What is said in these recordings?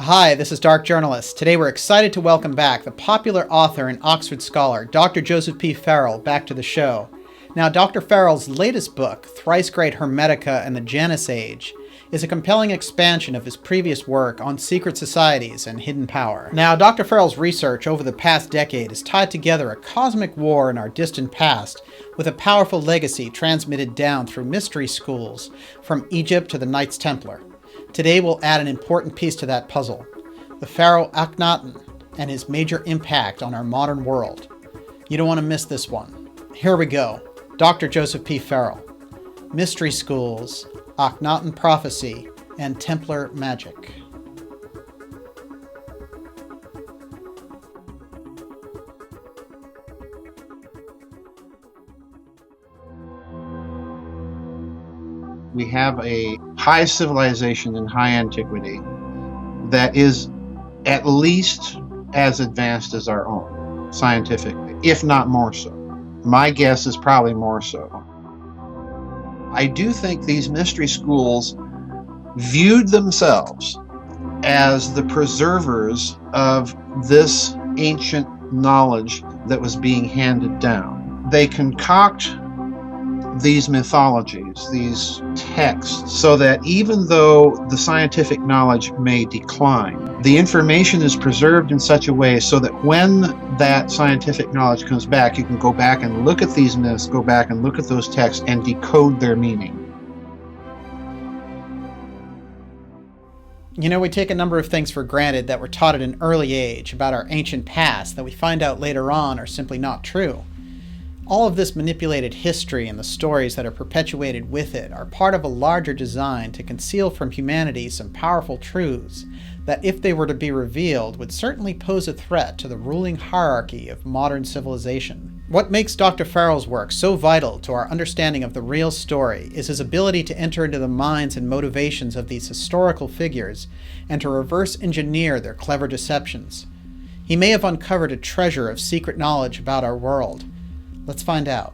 Hi, this is Dark Journalist. Today we're excited to welcome back the popular author and Oxford scholar, Dr. Joseph P. Farrell, back to the show. Now, Dr. Farrell's latest book, Thrice Great Hermetica and the Janus Age, is a compelling expansion of his previous work on secret societies and hidden power. Now, Dr. Farrell's research over the past decade has tied together a cosmic war in our distant past with a powerful legacy transmitted down through mystery schools from Egypt to the Knights Templar. Today we'll add an important piece to that puzzle, the Pharaoh Akhenaten and his major impact on our modern world. You don't want to miss this one. Here we go. Dr. Joseph P. Farrell. Mystery Schools, Akhenaten Prophecy, and Templar Magic. We have a high civilization in high antiquity that is at least as advanced as our own, scientifically, if not more so. My guess is probably more so. I do think these mystery schools viewed themselves as the preservers of this ancient knowledge that was being handed down. They concoct these mythologies, these texts, so that even though the scientific knowledge may decline, the information is preserved in such a way so that when that scientific knowledge comes back, you can go back and look at these myths, go back and look at those texts and decode their meaning. You know, we take a number of things for granted that were taught at an early age about our ancient past that we find out later on are simply not true. All of this manipulated history and the stories that are perpetuated with it are part of a larger design to conceal from humanity some powerful truths that, if they were to be revealed, would certainly pose a threat to the ruling hierarchy of modern civilization. What makes Dr. Farrell's work so vital to our understanding of the real story is his ability to enter into the minds and motivations of these historical figures and to reverse engineer their clever deceptions. He may have uncovered a treasure of secret knowledge about our world. Let's find out.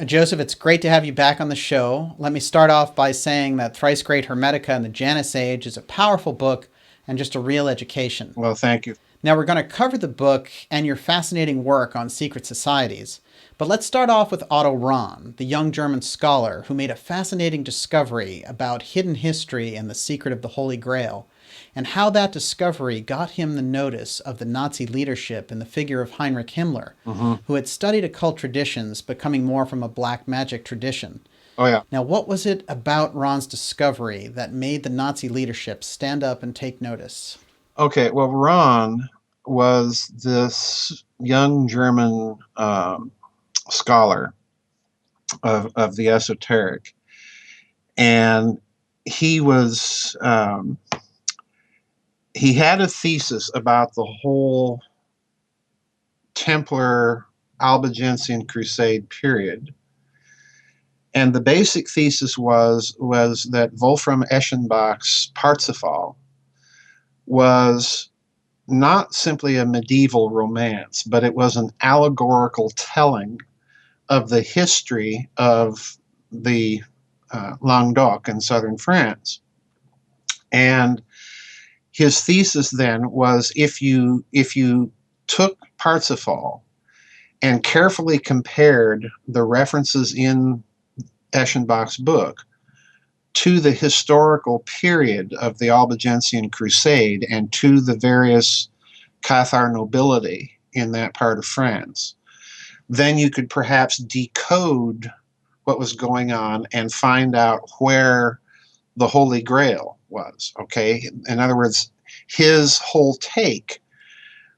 Joseph, it's great to have you back on the show. Let me start off by saying that Thrice Great Hermetica and the Janus Age is a powerful book and just a real education. Well, thank you. Now, we're going to cover the book and your fascinating work on secret societies. But let's start off with Otto Rahn, the young German scholar who made a fascinating discovery about hidden history and the secret of the Holy Grail, and how that discovery got him the notice of the Nazi leadership in the figure of Heinrich Himmler, who had studied occult traditions but coming more from a black magic tradition. Oh, yeah. Now, what was it about Rahn's discovery that made the Nazi leadership stand up and take notice? Okay, well, Rahn was this young German scholar of the esoteric, and he was he had a thesis about the whole Templar Albigensian Crusade period. And the basic thesis was that Wolfram Eschenbach's Parsifal was not simply a medieval romance, but it was an allegorical telling of the history of the Languedoc in southern France. And his thesis then was if you took Parsifal and carefully compared the references in Eschenbach's book to the historical period of the Albigensian Crusade and to the various Cathar nobility in that part of France, then you could perhaps decode what was going on and find out where the Holy Grail was, okay? In other words, his whole take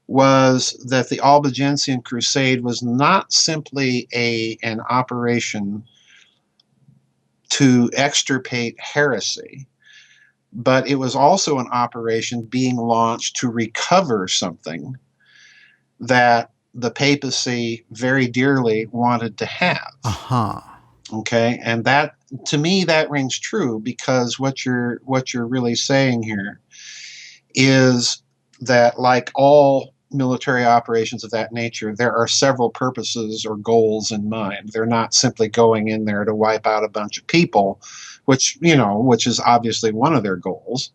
was that the Albigensian Crusade was not simply an operation to extirpate heresy, but it was also an operation being launched to recover something that the papacy very dearly wanted to have. Okay, and that, to me, that rings true, because what you're really saying here is that, like all military operations of that nature, there are several purposes or goals in mind. They're not simply going in there to wipe out a bunch of people, which is obviously one of their goals,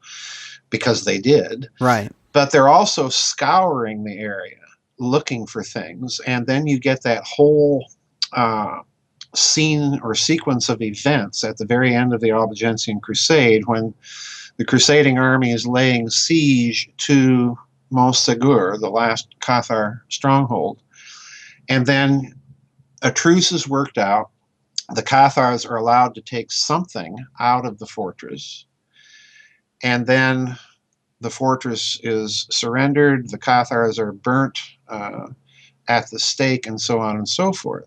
because they did. Right. But they're also scouring the area, looking for things. And then you get that whole scene or sequence of events at the very end of the Albigensian Crusade, when the crusading army is laying siege to Montségur, the last Cathar stronghold. And then a truce is worked out. The Cathars are allowed to take something out of the fortress. And then the fortress is surrendered. The Cathars are burnt at the stake, and so on and so forth.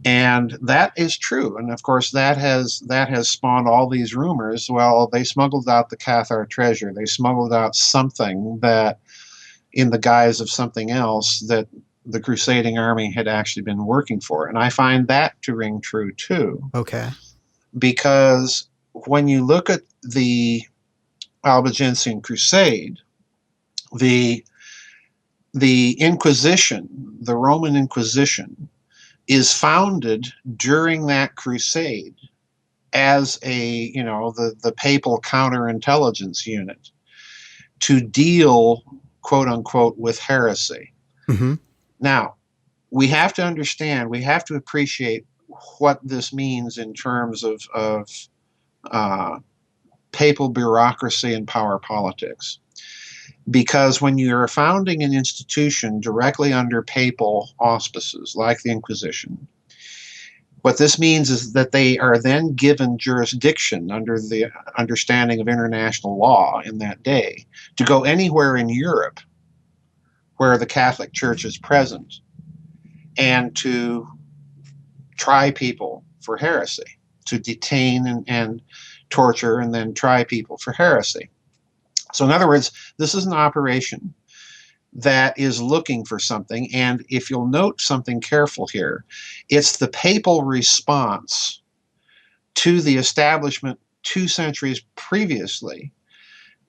And that is true. And of course, that has spawned all these rumors. Well, they smuggled out the Cathar treasure. They smuggled out something that, in the guise of something else, that the crusading army had actually been working for. And I find that to ring true too. Okay. Because when you look at the Albigensian Crusade, the Inquisition, the Roman Inquisition, is founded during that crusade as the papal counterintelligence unit to deal, quote unquote, with heresy. Mm-hmm. Now, we have to understand, we have to appreciate what this means in terms of papal bureaucracy and power politics. Because when you're founding an institution directly under papal auspices, like the Inquisition, what this means is that they are then given jurisdiction under the understanding of international law in that day to go anywhere in Europe where the Catholic Church is present and to try people for heresy, to detain and torture and then try people for heresy. So in other words, this is an operation that is looking for something. And if you'll note something careful here, it's the papal response to the establishment 2 centuries previously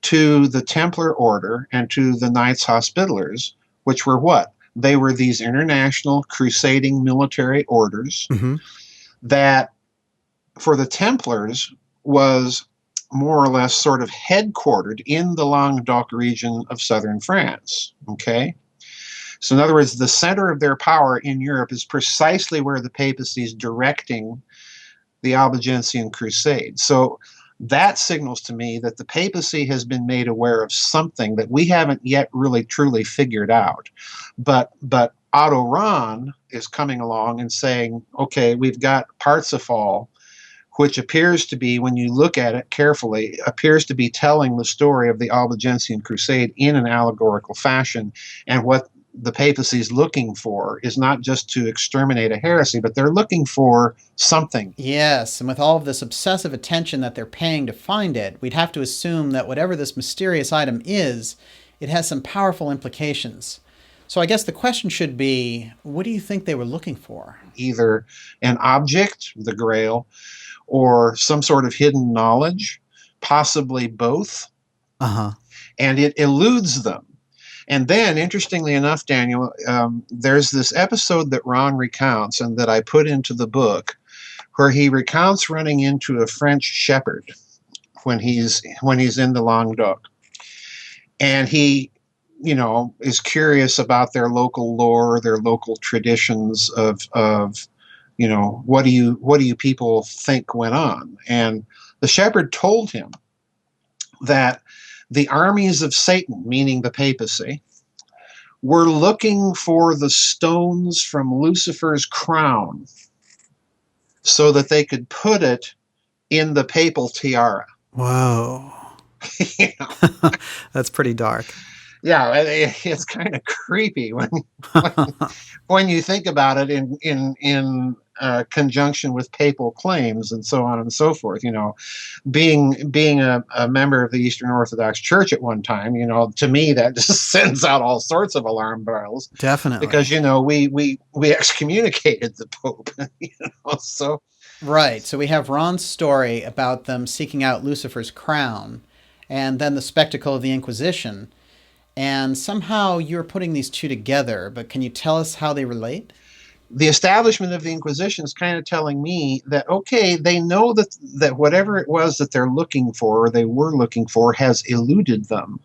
to the Templar order and to the Knights Hospitallers, which were what? They were these international crusading military orders that, for the Templars, was more or less sort of headquartered in the Languedoc region of southern France, okay? So in other words, the center of their power in Europe is precisely where the papacy is directing the Albigensian Crusade. So that signals to me that the papacy has been made aware of something that we haven't yet really truly figured out. But Otto Rahn is coming along and saying, okay, we've got Parsifal, which appears to be, when you look at it carefully, appears to be telling the story of the Albigensian Crusade in an allegorical fashion. And what the papacy is looking for is not just to exterminate a heresy, but they're looking for something. Yes, and with all of this obsessive attention that they're paying to find it, we'd have to assume that whatever this mysterious item is, it has some powerful implications. So I guess the question should be, what do you think they were looking for? Either an object, the grail, or some sort of hidden knowledge, possibly both. And it eludes them. And then, interestingly enough, Daniel, there's this episode that Ron recounts and that I put into the book, where he recounts running into a French shepherd when he's in the Languedoc. And he, is curious about their local lore, their local traditions of what do you people think went on? And the shepherd told him that the armies of Satan, meaning the papacy, were looking for the stones from Lucifer's crown so that they could put it in the papal tiara. Whoa. That's pretty dark. Yeah, it's kind of creepy when you think about it in conjunction with papal claims and so on and so forth. Being a member of the Eastern Orthodox Church at one time, to me that just sends out all sorts of alarm bells. Definitely, because we excommunicated the Pope. So right. So we have Ron's story about them seeking out Lucifer's crown, and then the spectacle of the Inquisition. And somehow you're putting these two together, but can you tell us how they relate? The establishment of the Inquisition is kind of telling me that, okay, they know that whatever it was that they're looking for, or they were looking for, has eluded them.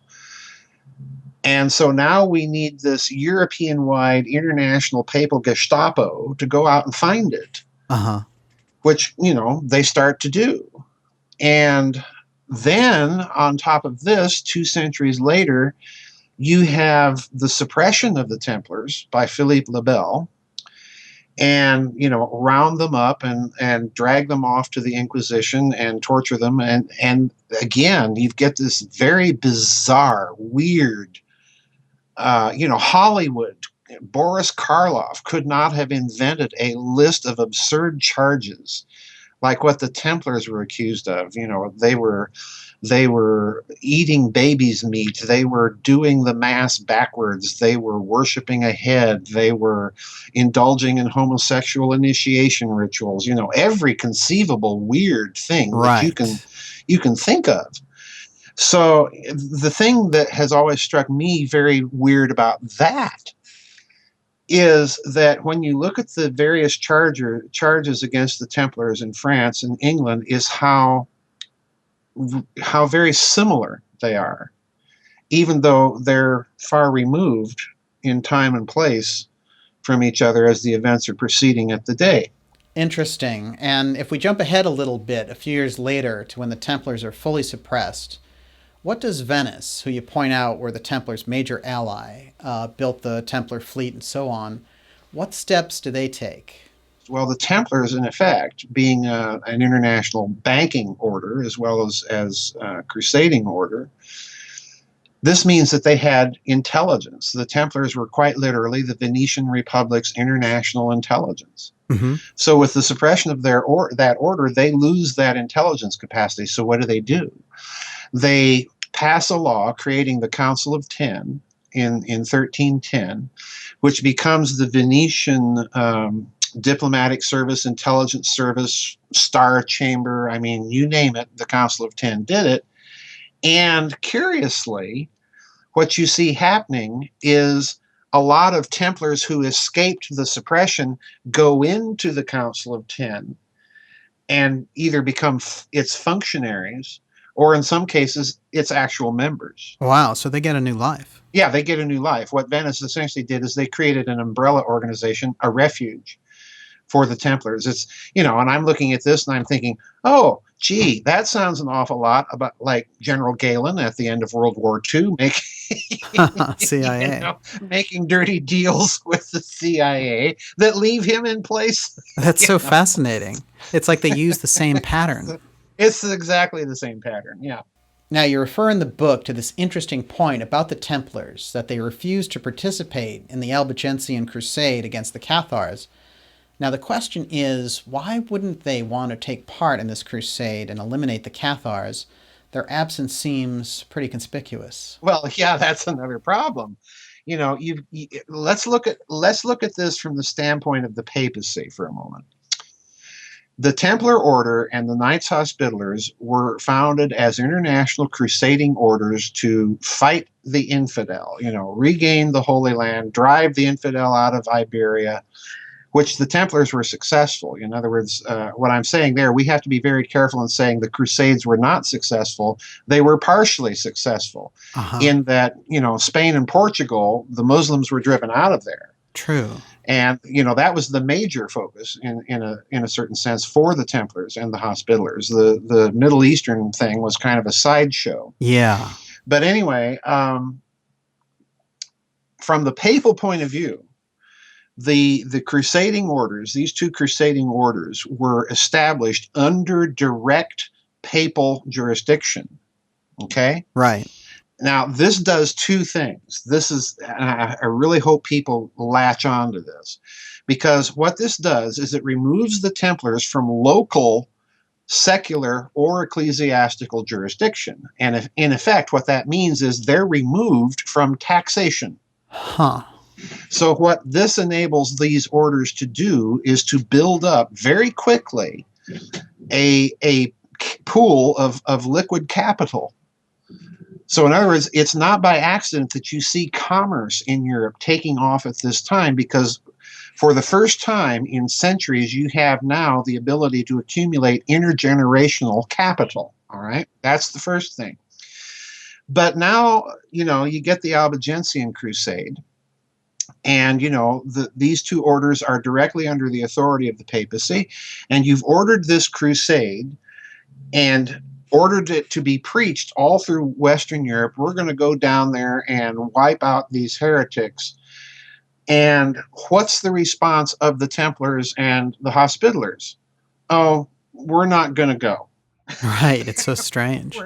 And so now we need this European-wide international papal Gestapo to go out and find it, which, they start to do. And then on top of this, 2 centuries later, you have the suppression of the Templars by Philippe le Bel, and round them up and drag them off to the Inquisition and torture them. And again, you get this very bizarre, weird, Hollywood. Boris Karloff could not have invented a list of absurd charges like what the Templars were accused of. They were eating baby's meat. They were doing the mass backwards. They were worshiping a head. They were indulging in homosexual initiation rituals. Every conceivable weird thing that you can think of. So the thing that has always struck me very weird about that is that when you look at the various charges against the Templars in France and England, is how very similar they are, even though they're far removed in time and place from each other as the events are proceeding at the day. Interesting. And if we jump ahead a little bit, a few years later, to when the Templars are fully suppressed, what does Venice, who you point out were the Templars' major ally, built the Templar fleet and so on, what steps do they take? Well, the Templars, in effect, being an international banking order as well as crusading order, this means that they had intelligence. The Templars were quite literally the Venetian Republic's international intelligence. Mm-hmm. So with the suppression of that order, they lose that intelligence capacity. So what do? They pass a law creating the Council of Ten in 1310, which becomes the Venetian diplomatic service, intelligence service, star chamber. I mean, you name it, the Council of Ten did it. And curiously, what you see happening is a lot of Templars who escaped the suppression go into the Council of Ten and either become its functionaries, or in some cases, its actual members. Wow, so they get a new life. Yeah, they get a new life. What Venice essentially did is they created an umbrella organization, a refuge for the Templars. It's, and I'm looking at this and I'm thinking, oh, gee, that sounds an awful lot about like General Galen at the end of World War II CIA. Making dirty deals with the CIA that leave him in place. That's so fascinating. It's like they use the same pattern. It's exactly the same pattern, yeah. Now, you refer in the book to this interesting point about the Templars, that they refused to participate in the Albigensian Crusade against the Cathars. Now, the question is, why wouldn't they want to take part in this crusade and eliminate the Cathars? Their absence seems pretty conspicuous. Well, yeah, that's another problem. Let's look at this from the standpoint of the papacy for a moment. The Templar Order and the Knights Hospitallers were founded as international crusading orders to fight the infidel, regain the Holy Land, drive the infidel out of Iberia, which the Templars were successful. In other words, what I'm saying there, we have to be very careful in saying the Crusades were not successful. They were partially successful in that, Spain and Portugal, the Muslims were driven out of there. True. And, that was the major focus in a certain sense for the Templars and the Hospitallers. The Middle Eastern thing was kind of a sideshow. Yeah. But anyway, from the papal point of view, the crusading orders, these two crusading orders, were established under direct papal jurisdiction. Okay? Right. Now, this does two things. I really hope people latch on to this, because what this does is it removes the Templars from local, secular, or ecclesiastical jurisdiction. And in effect, what that means is they're removed from taxation. Huh. So what this enables these orders to do is to build up very quickly a pool of liquid capital So in other words, it's not by accident that you see commerce in Europe taking off at this time, because for the first time in centuries, you have now the ability to accumulate intergenerational capital. All right. That's the first thing. But now, you get the Albigensian Crusade. And, these two orders are directly under the authority of the papacy. And you've ordered this crusade and ordered it to be preached all through Western Europe. We're going to go down there and wipe out these heretics. And what's the response of the Templars and the Hospitallers? Oh, we're not going to go. Right. It's so strange.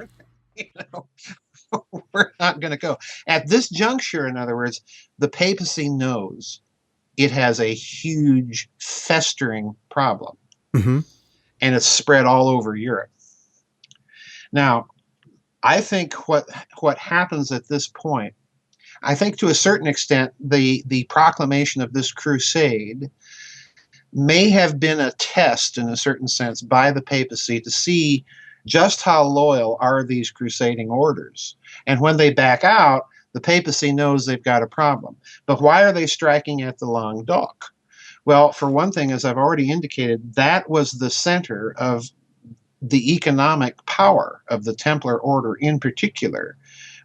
We're not going to go. At this juncture, in other words, the papacy knows it has a huge festering problem. Mm-hmm. And it's spread all over Europe. Now, I think what happens at this point, I think to a certain extent, the proclamation of this crusade may have been a test, in a certain sense, by the papacy to see just how loyal are these crusading orders. And when they back out, the papacy knows they've got a problem. But why are they striking at the Languedoc? Well, for one thing, as I've already indicated, that was the center of the economic power of the Templar order in particular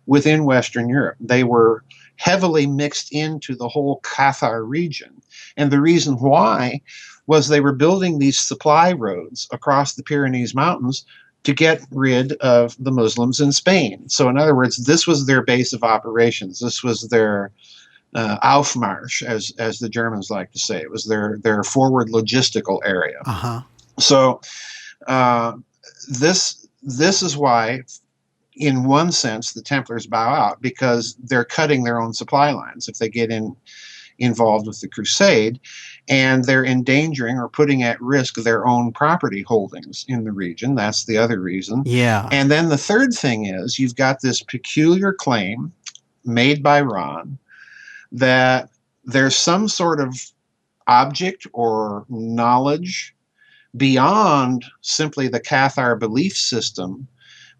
within Western Europe. They were heavily mixed into the whole Cathar region. And the reason why was they were building these supply roads across the Pyrenees Mountains to get rid of the Muslims in Spain. So in other words, this was their base of operations. This was their Aufmarsch, as the Germans like to say. It was their forward logistical area. Uh-huh. So this is why, in one sense, the Templars bow out, because they're cutting their own supply lines if they get involved with the crusade, and they're endangering or putting at risk their own property holdings in the region. That's the other reason. Yeah. And then the third thing is you've got this peculiar claim made by Ron that there's some sort of object or knowledge beyond simply the Cathar belief system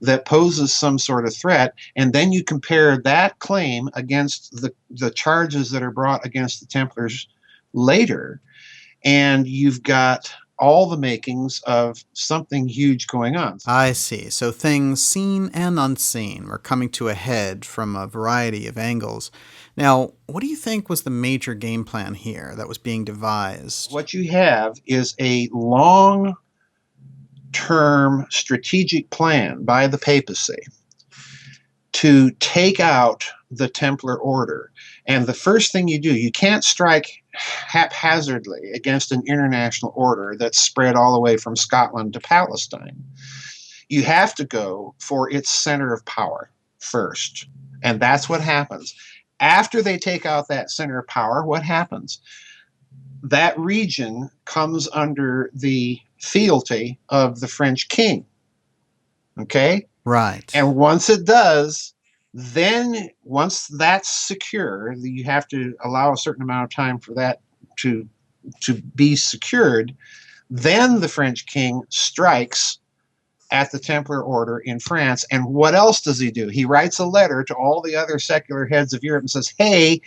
that poses some sort of threat, and then you compare that claim against the charges that are brought against the Templars later, and you've got all the makings of something huge going on. I see. So things seen and unseen were coming to a head from a variety of angles. Now, what do you think was the major game plan here that was being devised? What you have is a long-term strategic plan by the papacy to take out the Templar order. And the first thing you do, you can't strike haphazardly against an international order that's spread all the way from Scotland to Palestine. You have to go for its center of power first. And that's what happens. After they take out that center of power, what happens? That region comes under the fealty of the French king. Okay? Right. And once it does, then once that's secure, you have to allow a certain amount of time for that to be secured. Then the French king strikes at the Templar order in France. And what else does he do? He writes a letter to all the other secular heads of Europe and says, hey,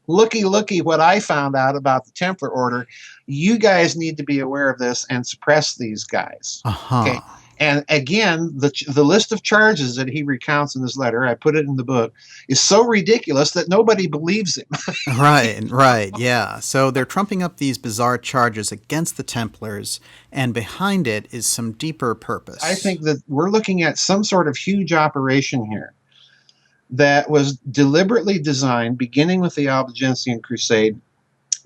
looky what I found out about the Templar order. You guys need to be aware of this and suppress these guys. Uh-huh. Okay. And again, the list of charges that he recounts in this letter, I put it in the book, is so ridiculous that nobody believes him. Right, yeah. So they're trumping up these bizarre charges against the Templars, and behind it is some deeper purpose. I think that we're looking at some sort of huge operation here that was deliberately designed, beginning with the Albigensian Crusade,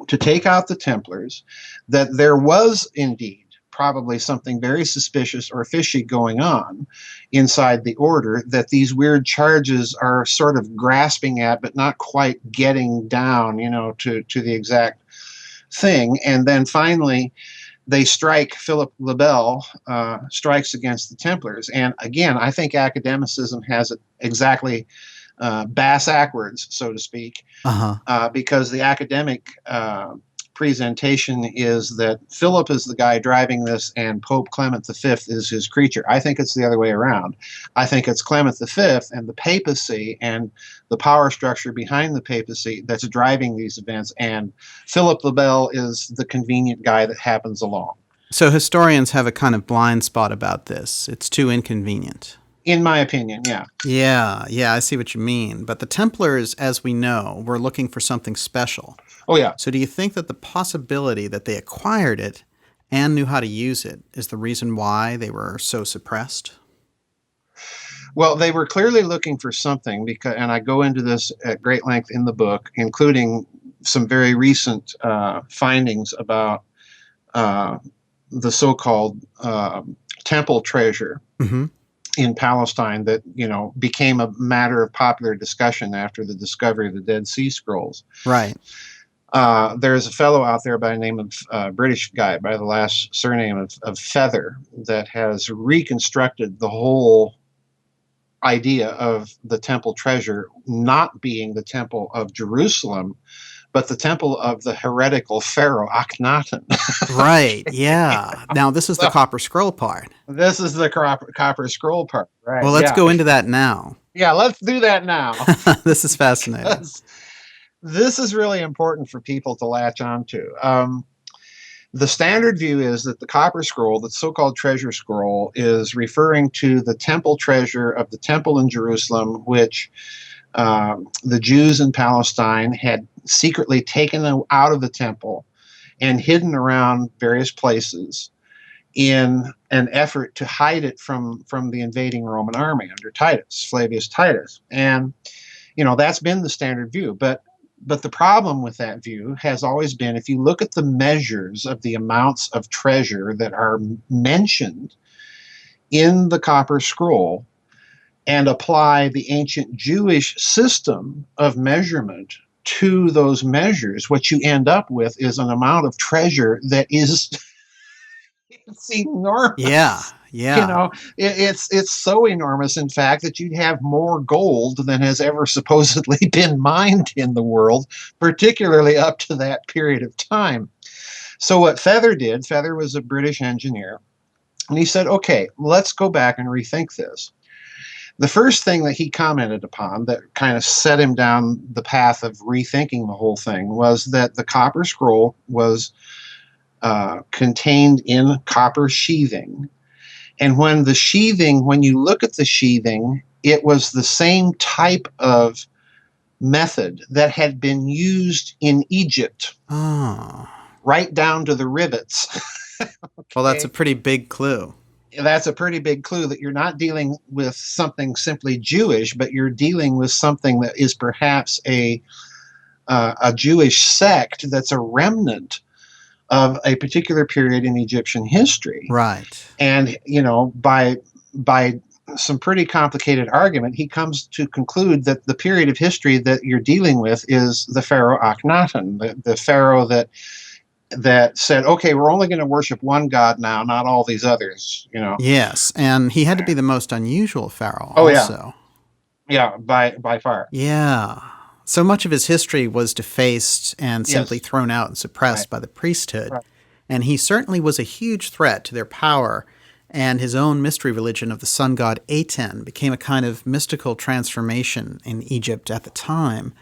to take out the Templars, that there was indeed probably something very suspicious or fishy going on inside the order, that these weird charges are sort of grasping at, but not quite getting down, to the exact thing. And then finally, they strike, Philip le Bel strikes against the Templars. And again, I think academicism has it exactly bass backwards, so to speak, because the academic presentation is that Philip is the guy driving this and Pope Clement V is his creature. I think it's the other way around. I think it's Clement V and the papacy and the power structure behind the papacy that's driving these events, and Philip the Bell is the convenient guy that happens along. So historians have a kind of blind spot about this. It's too inconvenient. In my opinion, yeah. Yeah, I see what you mean. But the Templars, as we know, were looking for something special. Oh, yeah. So do you think that the possibility that they acquired it and knew how to use it is the reason why they were so suppressed? Well, they were clearly looking for something, because, and I go into this at great length in the book, including some very recent findings about the so-called temple treasure. Mm-hmm. In Palestine that, became a matter of popular discussion after the discovery of the Dead Sea Scrolls. Right. There's a fellow out there by the name of British guy by the last surname of Feather that has reconstructed the whole idea of the temple treasure not being the temple of Jerusalem, but the temple of the heretical Pharaoh Akhenaten. Right, yeah. Now, this is the Copper Scroll part. This is the Copper Scroll part, right? Well, let's go into that now. Yeah, let's do that now. This is fascinating. This is really important for people to latch onto. The standard view is that the Copper Scroll, the so-called treasure scroll, is referring to the temple treasure of the temple in Jerusalem, which the Jews in Palestine had secretly taken out of the temple and hidden around various places in an effort to hide it from the invading Roman army under Titus, Flavius Titus. And, that's been the standard view. But the problem with that view has always been, if you look at the measures of the amounts of treasure that are mentioned in the Copper Scroll, and apply the ancient Jewish system of measurement to those measures, what you end up with is an amount of treasure that is it's enormous. Yeah. It's so enormous, in fact, that you'd have more gold than has ever supposedly been mined in the world, particularly up to that period of time. So what Feather did, Feather was a British engineer, and he said, okay, let's go back and rethink this. The first thing that he commented upon that kind of set him down the path of rethinking the whole thing was that the Copper Scroll was contained in copper sheathing. And when you look at the sheathing, it was the same type of method that had been used in Egypt. Oh. Right down to the rivets. Okay. Well, that's a pretty big clue. That's a pretty big clue that you're not dealing with something simply Jewish, but you're dealing with something that is perhaps a Jewish sect that's a remnant of a particular period in Egyptian history. Right. And, by some pretty complicated argument, he comes to conclude that the period of history that you're dealing with is the Pharaoh Akhenaten, the pharaoh that said, okay, we're only going to worship one god now, not all these others, Yes, and he had to be the most unusual pharaoh also. Yeah, by far. Yeah. So much of his history was defaced and simply thrown out and suppressed by the priesthood. Right. And he certainly was a huge threat to their power, and his own mystery religion of the sun god Aten became a kind of mystical transformation in Egypt at the time.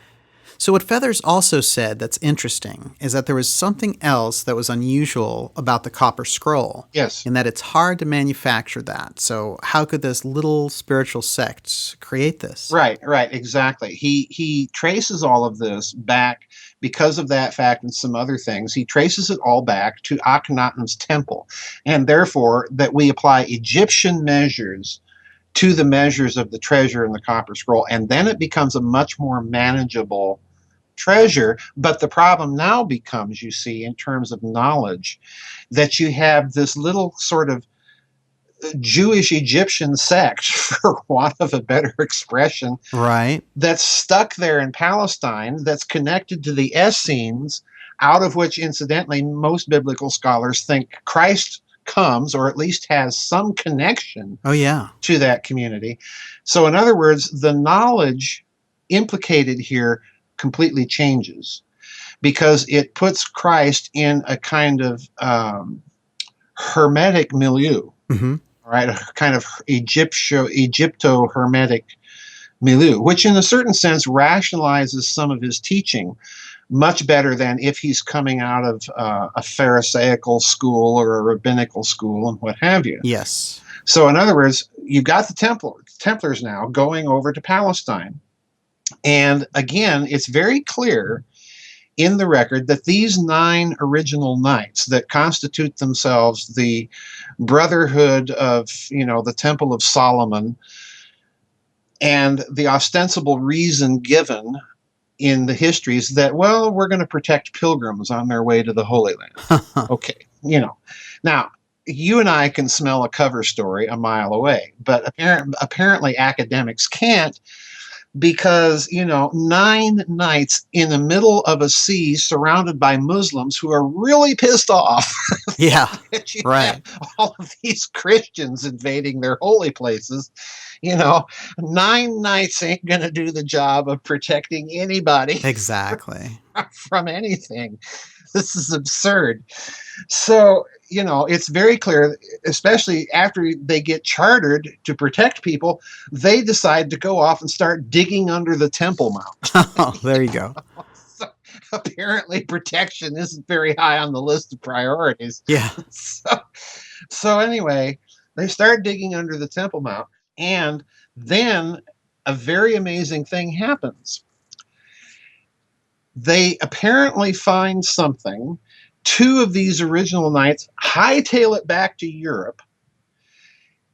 So what Feathers also said that's interesting is that there was something else that was unusual about the Copper Scroll. Yes. In that it's hard to manufacture that. So how could this little spiritual sect create this? Right, exactly. He traces all of this back, because of that fact and some other things, he traces it all back to Akhenaten's temple. And therefore, that we apply Egyptian measures to the measures of the treasure in the Copper Scroll, and then it becomes a much more manageable treasure. But the problem now becomes, you see, in terms of knowledge, that you have this little sort of Jewish Egyptian sect, for want of a better expression, right, that's stuck there in Palestine, that's connected to the Essenes, out of which, incidentally, most biblical scholars think Christ comes, or at least has some connection to that community. So in other words, the knowledge implicated here completely changes. because it puts Christ in a kind of hermetic milieu, right? A kind of Egypto-hermetic milieu, which in a certain sense rationalizes some of his teaching much better than if he's coming out of a Pharisaical school or a rabbinical school and what have you. Yes. So in other words, you've got the Templars now going over to Palestine. And again, it's very clear in the record that these 9 original knights that constitute themselves the brotherhood of, the Temple of Solomon, and the ostensible reason given in the histories that, well, we're going to protect pilgrims on their way to the Holy Land. Okay, Now, you and I can smell a cover story a mile away, but apparently academics can't, because 9 knights in the middle of a sea surrounded by Muslims who are really pissed off. Yeah, right. All of these Christians invading their holy places. 9 knights ain't going to do the job of protecting anybody. Exactly. From anything. This is absurd. So, it's very clear, especially after they get chartered to protect people, they decide to go off and start digging under the Temple Mount. Oh, there you go. So, apparently protection isn't very high on the list of priorities. Yeah. So anyway, they start digging under the Temple Mount, and then a very amazing thing happens. They apparently find something. 2 of these original knights hightail it back to Europe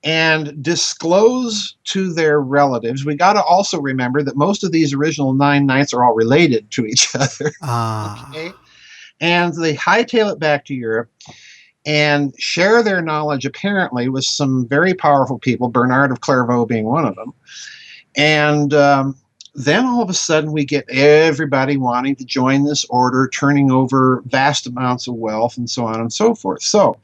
and disclose to their relatives. We got to also remember that most of these original 9 knights are all related to each other. Okay? And they hightail it back to Europe and share their knowledge, apparently, with some very powerful people, Bernard of Clairvaux being one of them. And then all of a sudden we get everybody wanting to join this order, turning over vast amounts of wealth and so on and so forth. So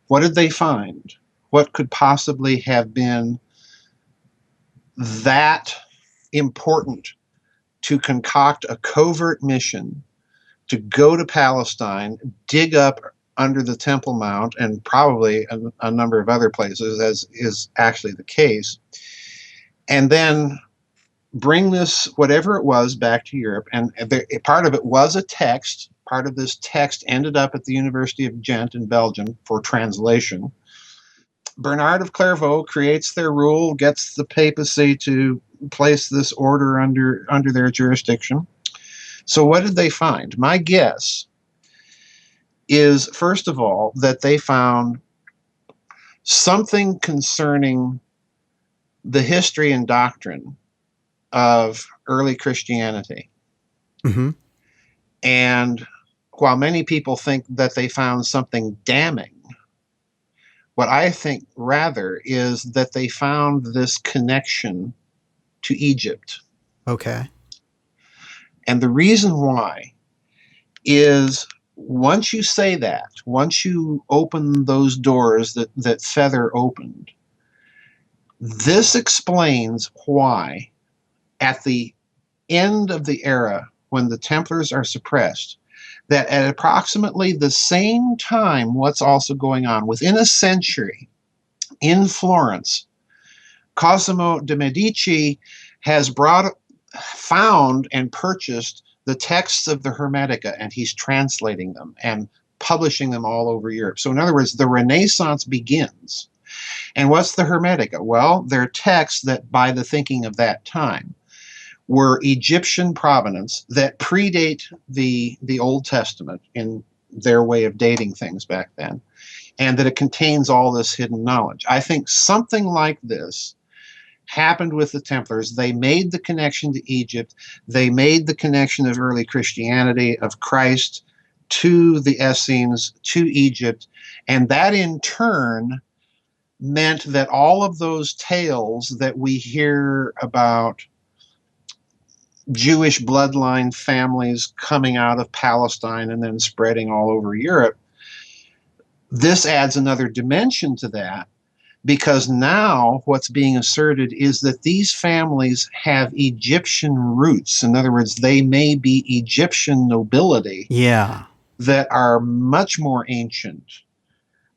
what did they find? What could possibly have been that important to concoct a covert mission to go to Palestine, dig up under the Temple Mount, and probably a number of other places, as is actually the case, and then bring this, whatever it was, back to Europe? And part of it was a text. Part of this text ended up at the University of Ghent in Belgium for translation. Bernard of Clairvaux creates their rule, gets the papacy to place this order under their jurisdiction. So what did they find? My guess is, first of all, that they found something concerning the history and doctrine of early Christianity. And while many people think that they found something damning, what I think rather is that they found this connection to Egypt. Okay. And the reason why is, once you say that, once you open those doors that Feather opened, this explains why at the end of the era, when the Templars are suppressed, that at approximately the same time, what's also going on, within a century, in Florence, Cosimo de' Medici has found and purchased the texts of the Hermetica, and he's translating them and publishing them all over Europe. So in other words, the Renaissance begins. And what's the Hermetica? Well, they're texts that, by the thinking of that time, were Egyptian provenance that predate the Old Testament in their way of dating things back then, and that it contains all this hidden knowledge. I think something like this happened with the Templars. They made the connection to Egypt. They made the connection of early Christianity, of Christ, to the Essenes, to Egypt, and that in turn meant that all of those tales that we hear about Jewish bloodline families coming out of Palestine and then spreading all over Europe, this adds another dimension to that, because now what's being asserted is that these families have Egyptian roots. In other words, they may be Egyptian nobility Yeah. that are much more ancient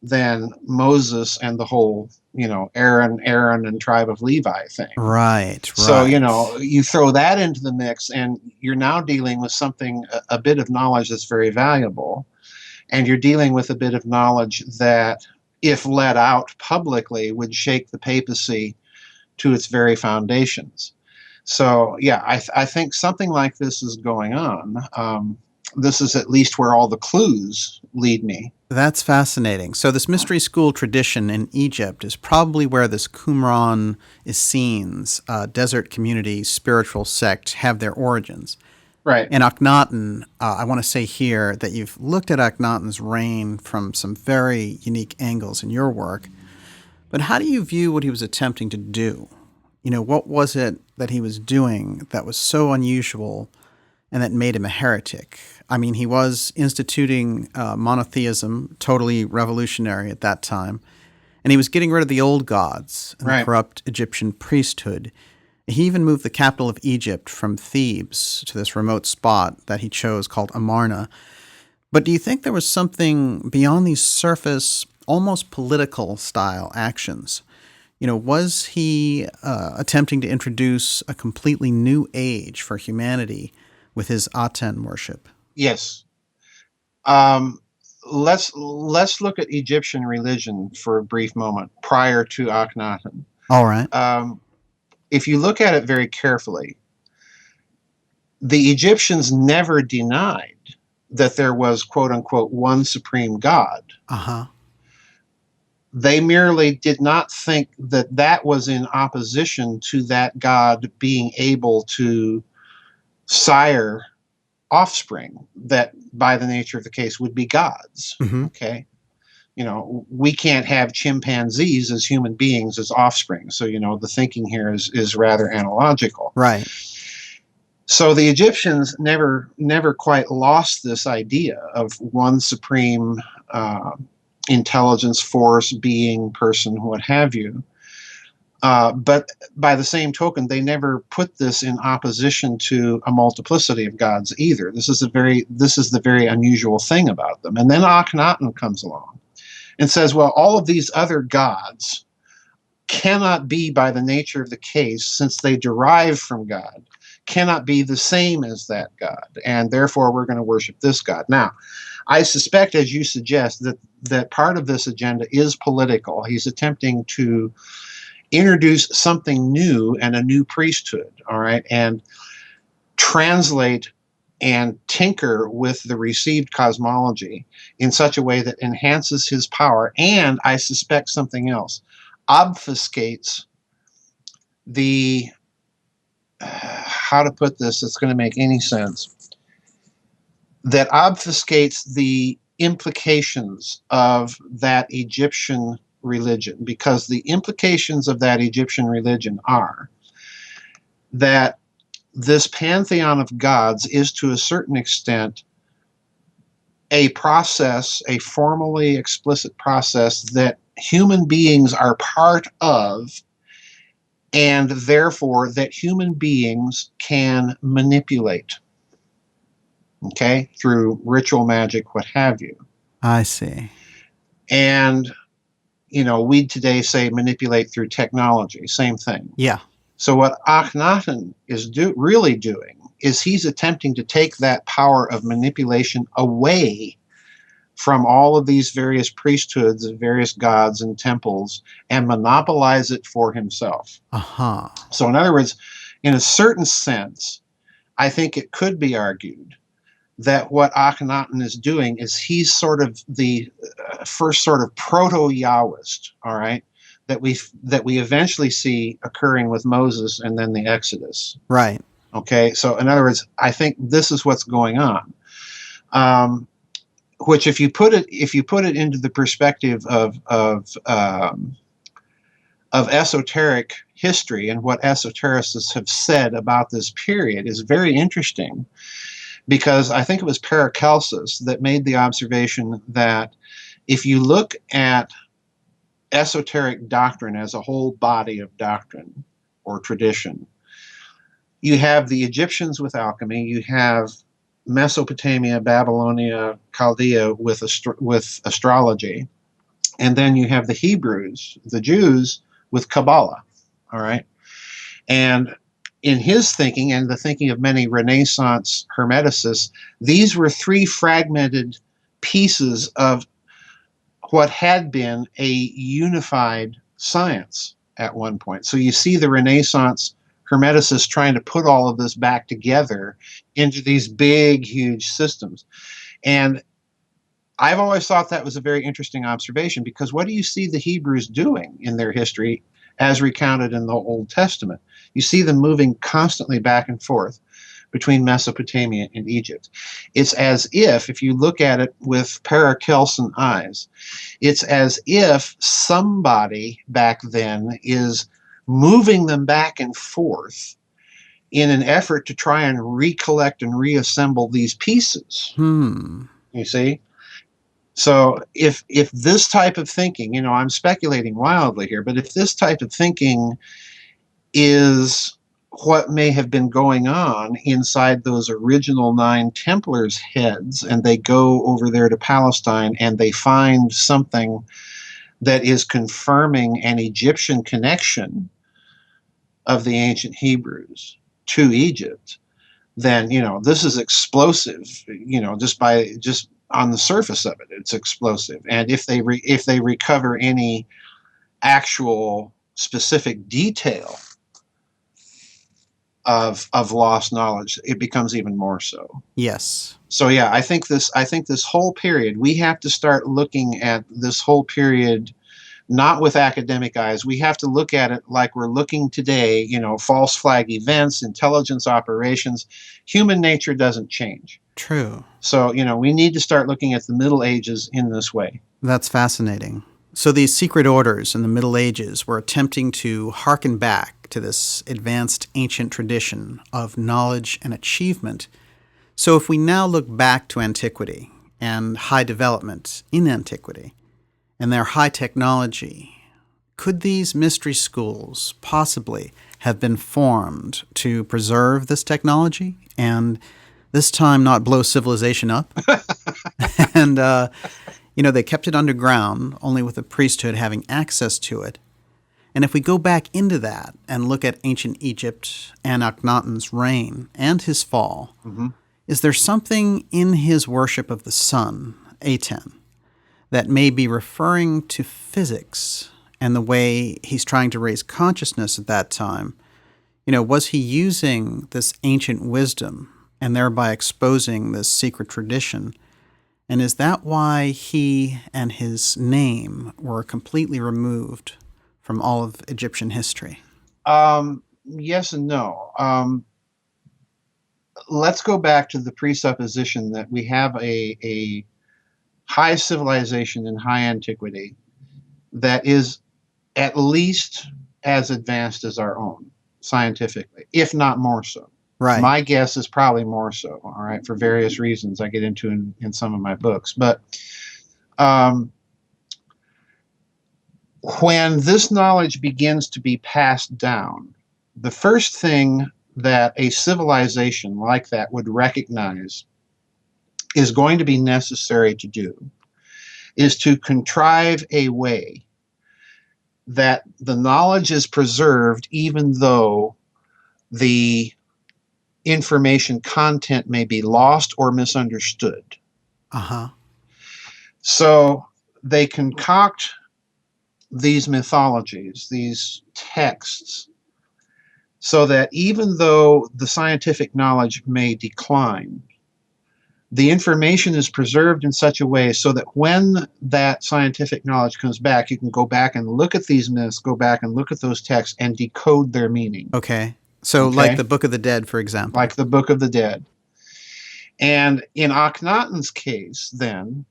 than Moses and the whole, Aaron and tribe of Levi thing. Right, So, right. you throw that into the mix, and you're now dealing with something, a bit of knowledge that's very valuable. And you're dealing with a bit of knowledge that, if let out publicly, would shake the papacy to its very foundations. So, yeah, I think something like this is going on. This is at least where all the clues lead me. That's fascinating. So this mystery school tradition in Egypt is probably where this Qumran Essenes, desert community spiritual sect, have their origins. Right. And Akhenaten, I want to say here that you've looked at Akhenaten's reign from some very unique angles in your work. But how do you view what he was attempting to do? What was it that he was doing that was so unusual and that made him a heretic? I mean, he was instituting monotheism, totally revolutionary at that time. And he was getting rid of the old gods and the corrupt Egyptian priesthood. He even moved the capital of Egypt from Thebes to this remote spot that he chose called Amarna. But do you think there was something beyond these surface, almost political style actions? Was he attempting to introduce a completely new age for humanity with his Aten worship? Yes. Let's look at Egyptian religion for a brief moment prior to Akhenaten. All right. If you look at it very carefully, the Egyptians never denied that there was, quote unquote, one supreme God. Uh-huh. They merely did not think that that was in opposition to that God being able to sire offspring that, by the nature of the case, would be gods. Mm-hmm. Okay. We can't have chimpanzees as human beings as offspring. So, the thinking here is rather analogical. Right. So the Egyptians never quite lost this idea of one supreme intelligence, force, being, person, what have you. But by the same token, they never put this in opposition to a multiplicity of gods either. This is the very unusual thing about them. And then Akhenaten comes along and says, well, all of these other gods cannot be, by the nature of the case, since they derive from God, cannot be the same as that God. And therefore, we're going to worship this God. Now, I suspect, as you suggest, that part of this agenda is political. He's attempting to introduce something new and a new priesthood, all right, and translate and tinker with the received cosmology in such a way that enhances his power, and I suspect something else, obfuscates the, how to put this that's going to make any sense, that obfuscates the implications of that Egyptian religion, because the implications of that Egyptian religion are that this pantheon of gods is, to a certain extent, a process, a formally explicit process that human beings are part of, and therefore that human beings can manipulate, okay, through ritual magic, what have you. I see. And, we today say manipulate through technology, same thing. Yeah. So what Akhenaten is really doing is he's attempting to take that power of manipulation away from all of these various priesthoods and various gods and temples and monopolize it for himself. Uh-huh. So in other words, in a certain sense, I think it could be argued that what Akhenaten is doing is he's sort of the first sort of proto-Yahwist, all right, that we eventually see occurring with Moses and then the Exodus. Right. Okay, so in other words, I think this is what's going on. Which, if you put it into the perspective of esoteric history and what esotericists have said about this period, is very interesting, because I think it was Paracelsus that made the observation that if you look at esoteric doctrine as a whole body of doctrine or tradition. You have the Egyptians with alchemy, you have Mesopotamia, Babylonia, Chaldea with astrology, and then you have the Hebrews, the Jews, with Kabbalah. All right. And in his thinking and the thinking of many Renaissance Hermeticists, these were three fragmented pieces of what had been a unified science at one point. So you see the Renaissance Hermeticists trying to put all of this back together into these big, huge systems. And I've always thought that was a very interesting observation, because what do you see the Hebrews doing in their history as recounted in the Old Testament? You see them moving constantly back and forth between Mesopotamia and Egypt. It's as if you look at it with Paracelsian eyes, it's as if somebody back then is moving them back and forth in an effort to try and recollect and reassemble these pieces. You see? So if this type of thinking, I'm speculating wildly here, but if this type of thinking is what may have been going on inside those original 9 Templars' heads, and they go over there to Palestine and they find something that is confirming an Egyptian connection of the ancient Hebrews to Egypt, then, this is explosive, just on the surface of it, it's explosive. And if they recover any actual specific detail of lost knowledge, it becomes even more so. Yes. So yeah, I think this whole period, we have to start looking at this whole period not with academic eyes. We have to look at it like we're looking today, false flag events, intelligence operations. Human nature doesn't change. True. So, we need to start looking at the Middle Ages in this way. That's fascinating. So these secret orders in the Middle Ages were attempting to hearken back to this advanced ancient tradition of knowledge and achievement. So if we now look back to antiquity and high development in antiquity and their high technology, could these mystery schools possibly have been formed to preserve this technology and this time not blow civilization up? And, they kept it underground, only with the priesthood having access to it. And if we go back into that and look at ancient Egypt and Akhenaten's reign and his fall, is there something in his worship of the sun, Aten, that may be referring to physics and the way he's trying to raise consciousness at that time? Was he using this ancient wisdom and thereby exposing this secret tradition? And is that why he and his name were completely removed from all of Egyptian history? Yes and no. Let's go back to the presupposition that we have a high civilization in high antiquity that is at least as advanced as our own scientifically, if not more so. Right. My guess is probably more so, all right, for various reasons I get into in some of my books. But when this knowledge begins to be passed down, the first thing that a civilization like that would recognize is going to be necessary to do is to contrive a way that the knowledge is preserved even though the information content may be lost or misunderstood. So they concoct these mythologies, these texts, so that even though the scientific knowledge may decline, the information is preserved in such a way so that when that scientific knowledge comes back, you can go back and look at these myths, go back and look at those texts and decode their meaning. Okay. So like the Book of the Dead, for example. Like the Book of the Dead. And in Akhenaten's case, then,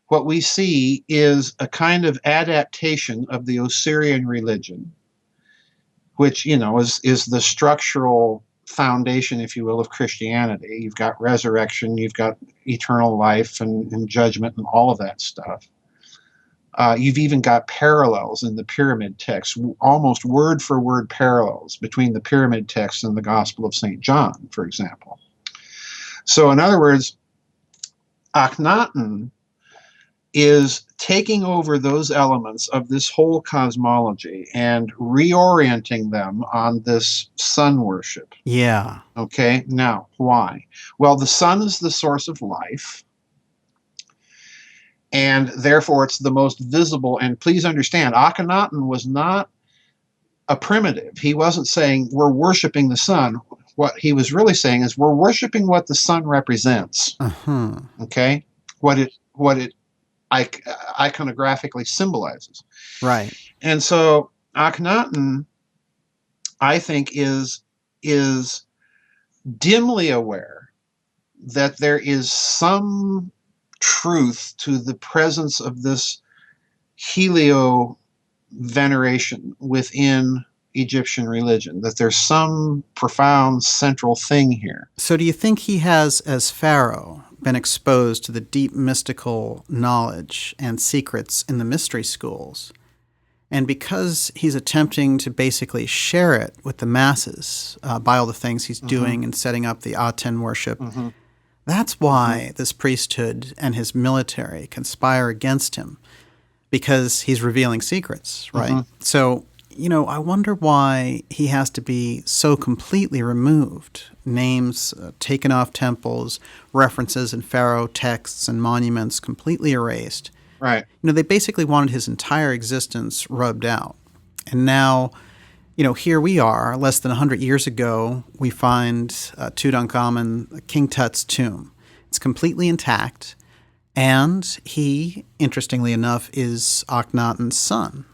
what we see is a kind of adaptation of the Osirian religion, which, is the structural foundation, if you will, of Christianity. You've got resurrection, you've got eternal life and judgment and all of that stuff. You've even got parallels in the pyramid text, almost word for word parallels between the pyramid text and the Gospel of St. John, for example. So in other words, Akhenaten is taking over those elements of this whole cosmology and reorienting them on this sun worship. Yeah. Okay, now why? Well, the sun is the source of life, and therefore it's the most visible. And please understand, Akhenaten was not a primitive. He wasn't saying we're worshiping the sun. What he was really saying is we're worshiping what the sun represents. Uh-huh. Okay, what it iconographically symbolizes. Right. And so Akhenaten, I think, is dimly aware that there is some truth to the presence of this helio veneration within Egyptian religion, that there's some profound central thing here. So do you think he has, as Pharaoh, been exposed to the deep mystical knowledge and secrets in the mystery schools? And because he's attempting to basically share it with the masses by all the things he's doing and setting up the Aten worship, that's why this priesthood and his military conspire against him, because he's revealing secrets, right? So, I wonder why he has to be so completely removed. Names taken off temples, references in pharaoh texts and monuments completely erased. Right. They basically wanted his entire existence rubbed out. And now, here we are, less than 100 years ago, we find Tutankhamun, King Tut's tomb. It's completely intact. And he, interestingly enough, is Akhenaten's son.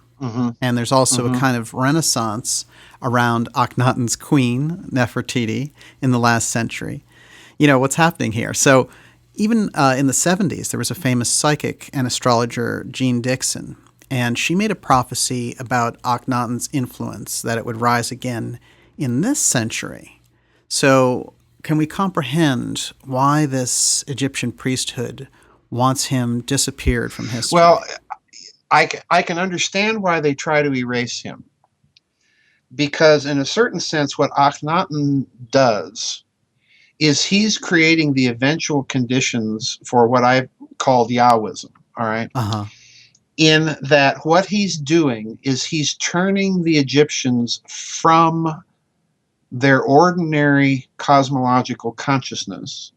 And there's also a kind of renaissance around Akhenaten's queen, Nefertiti, in the last century. What's happening here? So even in the 70s, there was a famous psychic and astrologer, Jean Dixon, and she made a prophecy about Akhenaten's influence, that it would rise again in this century. So can we comprehend why this Egyptian priesthood wants him disappeared from history? Well, I can understand why they try to erase him. Because in a certain sense, what Akhenaten does is he's creating the eventual conditions for what I've called Yahwism, all right? In that what he's doing is he's turning the Egyptians from their ordinary cosmological consciousness,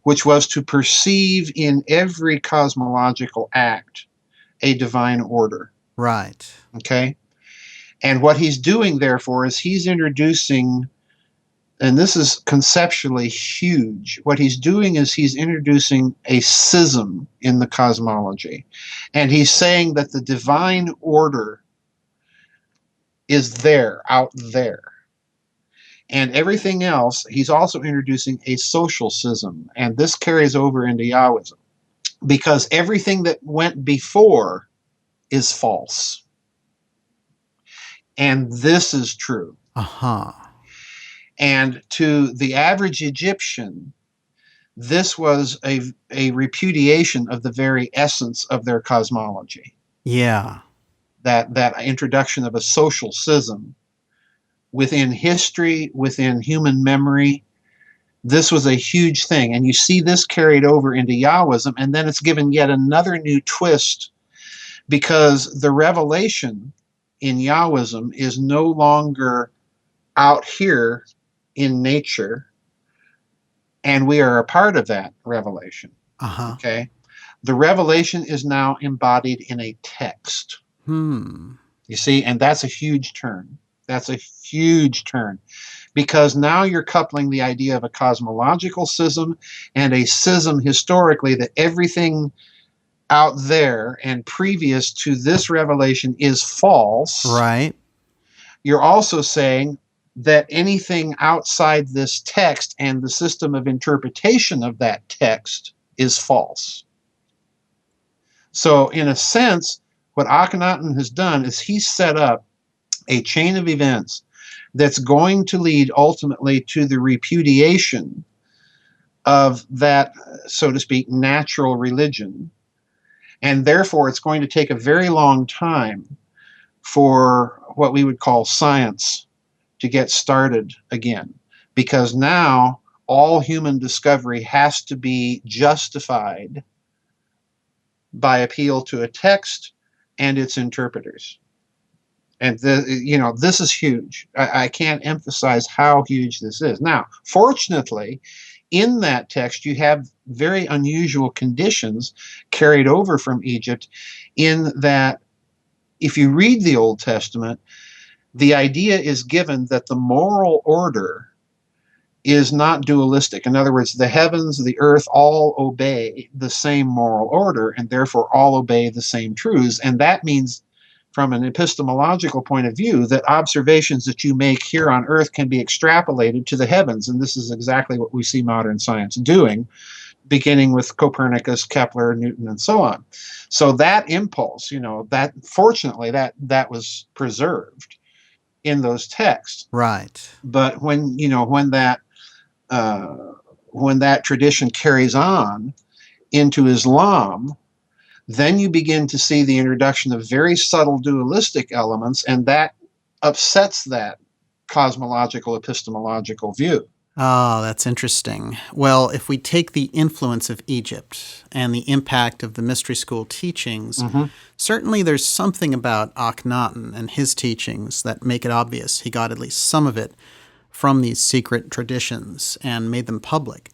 which was to perceive in every cosmological act a divine order. Right. Okay? And what he's doing, therefore, is he's introducing, and this is conceptually huge, what he's doing is he's introducing a schism in the cosmology. And he's saying that the divine order is there, out there. And everything else, he's also introducing a social schism. And this carries over into Yahwism. Because everything that went before is false. And this is true. And to the average Egyptian, this was a repudiation of the very essence of their cosmology. Yeah. That introduction of a social schism within history, within human memory, this was a huge thing. And you see this carried over into Yahwism, and then it's given yet another new twist, because the revelation in Yahwism is no longer out here in nature, and we are a part of that revelation. Okay? The revelation is now embodied in a text. You see, and that's a huge turn. That's a huge turn. Because now you're coupling the idea of a cosmological schism and a schism historically, that everything out there and previous to this revelation is false. Right. You're also saying that anything outside this text and the system of interpretation of that text is false. So in a sense, what Akhenaten has done is he's set up a chain of events that's going to lead ultimately to the repudiation of that, so to speak, natural religion. And therefore, it's going to take a very long time for what we would call science to get started again, because now all human discovery has to be justified by appeal to a text and its interpreters. And this is huge. I can't emphasize how huge this is. Now, fortunately, in that text, you have very unusual conditions carried over from Egypt, in that if you read the Old Testament, the idea is given that the moral order is not dualistic. In other words, the heavens, the earth, all obey the same moral order, and therefore all obey the same truths. And that means, from an epistemological point of view, that observations that you make here on earth can be extrapolated to the heavens. And this is exactly what we see modern science doing, beginning with Copernicus, Kepler, Newton, and so on. So that impulse, that fortunately that was preserved in those texts. Right. But when that tradition carries on into Islam, then you begin to see the introduction of very subtle dualistic elements, and that upsets that cosmological epistemological view. Oh, that's interesting. Well, if we take the influence of Egypt and the impact of the mystery school teachings, certainly there's something about Akhenaten and his teachings that make it obvious he got at least some of it from these secret traditions and made them public.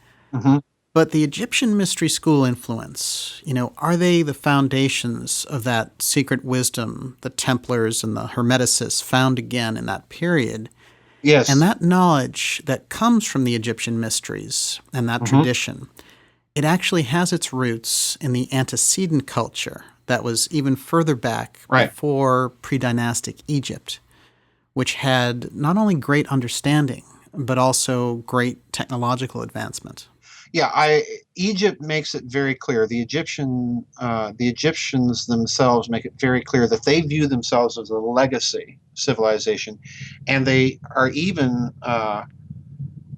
But the Egyptian mystery school influence, are they the foundations of that secret wisdom the Templars and the Hermeticists found again in that period? Yes. And that knowledge that comes from the Egyptian mysteries and that tradition, it actually has its roots in the antecedent culture that was even further back before pre-dynastic Egypt, which had not only great understanding, but also great technological advancement. Yeah, Egypt makes it very clear. The Egyptians themselves make it very clear that they view themselves as a legacy civilization, and they are even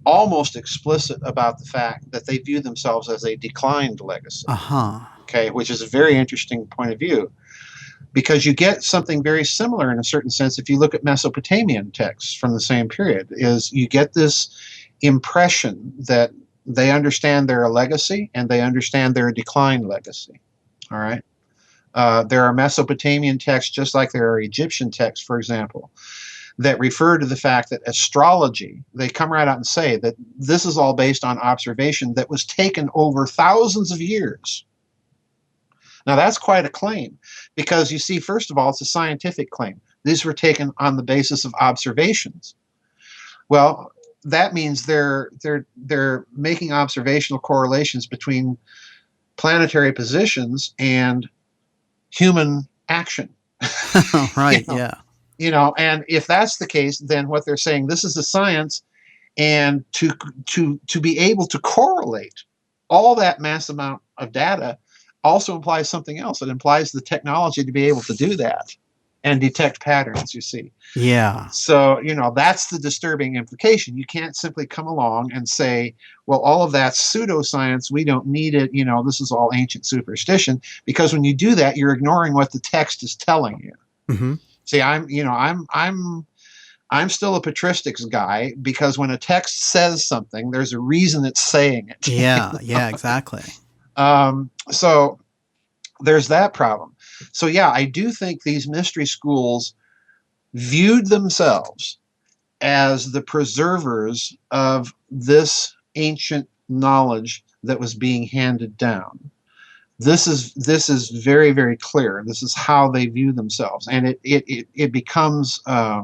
almost explicit about the fact that they view themselves as a declined legacy. Okay, which is a very interesting point of view, because you get something very similar in a certain sense if you look at Mesopotamian texts from the same period. Is you get this impression that they understand they're a legacy, and they understand they're a declined legacy. All right. There are Mesopotamian texts, just like there are Egyptian texts, for example, that refer to the fact that astrology, they come right out and say that this is all based on observation that was taken over thousands of years. Now, that's quite a claim, because you see, first of all, it's a scientific claim. These were taken on the basis of observations. Well, that means they're making observational correlations between planetary positions and human action. Right, yeah. And if that's the case, then what they're saying, this is a science, and to be able to correlate all that mass amount of data also implies something else. It implies the technology to be able to do that and detect patterns, you see. Yeah. So, that's the disturbing implication. You can't simply come along and say, well, all of that's pseudoscience, we don't need it, this is all ancient superstition, because when you do that, you're ignoring what the text is telling you. See, I'm still a patristics guy, because when a text says something, there's a reason it's saying it. Yeah, exactly. So there's that problem. So yeah, I do think these mystery schools viewed themselves as the preservers of this ancient knowledge that was being handed down. This is very, very clear. This is how they view themselves, and it becomes a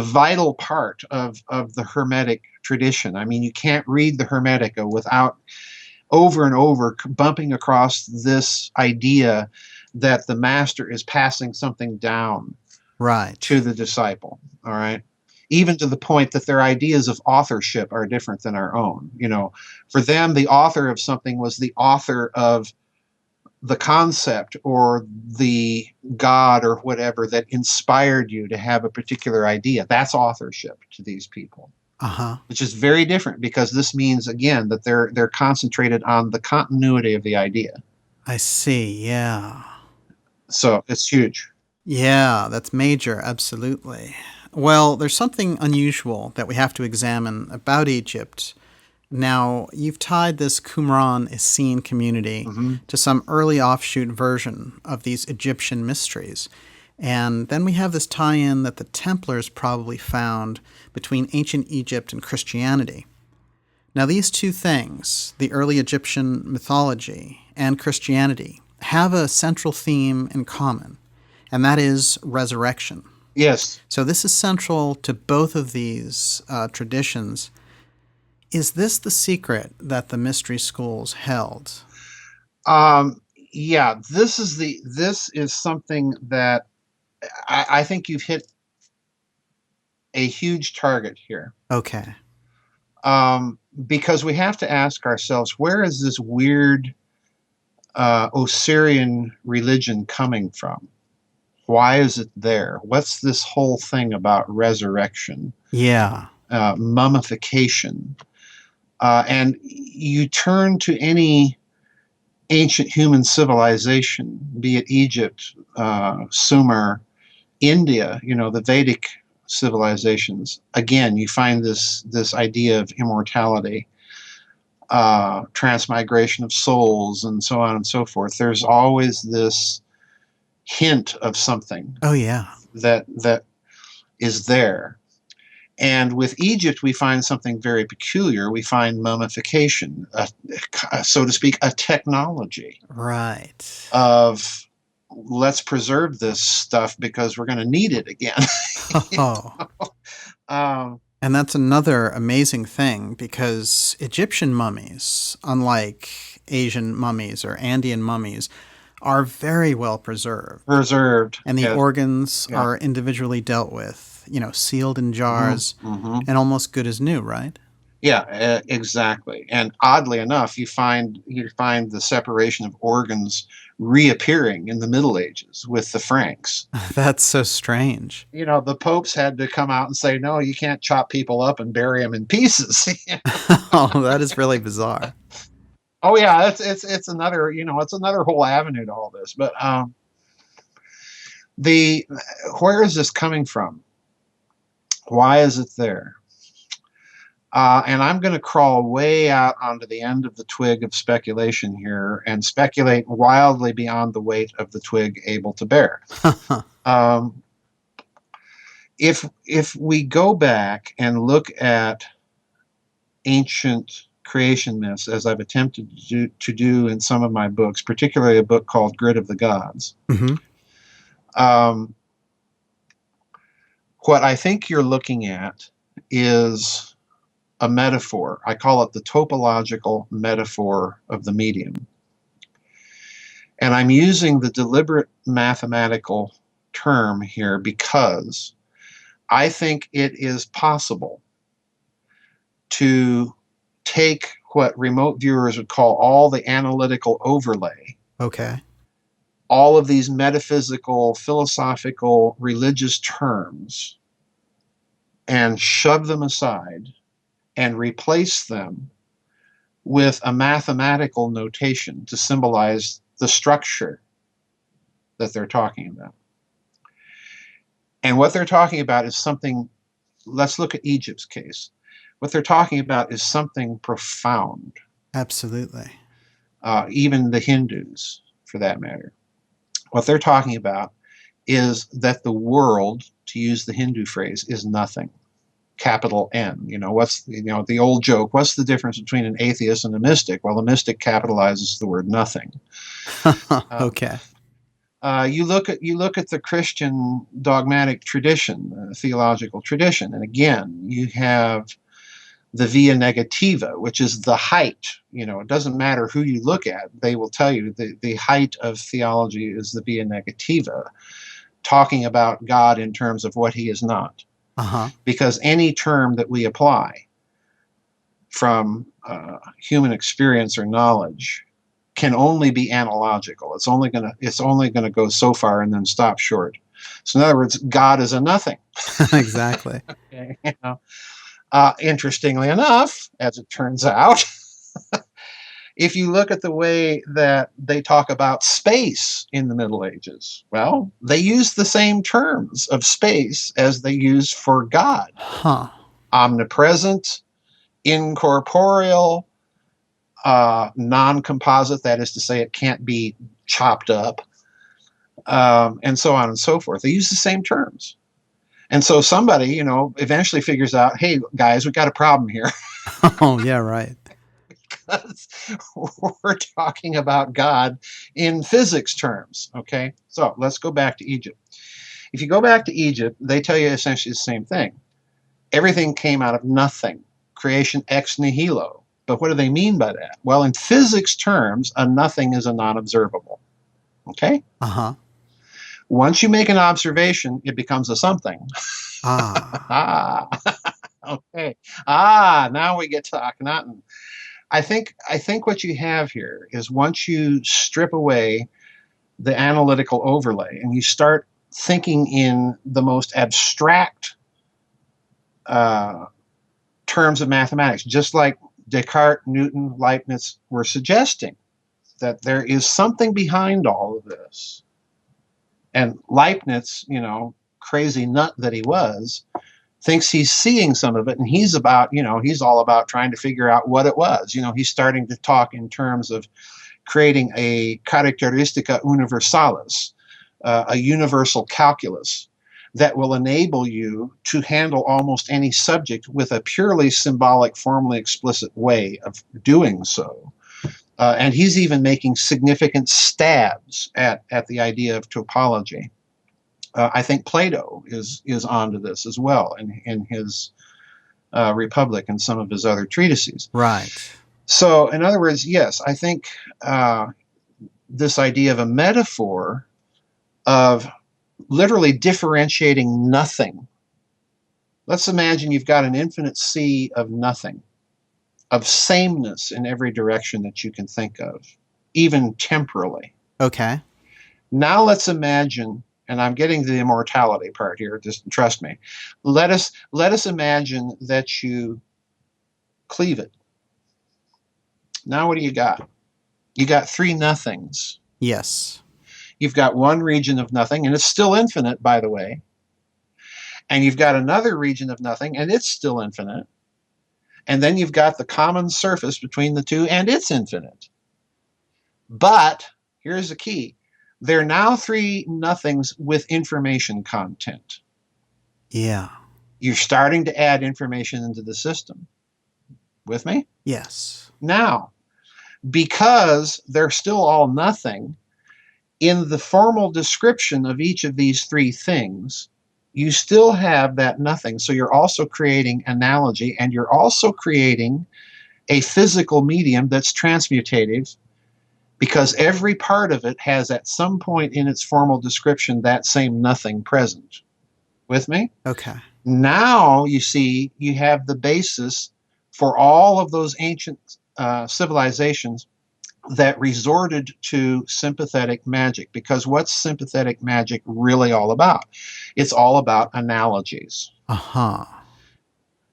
vital part of the Hermetic tradition. I mean, you can't read the Hermetica without over and over bumping across this idea that the master is passing something down to the disciple. All right. Even to the point that their ideas of authorship are different than our own. For them, the author of something was the author of the concept or the God or whatever that inspired you to have a particular idea. That's authorship to these people. Which is very different, because this means, again, that they're concentrated on the continuity of the idea. I see. Yeah. So it's huge. Yeah, that's major. Absolutely. Well, there's something unusual that we have to examine about Egypt. Now, you've tied this Qumran Essene community Hmm. to some early offshoot version of these Egyptian mysteries. And then we have this tie in that the Templars probably found between ancient Egypt and Christianity. Now, these two things, the early Egyptian mythology and Christianity, have a central theme in common, and that is resurrection. Yes. So, this is central to both of these traditions. Is this the secret that the mystery schools held? Yeah, this is something that I think you've hit a huge target here. Okay. Because we have to ask ourselves, where is this weird Osirian religion coming from? Why is it there? What's this whole thing about resurrection, Yeah. mummification? And you turn to any ancient human civilization, be it Egypt, Sumer, India, the Vedic civilizations. Again, you find this idea of immortality, transmigration of souls, and so on and so forth. There's always this hint of something Oh, yeah. that is there. And with Egypt, we find something very peculiar. We find mummification, so to speak, a technology Right. of let's preserve this stuff because we're going to need it again. Oh. And that's another amazing thing because Egyptian mummies, unlike Asian mummies or Andean mummies, are very well preserved. Preserved. And the Yes. organs Yeah. are individually dealt with, sealed in jars Mm-hmm. and almost good as new, right? Yeah, exactly. And oddly enough, you find the separation of organs reappearing in the Middle Ages with the Franks. That's so strange. The popes had to come out and say, no, you can't chop people up and bury them in pieces. Oh, that is really bizarre. Oh yeah, it's another it's another whole avenue to all this. But the where is this coming from? Why is it there? And I'm going to crawl way out onto the end of the twig of speculation here and speculate wildly beyond the weight of the twig able to bear. If we go back and look at ancient creation myths, as I've attempted to do in some of my books, particularly a book called Grid of the Gods, what I think you're looking at is a metaphor. I call it the topological metaphor of the medium. And I'm using the deliberate mathematical term here because I think it is possible to take what remote viewers would call all the analytical overlay. Okay. All of these metaphysical, philosophical, religious terms and shove them aside and replace them with a mathematical notation to symbolize the structure that they're talking about. And what they're talking about is something, let's look at Egypt's case. What they're talking about is something profound. Absolutely. Even the Hindus, for that matter. What they're talking about is that the world, to use the Hindu phrase, is nothing. Capital N. What's the old joke? What's the difference between an atheist and a mystic? Well, a mystic capitalizes the word nothing. Okay. You look at the Christian dogmatic tradition, theological tradition, and again, you have the via negativa, which is the height. It doesn't matter who you look at; they will tell you the height of theology is the via negativa, talking about God in terms of what He is not. Because any term that we apply from human experience or knowledge can only be analogical. It's only gonna go so far and then stop short. So in other words, God is a nothing. Exactly. Interestingly enough, as it turns out, If you look at the way that they talk about space in the Middle Ages, well, they use the same terms of space as they use for God. Huh. Omnipresent, incorporeal, non-composite, that is to say it can't be chopped up, and so on and so forth. They use the same terms. And so somebody, eventually figures out, hey, guys, we got a problem here. Oh, yeah, right. Because we're talking about God in physics terms. Okay, so let's go back to Egypt. If you go back to Egypt, they tell you essentially the same thing. Everything came out of nothing, creation ex nihilo. But what do they mean by that? Well, in physics terms, a nothing is a non-observable. Okay? Uh-huh. Once you make an observation, it becomes a something. Ah. Okay. Now we get to Akhenaten. I think what you have here is once you strip away the analytical overlay and you start thinking in the most abstract terms of mathematics, just like Descartes, Newton, Leibniz were suggesting, that there is something behind all of this. And Leibniz, crazy nut that he was, thinks he's seeing some of it, and he's all about trying to figure out what it was. He's starting to talk in terms of creating a characteristica universalis, a universal calculus that will enable you to handle almost any subject with a purely symbolic, formally explicit way of doing so. And he's even making significant stabs at the idea of topology. I think Plato is onto this as well in his Republic and some of his other treatises. Right. So, in other words, yes, I think this idea of a metaphor of literally differentiating nothing. Let's imagine you've got an infinite sea of nothing, of sameness in every direction that you can think of, even temporally. Okay. Now let's imagine, and I'm getting to the immortality part here, just trust me. Let us imagine that you cleave it. Now what do you got? You got three nothings. Yes. You've got one region of nothing, and it's still infinite, by the way. And you've got another region of nothing, and it's still infinite. And then you've got the common surface between the two, and it's infinite. But here's the key. There are now three nothings with information content. Yeah. You're starting to add information into the system. With me? Yes. Now, because they're still all nothing, in the formal description of each of these three things, you still have that nothing. So you're also creating analogy, and you're also creating a physical medium that's transmutative, because every part of it has at some point in its formal description that same nothing present. With me? Okay. Now you see you have the basis for all of those ancient civilizations that resorted to sympathetic magic. Because what's sympathetic magic really all about? It's all about analogies. Uh-huh.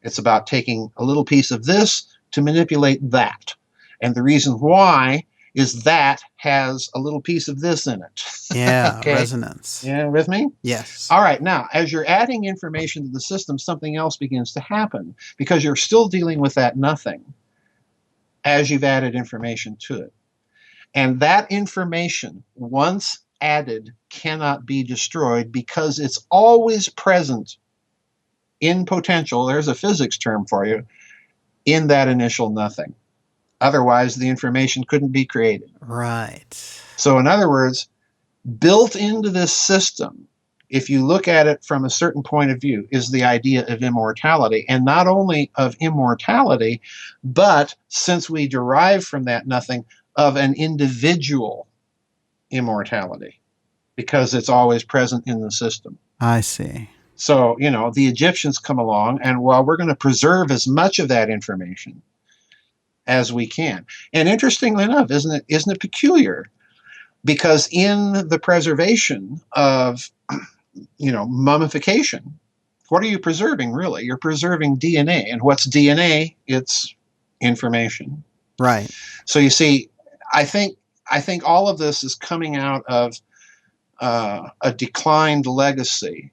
It's about taking a little piece of this to manipulate that. And the reason why is that has a little piece of this in it. Yeah, Okay. resonance. Yeah, with me? Yes. All right, now, as you're adding information to the system, something else begins to happen, because you're still dealing with that nothing as you've added information to it. And that information, once added, cannot be destroyed, because it's always present in potential, there's a physics term for you, in that initial nothing. Otherwise, the information couldn't be created. Right. So in other words, built into this system, if you look at it from a certain point of view, is the idea of immortality. And not only of immortality, but since we derive from that nothing, of an individual immortality, because it's always present in the system. I see. So, the Egyptians come along, and we're going to preserve as much of that information as we can. And interestingly enough, isn't it peculiar? Because in the preservation of, mummification, what are you preserving, really? You're preserving DNA. And what's DNA? It's information. Right. So you see, I think all of this is coming out of a declined legacy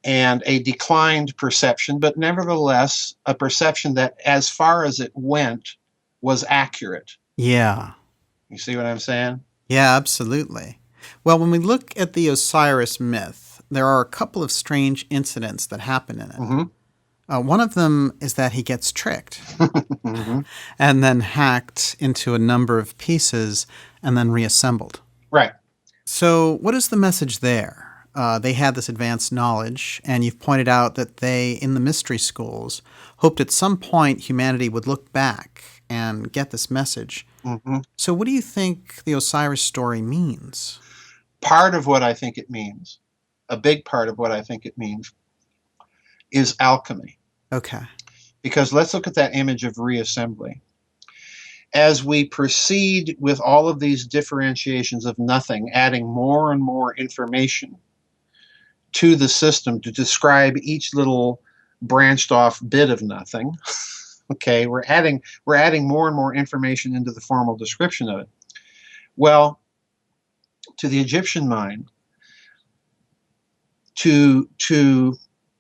and a declined perception, but nevertheless a perception that, as far as it went, was accurate. Yeah. You see what I'm saying? Yeah, absolutely. Well, when we look at the Osiris myth, there are a couple of strange incidents that happen in it. Mm-hmm. One of them is that he gets tricked Mm-hmm. and then hacked into a number of pieces and then reassembled. Right. So what is the message there? They had this advanced knowledge, and you've pointed out that they, in the mystery schools, hoped at some point humanity would look back and get this message. Mm-hmm. So what do you think the Osiris story means? Part of what I think it means, a big part of what I think it means, is alchemy. Okay. Because let's look at that image of reassembly. As we proceed with all of these differentiations of nothing, adding more and more information to the system to describe each little branched off bit of nothing, okay, we're adding more and more information into the formal description of it. Well, to the Egyptian mind, to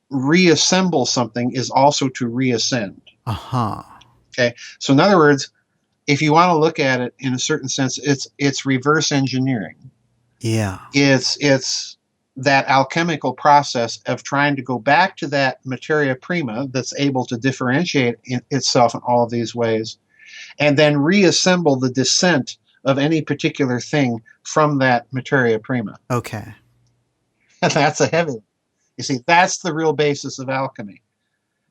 reassemble something is also to reascend. Uh-huh. Okay, so in other words, if you want to look at it in a certain sense, it's reverse engineering. Yeah. It's that alchemical process of trying to go back to that materia prima that's able to differentiate itself in all of these ways, and then reassemble the descent of any particular thing from that materia prima. Okay. And that's a heavy one. You see, that's the real basis of alchemy.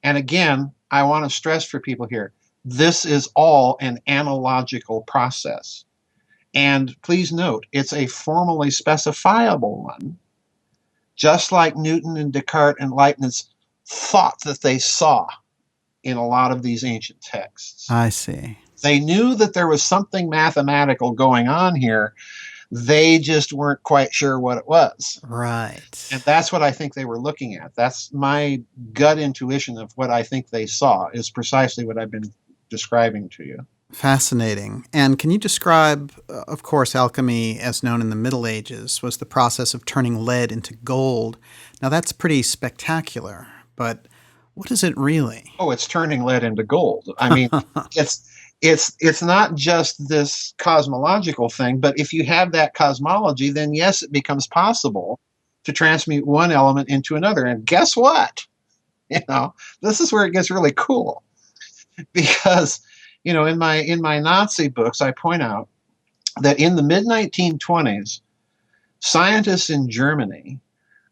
And again, I want to stress for people here, this is all an analogical process. And please note, it's a formally specifiable one, just like Newton and Descartes and Leibniz thought that they saw in a lot of these ancient texts. I see. They knew that there was something mathematical going on here. They just weren't quite sure what it was. Right. And that's what I think they were looking at. That's my gut intuition of what I think they saw, is precisely what I've been describing to you. Fascinating. And can you describe, of course, alchemy, as known in the Middle Ages, was the process of turning lead into gold. Now, that's pretty spectacular, but what is it really? Oh, it's turning lead into gold. I mean, it's not just this cosmological thing, but if you have that cosmology, then yes, it becomes possible to transmute one element into another. And guess what? This is where it gets really cool, because in my Nazi books, I point out that in the mid-1920s, scientists in Germany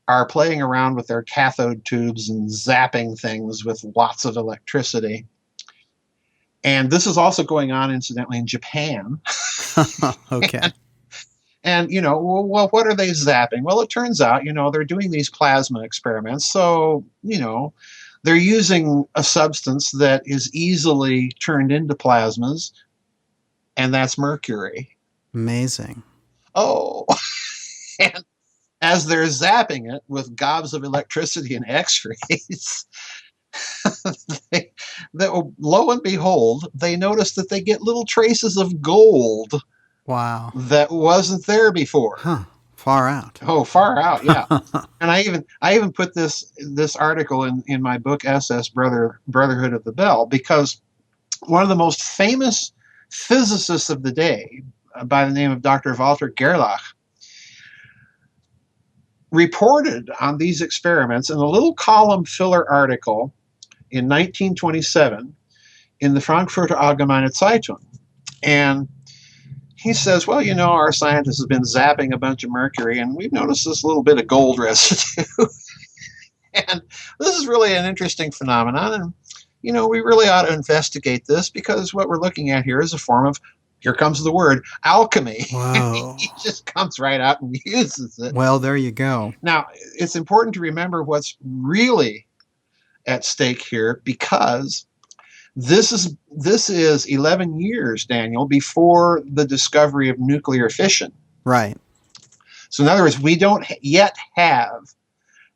are playing around with their cathode tubes and zapping things with lots of electricity. And this is also going on, incidentally, in Japan. Okay. And well, what are they zapping? Well, it turns out, they're doing these plasma experiments. So, they're using a substance that is easily turned into plasmas, and that's mercury. Amazing. Oh, and as they're zapping it with gobs of electricity and X-rays, lo and behold, they notice that they get little traces of gold. Wow. That wasn't there before. Huh. Far out. Oh, far out, yeah. And I even put this article in my book SS Brotherhood of the Bell, because one of the most famous physicists of the day, by the name of Dr. Walter Gerlach, reported on these experiments in a little column filler article in 1927 in the Frankfurter Allgemeine Zeitung. And he says, well, our scientists have been zapping a bunch of mercury, and we've noticed this little bit of gold residue. And this is really an interesting phenomenon. And, we really ought to investigate this, because what we're looking at here is a form of, here comes the word, alchemy. Wow. He just comes right out and uses it. Well, there you go. Now, it's important to remember what's really at stake here, because this is 11 years, Daniel, before the discovery of nuclear fission. Right. So in other words, we don't yet have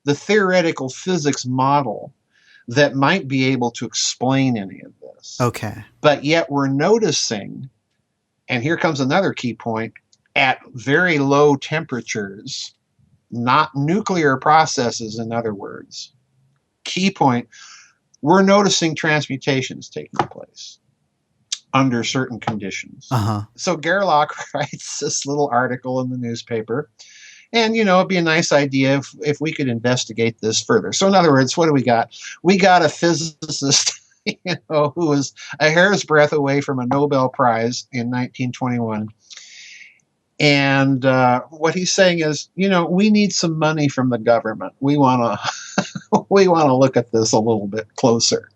the theoretical physics model that might be able to explain any of this. Okay. But yet we're noticing, and here comes another key point, at very low temperatures, not nuclear processes, in other words. Key point, we're noticing transmutations taking place under certain conditions. Uh-huh. So Gerlach writes this little article in the newspaper, and, it'd be a nice idea if we could investigate this further. So in other words, what do we got? We got a physicist, who was a hair's breadth away from a Nobel Prize in 1921. And what he's saying is, we need some money from the government. We want to look at this a little bit closer.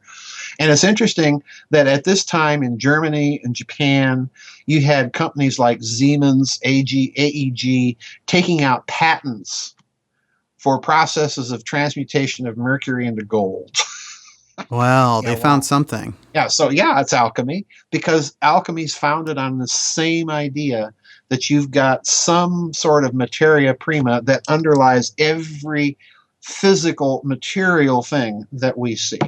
And it's interesting that at this time in Germany and Japan, you had companies like Siemens, AEG, taking out patents for processes of transmutation of mercury into gold. Well, they found something. Yeah, so it's alchemy, because alchemy is founded on the same idea that you've got some sort of materia prima that underlies every physical material thing that we see.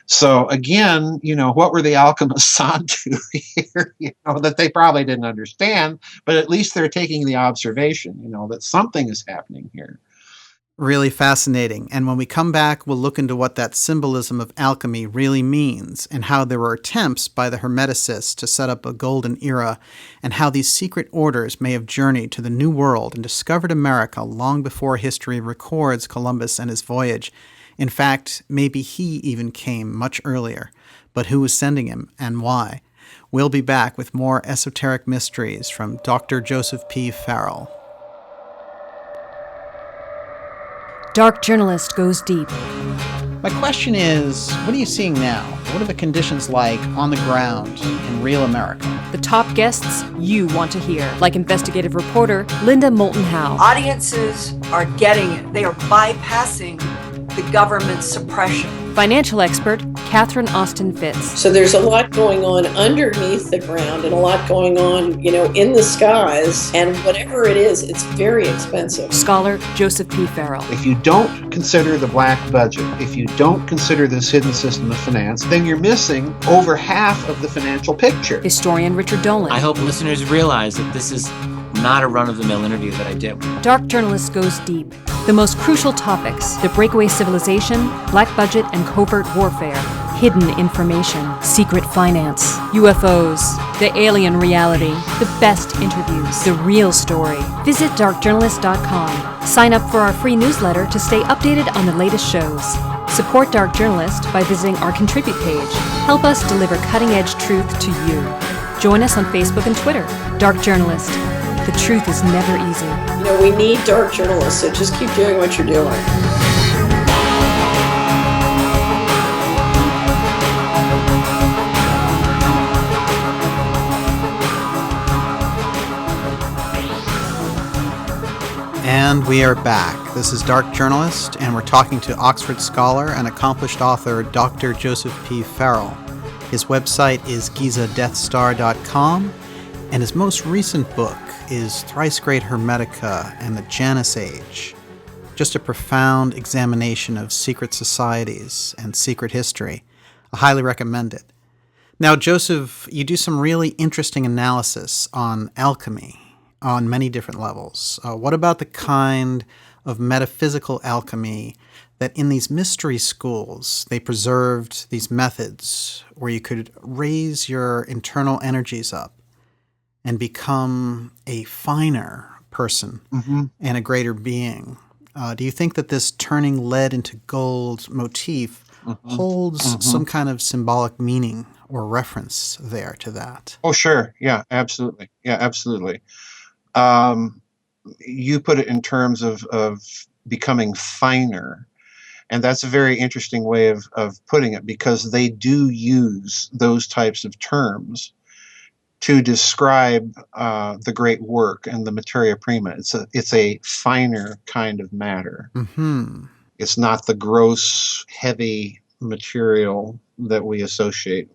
So again, what were the alchemists onto here? That they probably didn't understand, but at least they're taking the observation, that something is happening here. Really fascinating. And when we come back, we'll look into what that symbolism of alchemy really means, and how there were attempts by the Hermeticists to set up a golden era, and how these secret orders may have journeyed to the New World and discovered America long before history records Columbus and his voyage. In fact, maybe he even came much earlier. But who was sending him and why? We'll be back with more esoteric mysteries from Dr. Joseph P. Farrell. Dark Journalist goes deep. My question is, what are you seeing now? What are the conditions like on the ground in real America? The top guests you want to hear, like investigative reporter Linda Moulton Howe. Audiences are getting it. They are bypassing the government's suppression. Financial expert Catherine Austin Fitz. So there's a lot going on underneath the ground and a lot going on, in the skies. And whatever it is, it's very expensive. Scholar Joseph P. Farrell. If you don't consider the black budget, if you don't consider this hidden system of finance, then you're missing over half of the financial picture. Historian Richard Dolan. I hope listeners realize that this is not a run-of-the-mill interview that I did. Dark Journalist goes deep. The most crucial topics: the breakaway civilization, black budget and covert warfare, hidden information, secret finance, UFOs, the alien reality, the best interviews, the real story. Visit darkjournalist.com. Sign up for our free newsletter to stay updated on the latest shows. Support Dark Journalist by visiting our Contribute page. Help us deliver cutting-edge truth to you. Join us on Facebook and Twitter. Dark Journalist. The truth is never easy. We need dark journalists, so just keep doing what you're doing. And we are back. This is Dark Journalist, and we're talking to Oxford scholar and accomplished author Dr. Joseph P. Farrell. His website is gizadeathstar.com, and his most recent book is Thrice Great Hermetica and the Janus Age. Just a profound examination of secret societies and secret history. I highly recommend it. Now, Joseph, you do some really interesting analysis on alchemy on many different levels. What about the kind of metaphysical alchemy that in these mystery schools, they preserved these methods where you could raise your internal energies up and become a finer person and a greater being? Do you think that this turning lead into gold motif holds some kind of symbolic meaning or reference there to that? Oh, sure. Yeah, absolutely. You put it in terms of becoming finer. And that's a very interesting way of putting it, because they do use those types of terms to describe the great work and the materia prima. It's a finer kind of matter. It's not the gross, heavy material that we associate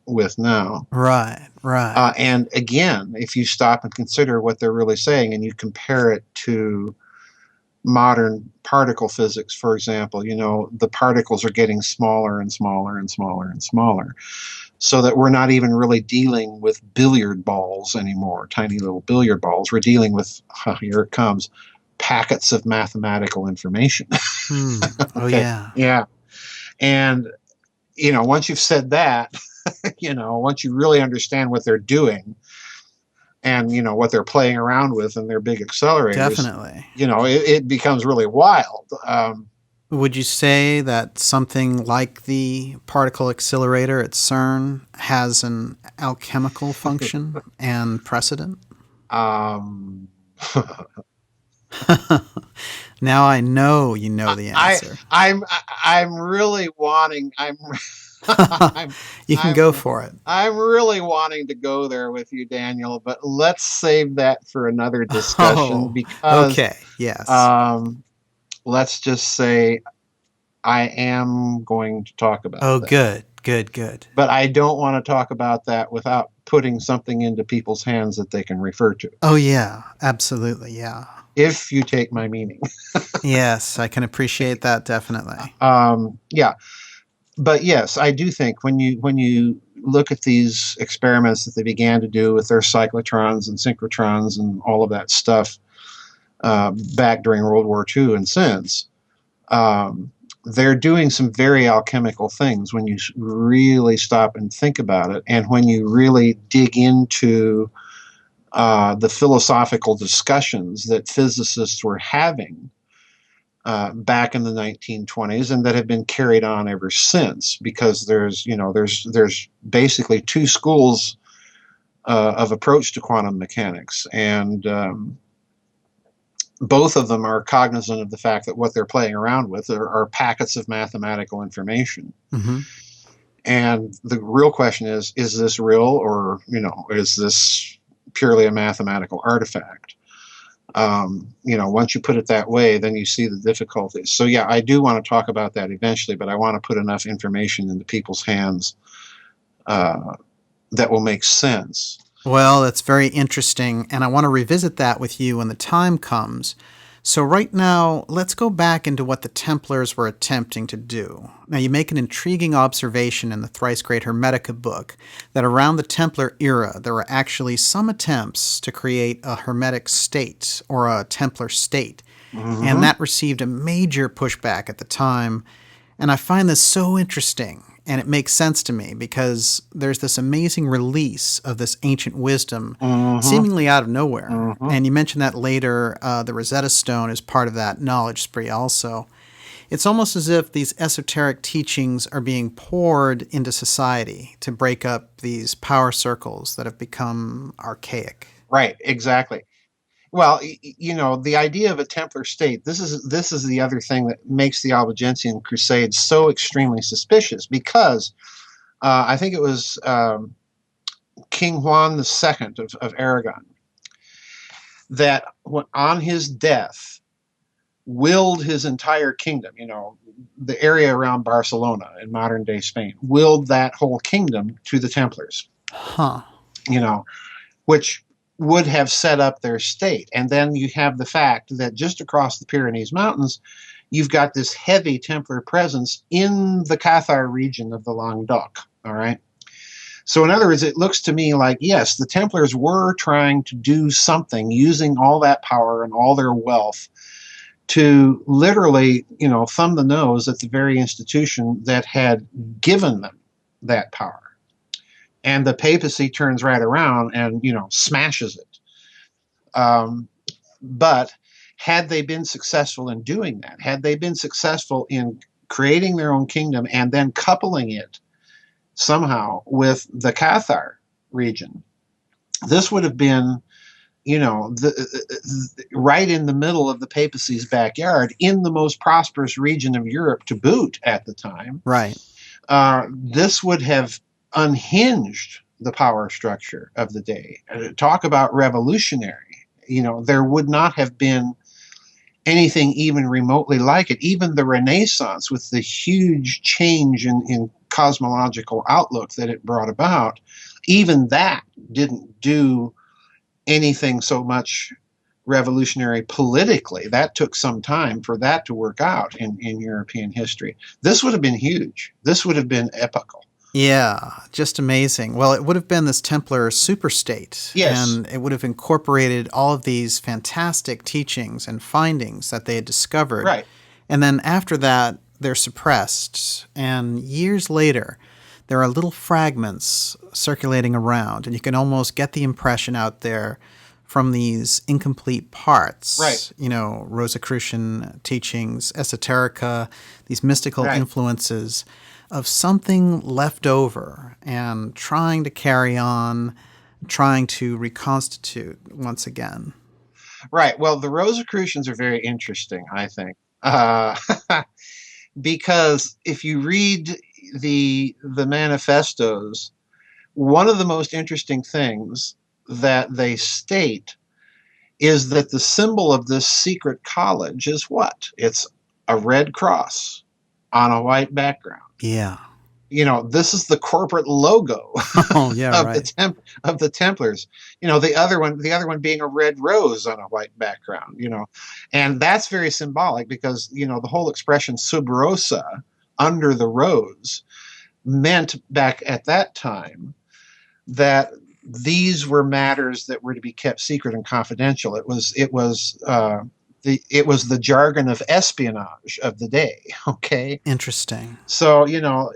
with now. Right. And again, if you stop and consider what they're really saying and you compare it to modern particle physics, for example. The particles are getting smaller and smaller and smaller and smaller, so that we're not even really dealing with billiard balls anymore, tiny little billiard balls. We're dealing with, here it comes, packets of mathematical information. Oh, Okay. yeah. Yeah. And, once you've said that, once you really understand what they're doing and, what they're playing around with in their big accelerators, Definitely. it becomes really wild. Would you say that something like the particle accelerator at CERN has an alchemical function and precedent? Um, Now I know you know the answer. I'm really wanting. You can go for it. I'm really wanting to go there with you, Daniel, but let's save that for another discussion because, okay, yes. Let's just say I am going to talk about that. Good. But I don't want to talk about that without putting something into people's hands that they can refer to. Oh, yeah, absolutely, yeah. If you take my meaning. Yes, I can appreciate that, definitely. Yeah. But yes, I do think when you look at these experiments that they began to do with their cyclotrons and synchrotrons and all of that stuff back during World War II and since, they're doing some very alchemical things when you really stop and think about it, and when you really dig into the philosophical discussions that physicists were having back in the 1920s, and that have been carried on ever since. Because there's basically two schools of approach to quantum mechanics, and both of them are cognizant of the fact that what they're playing around with are packets of mathematical information. Mm-hmm. And the real question is this real, or is this purely a mathematical artifact? Once you put it that way, then you see the difficulties. So yeah, I do want to talk about that eventually, but I want to put enough information into people's hands that will make sense. Well, that's very interesting, and I want to revisit that with you when the time comes. So right now, let's go back into what the Templars were attempting to do. Now, you make an intriguing observation in the Thrice Great Hermetica book that around the Templar era, there were actually some attempts to create a Hermetic state or a Templar state, and that received a major pushback at the time. And I find this so interesting, and it makes sense to me because there's this amazing release of this ancient wisdom seemingly out of nowhere. And you mentioned that later, the Rosetta Stone is part of that knowledge spree also. It's almost as if these esoteric teachings are being poured into society to break up these power circles that have become archaic. Right, exactly. Well, the idea of a Templar state, this is the other thing that makes the Albigensian Crusade so extremely suspicious, because I think it was King Juan II of Aragon that on his death willed his entire kingdom, the area around Barcelona in modern-day Spain, willed that whole kingdom to the Templars. Which would have set up their state. And then you have the fact that just across the Pyrenees Mountains, you've got this heavy Templar presence in the Cathar region of the Languedoc, all right? So in other words, it looks to me like, yes, the Templars were trying to do something using all that power and all their wealth to literally, thumb the nose at the very institution that had given them that power. And the papacy turns right around and, smashes it. But had they been successful in doing that, had they been successful in creating their own kingdom and then coupling it somehow with the Cathar region, this would have been, right in the middle of the papacy's backyard, in the most prosperous region of Europe to boot at the time. Right. This would have unhinged the power structure of the day. Talk about revolutionary. There would not have been anything even remotely like it. Even the Renaissance, with the huge change in cosmological outlook that it brought about, even that didn't do anything so much revolutionary politically. That took some time for that to work out in European history. This would have been huge. This would have been epical. Yeah, just amazing. Well, it would have been this Templar superstate. Yes. And it would have incorporated all of these fantastic teachings and findings that they had discovered. Right. And then after that, they're suppressed. And years later, there are little fragments circulating around. And you can almost get the impression out there from these incomplete parts. Right. You know, Rosicrucian teachings, esoterica, these mystical influences of something left over and trying to carry on, trying to reconstitute once again. Right. Well, the Rosicrucians are very interesting, I think, because if you read the manifestos, one of the most interesting things that they state is that the symbol of this secret college is what? It's a red cross on a white background. Yeah. You know, this is the corporate logo Oh, yeah, of the Templars. You know, the other one being a red rose on a white background, you know. And that's very symbolic because, you know, the whole expression sub rosa, under the rose, meant back at that time that these were matters that were to be kept secret and confidential. It was the jargon of espionage of the day. Okay. Interesting. So, you know,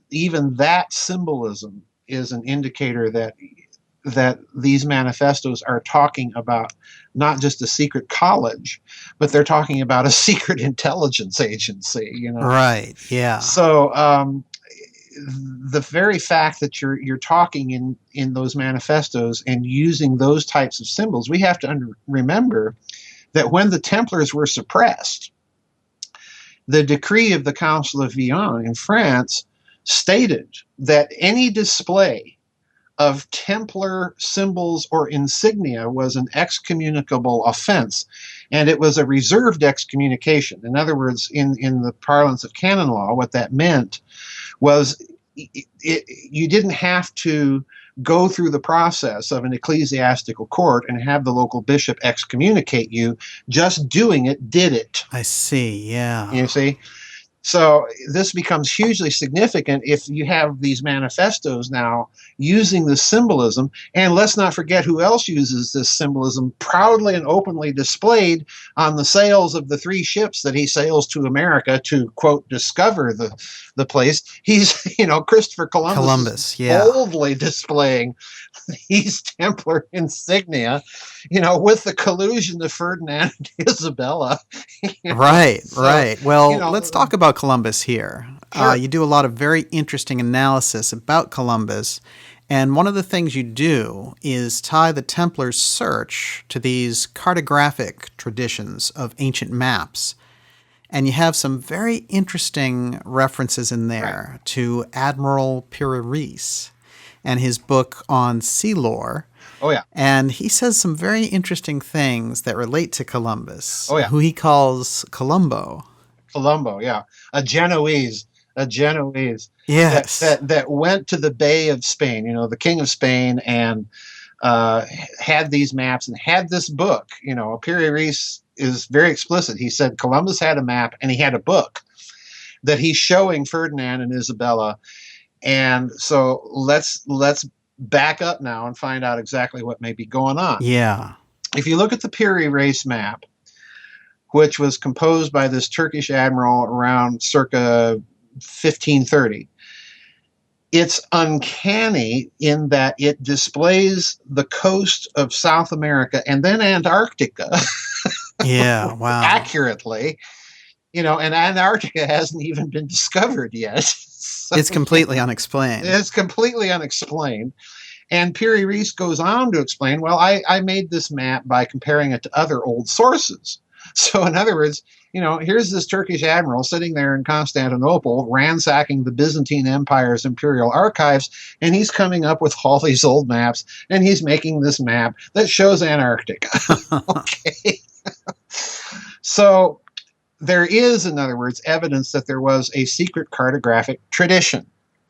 even that symbolism is an indicator that these manifestos are talking about not just a secret college, but they're talking about a secret intelligence agency, you know. Right. Yeah. So, the very fact that you're talking in those manifestos and using those types of symbols, we have to remember that when the Templars were suppressed, the decree of the Council of Vienne in France stated that any display of Templar symbols or insignia was an excommunicable offense, and it was a reserved excommunication. In other words, in the parlance of canon law, what that meant was you didn't have to go through the process of an ecclesiastical court and have the local bishop excommunicate you. Just doing it did it. I see, yeah. You see? So this becomes hugely significant if you have these manifestos now using this symbolism. And let's not forget who else uses this symbolism proudly and openly displayed on the sails of the 3 ships that he sails to America to, quote, discover the place. He's, you know, Christopher Columbus yeah. boldly displaying these Templar insignia, you know, with the collusion of Ferdinand and Isabella. You know? Right. Well, you know, let's talk about Columbus here. Sure. You do a lot of very interesting analysis about Columbus, and one of the things you do is tie the Templars' search to these cartographic traditions of ancient maps. And you have some very interesting references in there to Admiral Piri-Reis and his book on sea lore. Oh, yeah. And he says some very interesting things that relate to Columbus, Oh, yeah. who he calls Colombo. Colombo, yeah. A Genoese. Yes. That went to the Bay of Spain, you know, the King of Spain, and had these maps and had this book. You know, Piri-Reis is very explicit. He said Columbus had a map and he had a book that he's showing Ferdinand and Isabella. And so let's back up now and find out exactly what may be going on. Yeah. If you look at the Piri-Reis map, which was composed by this Turkish admiral around circa 1530, it's uncanny in that it displays the coast of South America and then Antarctica. Yeah, wow. Accurately, you know, and Antarctica hasn't even been discovered yet. So it's completely unexplained. It's completely unexplained. And Piri-Reis goes on to explain, well, I made this map by comparing it to other old sources. So in other words, you know, here's this Turkish admiral sitting there in Constantinople ransacking the Byzantine Empire's imperial archives, and he's coming up with all these old maps, and he's making this map that shows Antarctica. Okay. So there is, in other words, evidence that there was a secret cartographic tradition.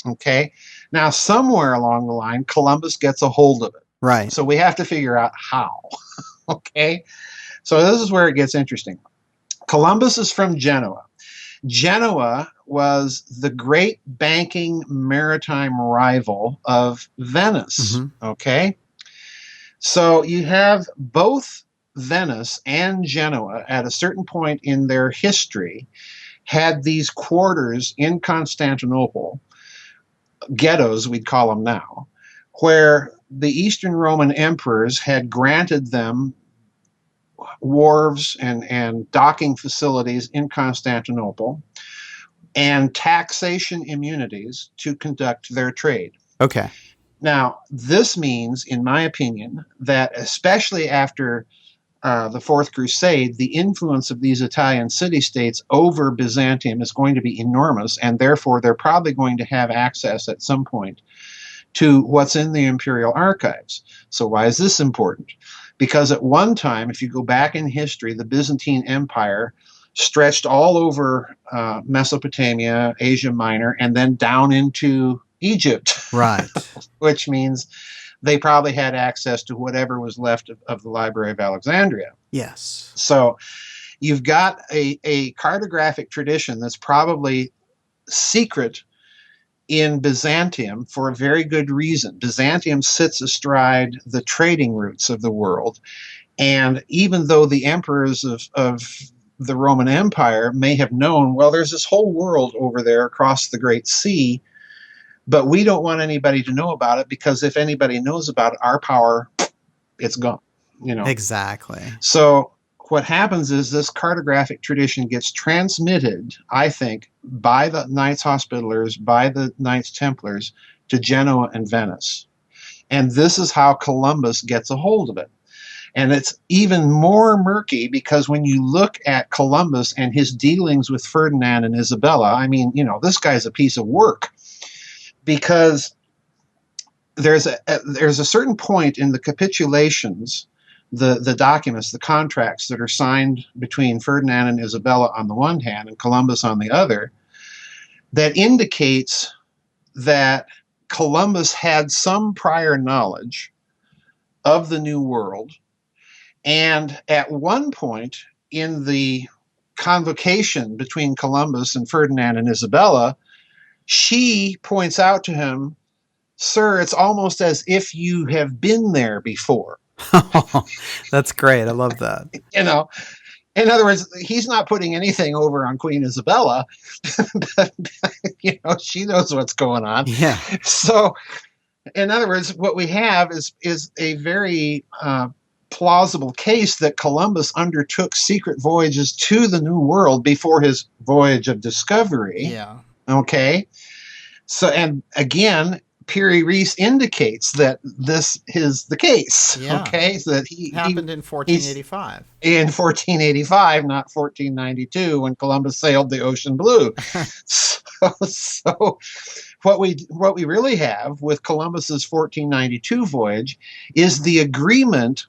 Okay. Now, somewhere along the line, Columbus gets a hold of it. Right. So we have to figure out how. Okay. So this is where it gets interesting. Columbus is from Genoa. Genoa was the great banking maritime rival of Venice. Okay? So you have both Venice and Genoa at a certain point in their history had these quarters in Constantinople, ghettos we'd call them now, where the Eastern Roman emperors had granted them wharves and docking facilities in Constantinople and taxation immunities to conduct their trade. Okay. Now, this means, in my opinion, that especially after the Fourth Crusade, the influence of these Italian city-states over Byzantium is going to be enormous, and therefore they're probably going to have access at some point to what's in the imperial archives. So why is this important? Because at one time, if you go back in history, the Byzantine Empire stretched all over Mesopotamia, Asia Minor, and then down into Egypt. Right. Which means they probably had access to whatever was left of the Library of Alexandria. Yes. So you've got a cartographic tradition that's probably secret in Byzantium for a very good reason. Byzantium sits astride the trading routes of the world. And even though the emperors of the Roman Empire may have known, well, there's this whole world over there across the Great Sea, but we don't want anybody to know about it, because if anybody knows about it, our power, it's gone. You know. Exactly. So what happens is this cartographic tradition gets transmitted, I think, by the Knights Hospitallers, by the Knights Templars, to Genoa and Venice. And this is how Columbus gets a hold of it. And it's even more murky because when you look at Columbus and his dealings with Ferdinand and Isabella, I mean, you know, this guy's a piece of work. Because there's a certain point in the capitulations, the documents, the contracts that are signed between Ferdinand and Isabella on the one hand and Columbus on the other, that indicates that Columbus had some prior knowledge of the New World. And at one point in the convocation between Columbus and Ferdinand and Isabella, she points out to him, "Sir, it's almost as if you have been there before." That's great. I love that. You know, in other words, he's not putting anything over on Queen Isabella, but, you know, she knows what's going on. Yeah. So, in other words, what we have is a very plausible case that Columbus undertook secret voyages to the New World before his voyage of discovery. Yeah. Okay. So, and again, Piri Reis indicates that this is the case. Yeah. Okay. So that he happened in 1485. In 1485, not 1492, when Columbus sailed the ocean blue. So what we really have with Columbus's 1492 voyage is the agreement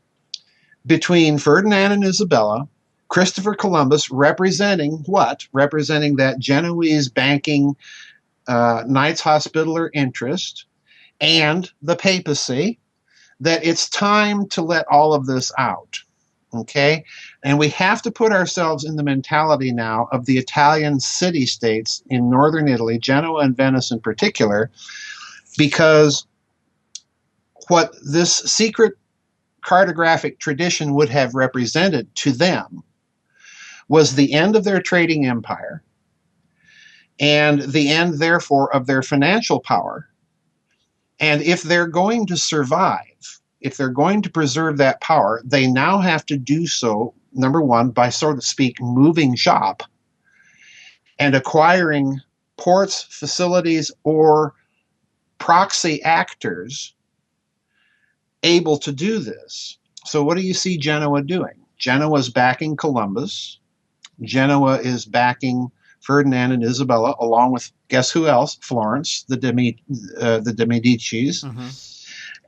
between Ferdinand and Isabella, Christopher Columbus representing what? Representing that Genoese banking Knights Hospitaller interest and the papacy, that it's time to let all of this out. Okay? And we have to put ourselves in the mentality now of the Italian city-states in northern Italy, Genoa and Venice in particular, because what this secret cartographic tradition would have represented to them was the end of their trading empire and the end, therefore, of their financial power. And if they're going to survive, if they're going to preserve that power, they now have to do so, number one, by, so to speak, moving shop and acquiring ports, facilities, or proxy actors able to do this. So what do you see Genoa doing? Genoa's backing Columbus. Genoa is backing Ferdinand and Isabella, along with, guess who else? Florence, the de Medicis. Mm-hmm.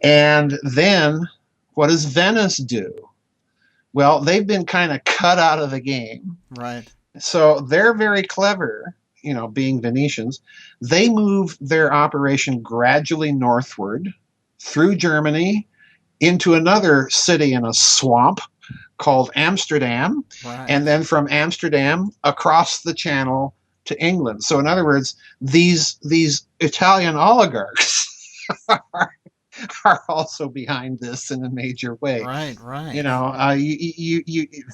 And then what does Venice do? Well, they've been kind of cut out of the game. Right. So they're very clever, you know, being Venetians. They move their operation gradually northward through Germany into another city in a swamp called Amsterdam, Right. and then from Amsterdam across the channel to England. So in other words, these Italian oligarchs are also behind this in a major way. Right. Right. You know,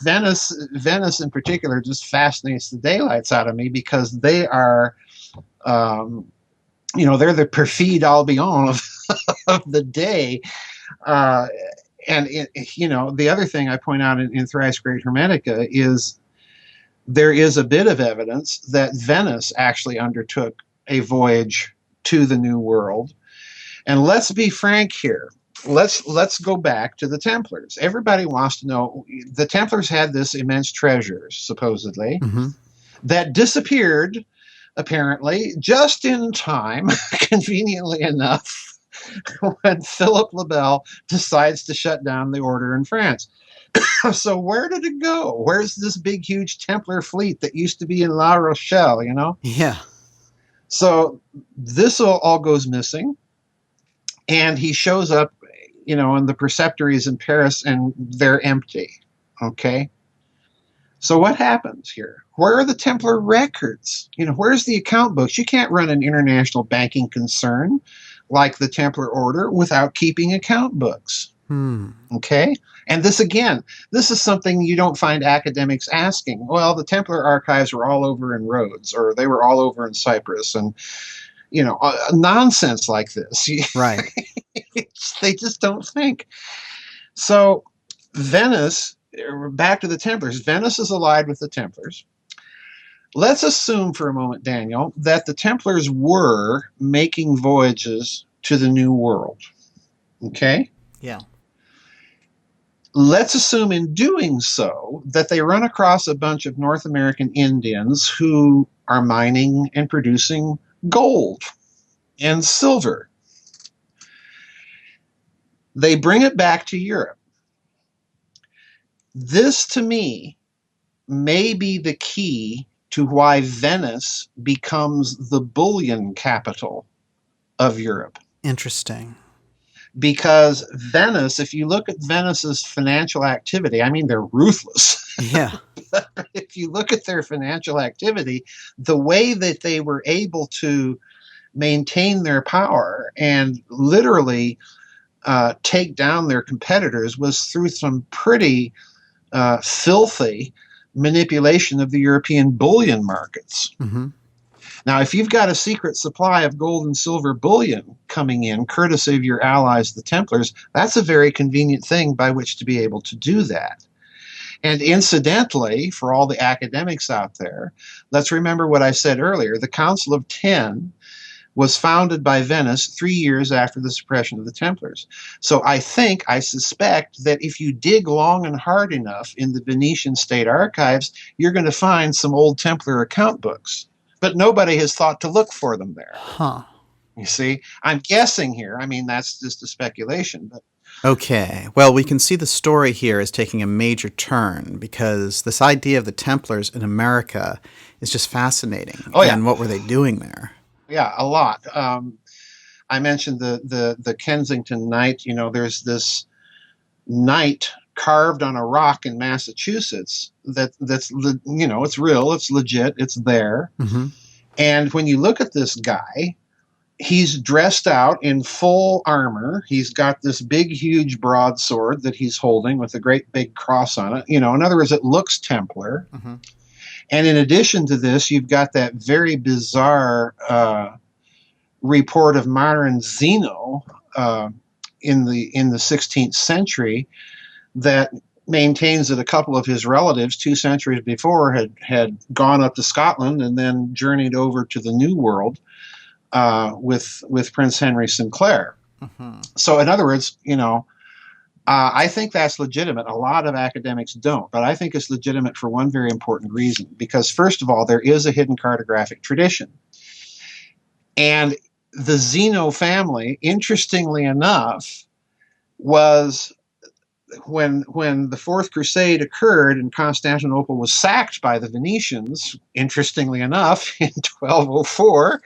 Venice in particular just fascinates the daylights out of me because they are, they're the perfide Albion of the day. And the other thing I point out in Thrice Great Hermetica is there is a bit of evidence that Venice actually undertook a voyage to the New World. And let's be frank here. Let's go back to the Templars. Everybody wants to know, the Templars had this immense treasure, supposedly, that disappeared, apparently, just in time, conveniently enough, when Philip le Bel decides to shut down the order in France. So where did it go? Where's this big, huge Templar fleet that used to be in La Rochelle, Yeah. So this all goes missing. And he shows up, in the preceptories in Paris, and they're empty. Okay? So what happens here? Where are the Templar records? Where's the account books? You can't run an international banking concern like the Templar Order without keeping account books. Okay? And this is something you don't find academics asking. Well, the Templar archives were all over in Rhodes, or they were all over in Cyprus, and nonsense like this. Right. They just don't think. So Venice, back to the Templars, Venice is allied with the Templars. Let's assume for a moment, Daniel, that the Templars were making voyages to the New World. Okay? Yeah. Let's assume in doing so that they run across a bunch of North American Indians who are mining and producing gold and silver. They bring it back to Europe. This, to me, may be the key to why Venice becomes the bullion capital of Europe. Interesting. Because Venice, if you look at Venice's financial activity, I mean, they're ruthless. Yeah. But if you look at their financial activity, the way that they were able to maintain their power and literally take down their competitors was through some pretty filthy manipulation of the European bullion markets. Now, if you've got a secret supply of gold and silver bullion coming in, courtesy of your allies, the Templars, that's a very convenient thing by which to be able to do that. And incidentally, for all the academics out there, let's remember what I said earlier. The Council of Ten was founded by Venice 3 years after the suppression of the Templars. So I suspect that if you dig long and hard enough in the Venetian state archives, you're going to find some old Templar account books. But nobody has thought to look for them there. Huh. You see, I'm guessing here. I mean, that's just a speculation. But Okay. Well, we can see the story here is taking a major turn because this idea of the Templars in America is just fascinating. Oh, yeah. And what were they doing there? Yeah, a lot. I mentioned the Kensington Knight. There's this knight carved on a rock in Massachusetts that's it's real, it's legit, it's there. And when you look at this guy, he's dressed out in full armor. He's got this big, huge broadsword that he's holding with a great big cross on it. In other words, it looks Templar. And in addition to this, you've got that very bizarre report of modern Zeno in the 16th century that maintains that a couple of his relatives 2 centuries before had gone up to Scotland and then journeyed over to the New World with Prince Henry Sinclair. So in other words, I think that's legitimate. A lot of academics don't, but I think it's legitimate for one very important reason. Because first of all, there is a hidden cartographic tradition. And the Zeno family, interestingly enough, was when the Fourth Crusade occurred and Constantinople was sacked by the Venetians, interestingly enough, in 1204,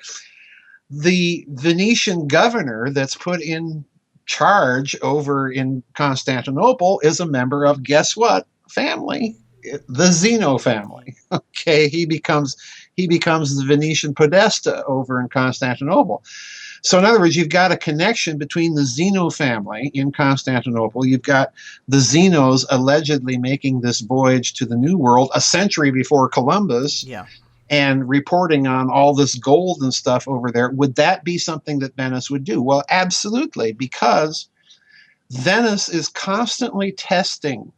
the Venetian governor that's put in charge over in Constantinople is a member of, guess what, family, the Zeno family. Okay, he becomes the Venetian Podesta over in Constantinople. So in other words, you've got a connection between the Zeno family in Constantinople. You've got the Zenos allegedly making this voyage to the New World a century before Columbus. Yeah. And reporting on all this gold and stuff over there. Would that be something that Venice would do? Well, absolutely, because Venice is constantly testing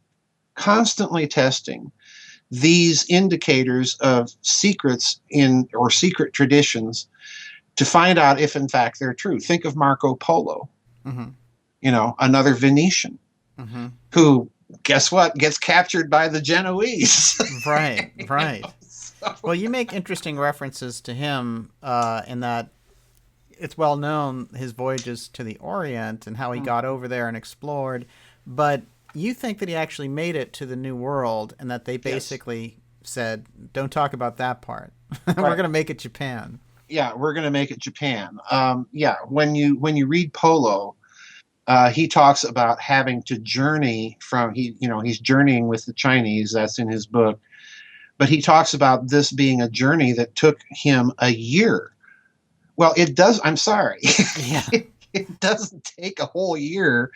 these indicators of secrets or secret traditions to find out if in fact they're true. Think of Marco Polo, another Venetian who, guess what, gets captured by the Genoese. Right. Well, you make interesting references to him in that it's well known his voyages to the Orient and how he got over there and explored, but you think that he actually made it to the New World and that they basically said, don't talk about that part. We're going to make it Japan. Yeah, we're going to make it Japan. When you read Polo, he talks about having to journey he's journeying with the Chinese. That's in his book. But he talks about this being a journey that took him a year. Well, it does. I'm sorry. Yeah. It doesn't take a whole year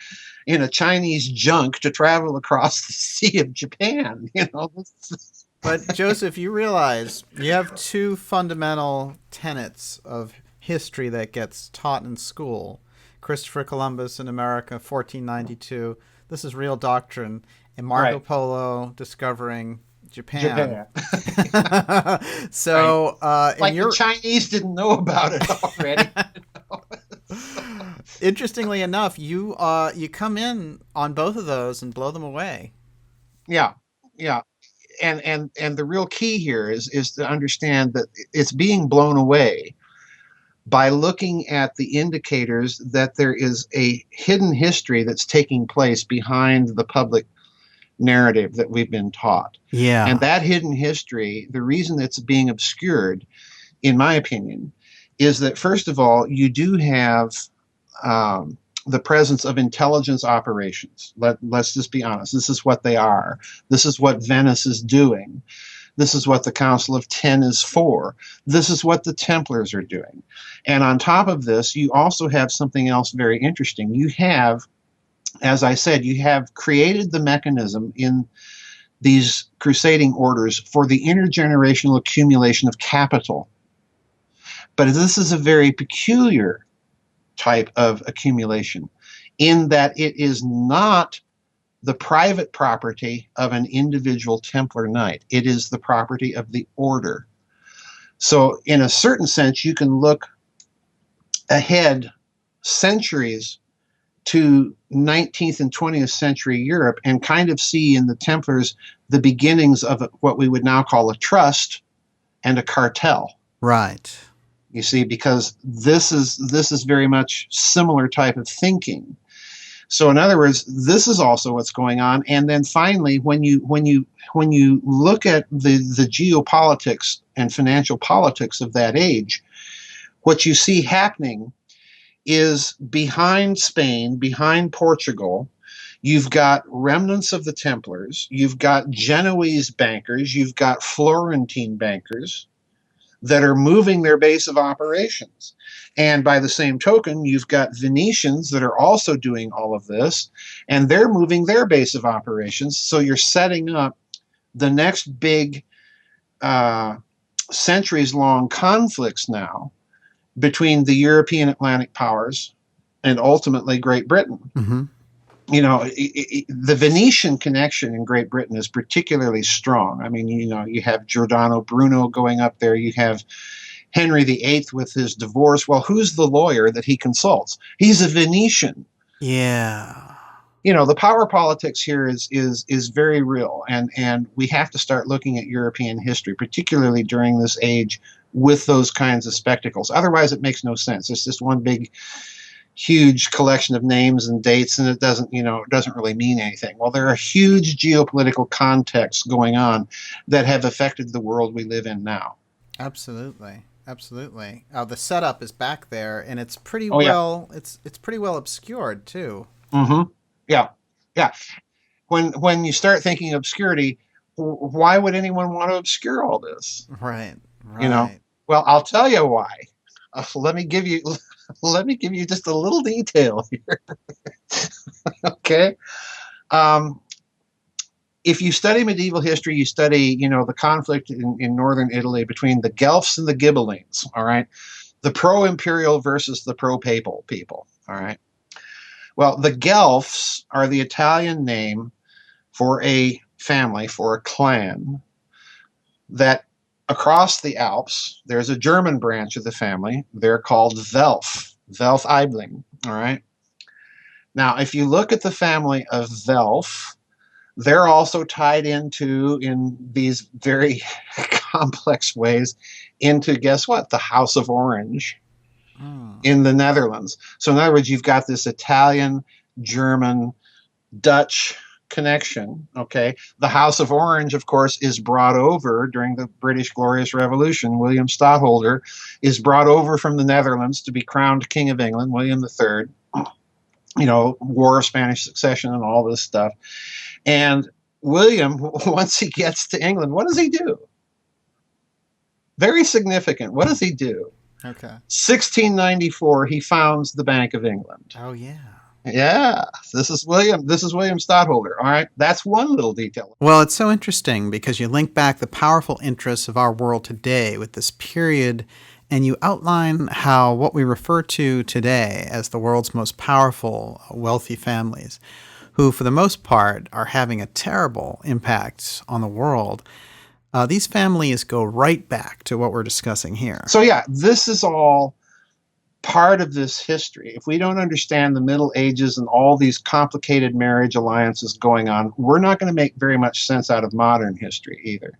in a Chinese junk to travel across the Sea of Japan. But Joseph, you realize you have two fundamental tenets of history that gets taught in school. Christopher Columbus in America, 1492. This is real doctrine. And Marco Polo discovering Japan. So, like the Chinese didn't know about it already. Interestingly enough, you come in on both of those and blow them away. Yeah. And the real key here is to understand that it's being blown away by looking at the indicators that there is a hidden history that's taking place behind the public narrative that we've been taught. Yeah. And that hidden history, the reason it's being obscured, in my opinion, is that, first of all, you do have the presence of intelligence operations. Let's just be honest. This is what they are. This is what Venice is doing. This is what the Council of Ten is for. This is what the Templars are doing. And on top of this, you also have something else very interesting. You have, as I said, you have created the mechanism in these crusading orders for the intergenerational accumulation of capital. But this is a very peculiar type of accumulation in that it is not the private property of an individual Templar knight. It is the property of the order. So in a certain sense, you can look ahead centuries to 19th and 20th century Europe and kind of see in the Templars the beginnings of what we would now call a trust and a cartel. Right. You see, because this is very much similar type of thinking. So in other words, this is also what's going on. And then finally, when you look at the geopolitics and financial politics of that age, what you see happening is behind Spain, behind Portugal, you've got remnants of the Templars, you've got Genoese bankers, you've got Florentine bankers that are moving their base of operations. And by the same token, you've got Venetians that are also doing all of this, and they're moving their base of operations. So you're setting up the next big centuries-long conflicts now between the European Atlantic powers and ultimately Great Britain. Mm-hmm. You know, the Venetian connection in Great Britain is particularly strong. I mean, you know, you have Giordano Bruno going up there. You have Henry VIII with his divorce. Well, who's the lawyer that he consults? He's a Venetian. Yeah. You know, the power politics here is very real. And we have to start looking at European history, particularly during this age, with those kinds of spectacles. Otherwise, it makes no sense. It's just one big huge collection of names and dates, and it doesn't really mean anything. Well, there are huge geopolitical contexts going on that have affected the world we live in now. Absolutely. The setup is back there, and it's pretty it's pretty well obscured too. Mm-hmm. Yeah. when you start thinking obscurity, why would anyone want to obscure all this? Right. You know, well, I'll tell you why. Let me give you just a little detail here. Okay. If you study medieval history, you study, the conflict in northern Italy between the Guelphs and the Ghibellines. All right. The pro-imperial versus the pro-papal people. All right. Well, the Guelphs are the Italian name for a family, for a clan, that across the Alps, there's a German branch of the family. They're called Welf Aibling. All right. Now, if you look at the family of Welf, they're also tied into, in these very complex ways, into, guess what? The House of Orange in the Netherlands. So in other words, you've got this Italian, German, Dutch connection. Okay. The House of Orange, of course, is brought over during the British Glorious Revolution. William Stadtholder is brought over from the Netherlands to be crowned King of England, William III. War of Spanish Succession and all this stuff. And William, once he gets to England, what does he do? Very significant. What does he do? Okay. 1694, he founds the Bank of England. Oh, yeah. Yeah. This is William Stadtholder. All right. That's one little detail. Well, it's so interesting because you link back the powerful interests of our world today with this period, and you outline how what we refer to today as the world's most powerful, wealthy families, who for the most part are having a terrible impact on the world, these families go right back to what we're discussing here. So yeah, this is all part of this history. If we don't understand the Middle Ages and all these complicated marriage alliances going on, we're not going to make very much sense out of modern history either.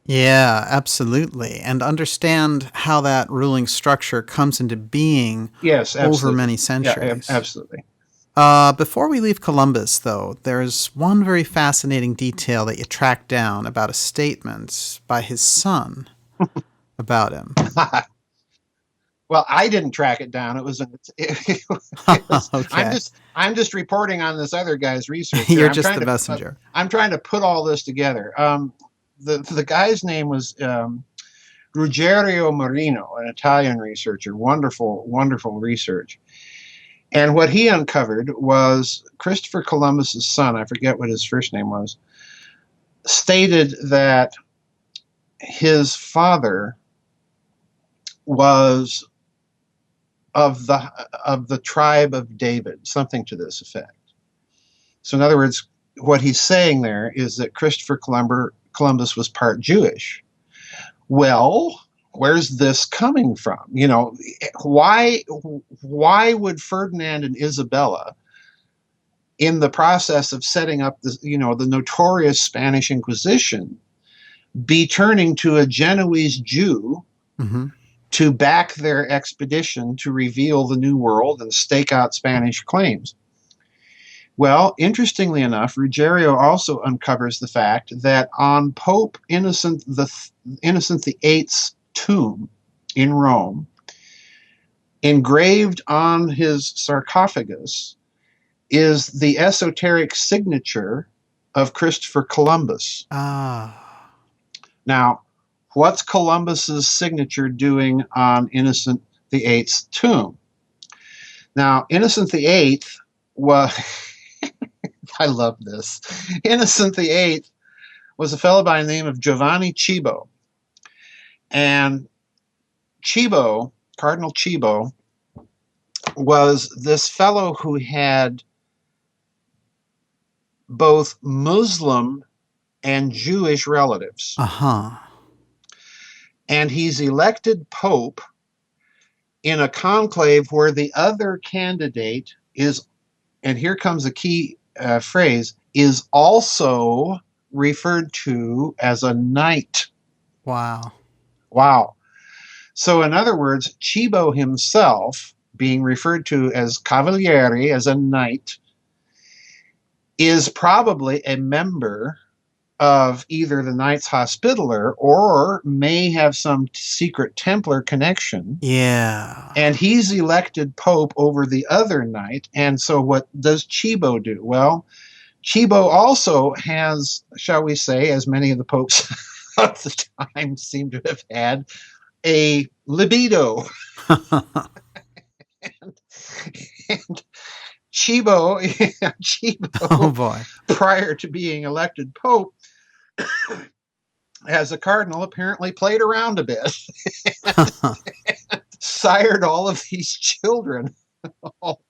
Yeah, absolutely. And understand how that ruling structure comes into being over many centuries. Yeah, absolutely. Before we leave Columbus, though, there's one very fascinating detail that you track down about a statement by his son about him. Well, I didn't track it down. It was okay. I'm just reporting on this other guy's research. You're just the messenger. I'm trying to put all this together. The guy's name was Ruggiero Marino, an Italian researcher. Wonderful, wonderful research. And what he uncovered was Christopher Columbus's son, I forget what his first name was, stated that his father was of the tribe of David, something to this effect. So in other words, what he's saying there is that Christopher Columbus was part Jewish. Well, where's this coming from? Why would Ferdinand and Isabella, in the process of setting up the notorious Spanish Inquisition, be turning to a Genoese Jew to back their expedition to reveal the New World and stake out Spanish claims? Well, interestingly enough, Ruggiero also uncovers the fact that on Pope Innocent VIII's tomb in Rome, engraved on his sarcophagus, is the esoteric signature of Christopher Columbus. Ah. Now, what's Columbus's signature doing on Innocent VIII's tomb? Now, Innocent VIII was... I love this. Innocent VIII was a fellow by the name of Giovanni Cibo. And Cibo, Cardinal Cibo, was this fellow who had both Muslim and Jewish relatives. And he's elected Pope in a conclave where the other candidate is, and here comes a key phrase, is also referred to as a knight. Wow. So in other words, Cibo himself, being referred to as cavaliere, as a knight, is probably a member of either the Knights Hospitaller or may have some secret Templar connection. Yeah. And he's elected Pope over the other knight. And so what does Cibo do? Well, Chibo also has, shall we say, as many of the popes of the time seem to have had, a libido. and Chibo, Oh boy. prior to being elected pope, as a cardinal, apparently played around a bit. and sired all of these children all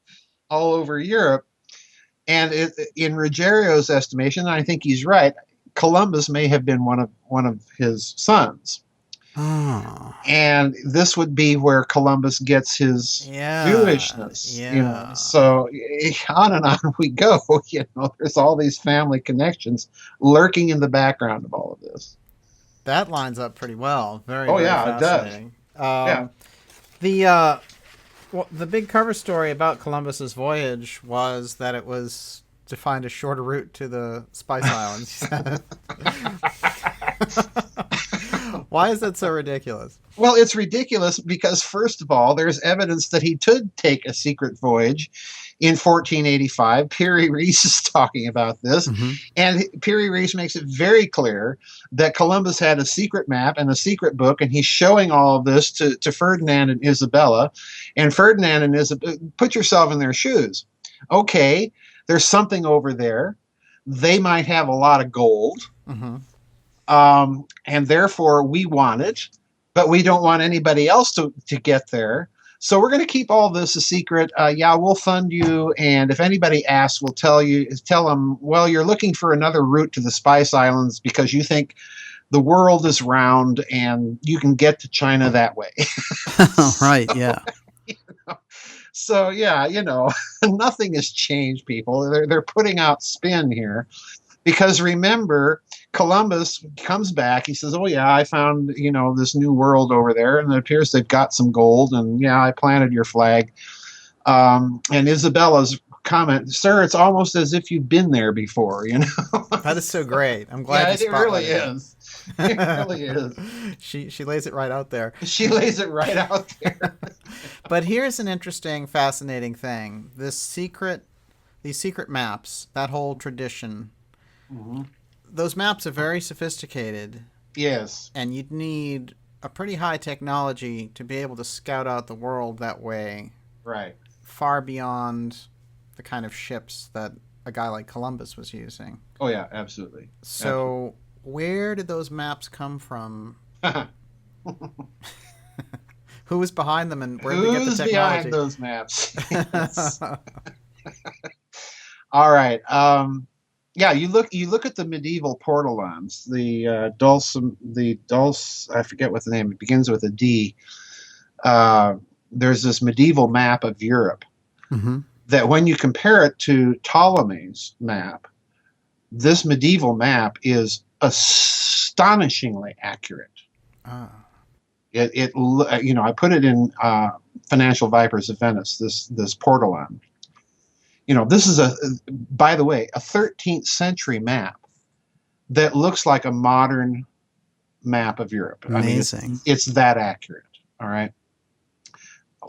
over Europe. And in Ruggiero's estimation, and I think he's right, Columbus may have been one of his sons. Oh. And this would be where Columbus gets his Jewishness. Yeah. You know? So on and on we go. You know, there's all these family connections lurking in the background of all of this. That lines up pretty well. Very fascinating. It does. Yeah. The big cover story about Columbus's voyage was that it was to find a shorter route to the Spice Islands. Why is that so ridiculous? Well, it's ridiculous because, first of all, there's evidence that he did take a secret voyage in 1485. Piri Reis is talking about this. Mm-hmm. And Piri Reis makes it very clear that Columbus had a secret map and a secret book, and he's showing all of this to Ferdinand and Isabella. And Ferdinand and Isabella, put yourself in their shoes. Okay, there's something over there. They might have a lot of gold. Mm-hmm. And therefore we want it, but we don't want anybody else to get there. So we're going to keep all this a secret. We'll fund you. And if anybody asks, we'll tell them, well, you're looking for another route to the Spice Islands because you think the world is round and you can get to China that way. Right. Yeah. So, nothing has changed, people. They're putting out spin here. Because remember, Columbus comes back. He says, oh, yeah, I found, this new world over there. And it appears they've got some gold. And, yeah, I planted your flag. And Isabella's comment, sir, it's almost as if you've been there before, That is so great. I'm glad you spotlighted it. Really is. It really is. She lays it right out there. She lays it right out there. But here's an interesting, fascinating thing. These secret maps, that whole tradition, mm-hmm. Those maps are very sophisticated. Yes. And you'd need a pretty high technology to be able to scout out the world that way. Right. Far beyond the kind of ships that a guy like Columbus was using. Oh, yeah, absolutely. So where did those maps come from? Who was behind them and where did they get the technology? Who's behind those maps? All right. You look at the medieval portolans, the Dulce, I forget what the name, it begins with a D. There's this medieval map of Europe mm-hmm. that when you compare it to Ptolemy's map, this medieval map is astonishingly accurate. Ah. I put it in Financial Vipers of Venice, this portolan. This is by the way, a 13th century map that looks like a modern map of Europe. Amazing. I mean, it's that accurate. All right.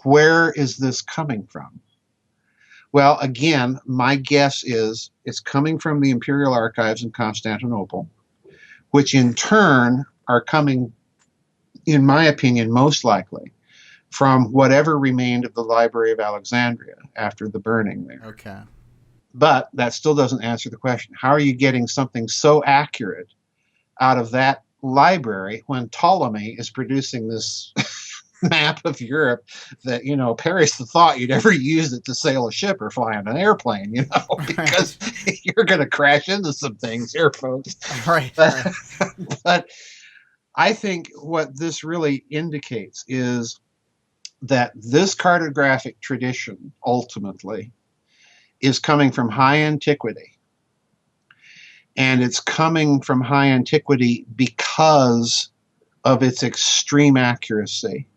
Where is this coming from? Well, again, my guess is it's coming from the Imperial Archives in Constantinople, which in turn are coming, in my opinion, most likely from whatever remained of the Library of Alexandria after the burning there. Okay. But that still doesn't answer the question. How are you getting something so accurate out of that library when Ptolemy is producing this map of Europe that, perish the thought you'd ever use it to sail a ship or fly on an airplane, because you're going to crash into some things here, folks. Right. But I think what this really indicates is that this cartographic tradition ultimately is coming from high antiquity. And it's coming from high antiquity because of its extreme accuracy,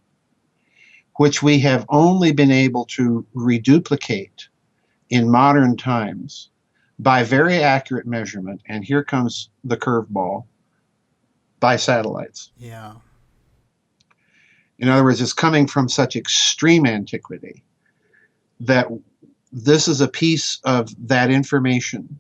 which we have only been able to reduplicate in modern times by very accurate measurement. And here comes the curveball, by satellites. Yeah. In other words, it's coming from such extreme antiquity that this is a piece of that information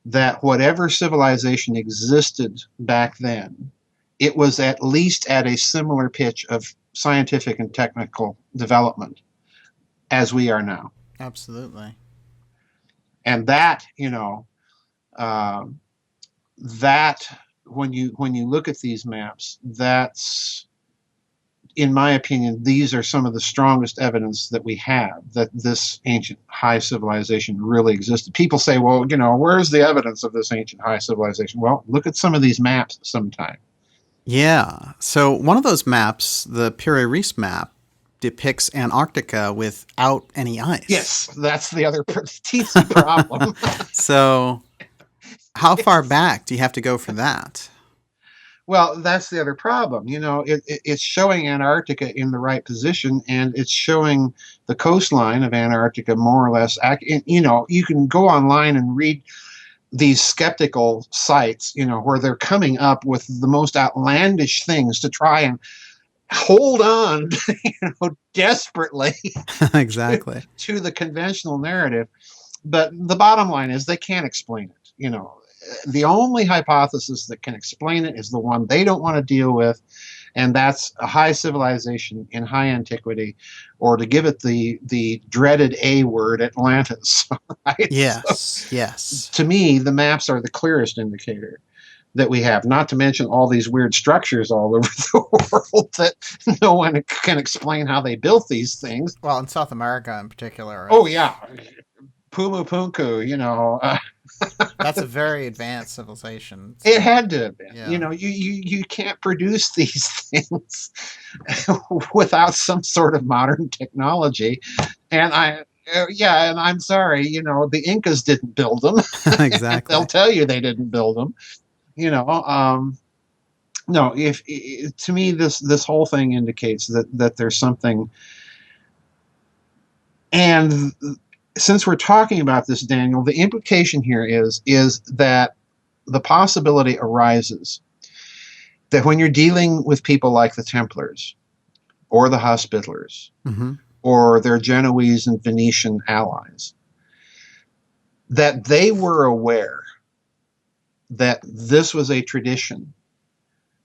that whatever civilization existed back then, it was at least at a similar pitch of scientific and technical development as we are now. Absolutely. And that, that when you look at these maps, that's, in my opinion, these are some of the strongest evidence that we have that this ancient high civilization really existed. People say, well, where's the evidence of this ancient high civilization? Well, look at some of these maps sometime. Yeah. So one of those maps, the Piri Reis map, depicts Antarctica without any ice. Yes, that's the other teensy problem. So how far back do you have to go for that? Well, that's the other problem. It's showing Antarctica in the right position, and it's showing the coastline of Antarctica more or less. You can go online and read these skeptical sites, where they're coming up with the most outlandish things to try and hold on, desperately exactly to the conventional narrative. But the bottom line is they can't explain it. The only hypothesis that can explain it is the one they don't want to deal with, and that's a high civilization in high antiquity, or to give it the dreaded A word, Atlantis. Right? Yes, so, yes. To me, the maps are the clearest indicator that we have, not to mention all these weird structures all over the world that no one can explain how they built these things. Well, in South America in particular. Oh, yeah. Pumu. That's a very advanced civilization. It had to have been. Yeah. You can't produce these things without some sort of modern technology. And I'm sorry, the Incas didn't build them. Exactly. They'll tell you they didn't build them. No, to me this whole thing indicates that there's something. And since we're talking about this, Daniel, the implication here is that the possibility arises that when you're dealing with people like the Templars or the Hospitallers, mm-hmm. or their Genoese and Venetian allies, that they were aware that this was a tradition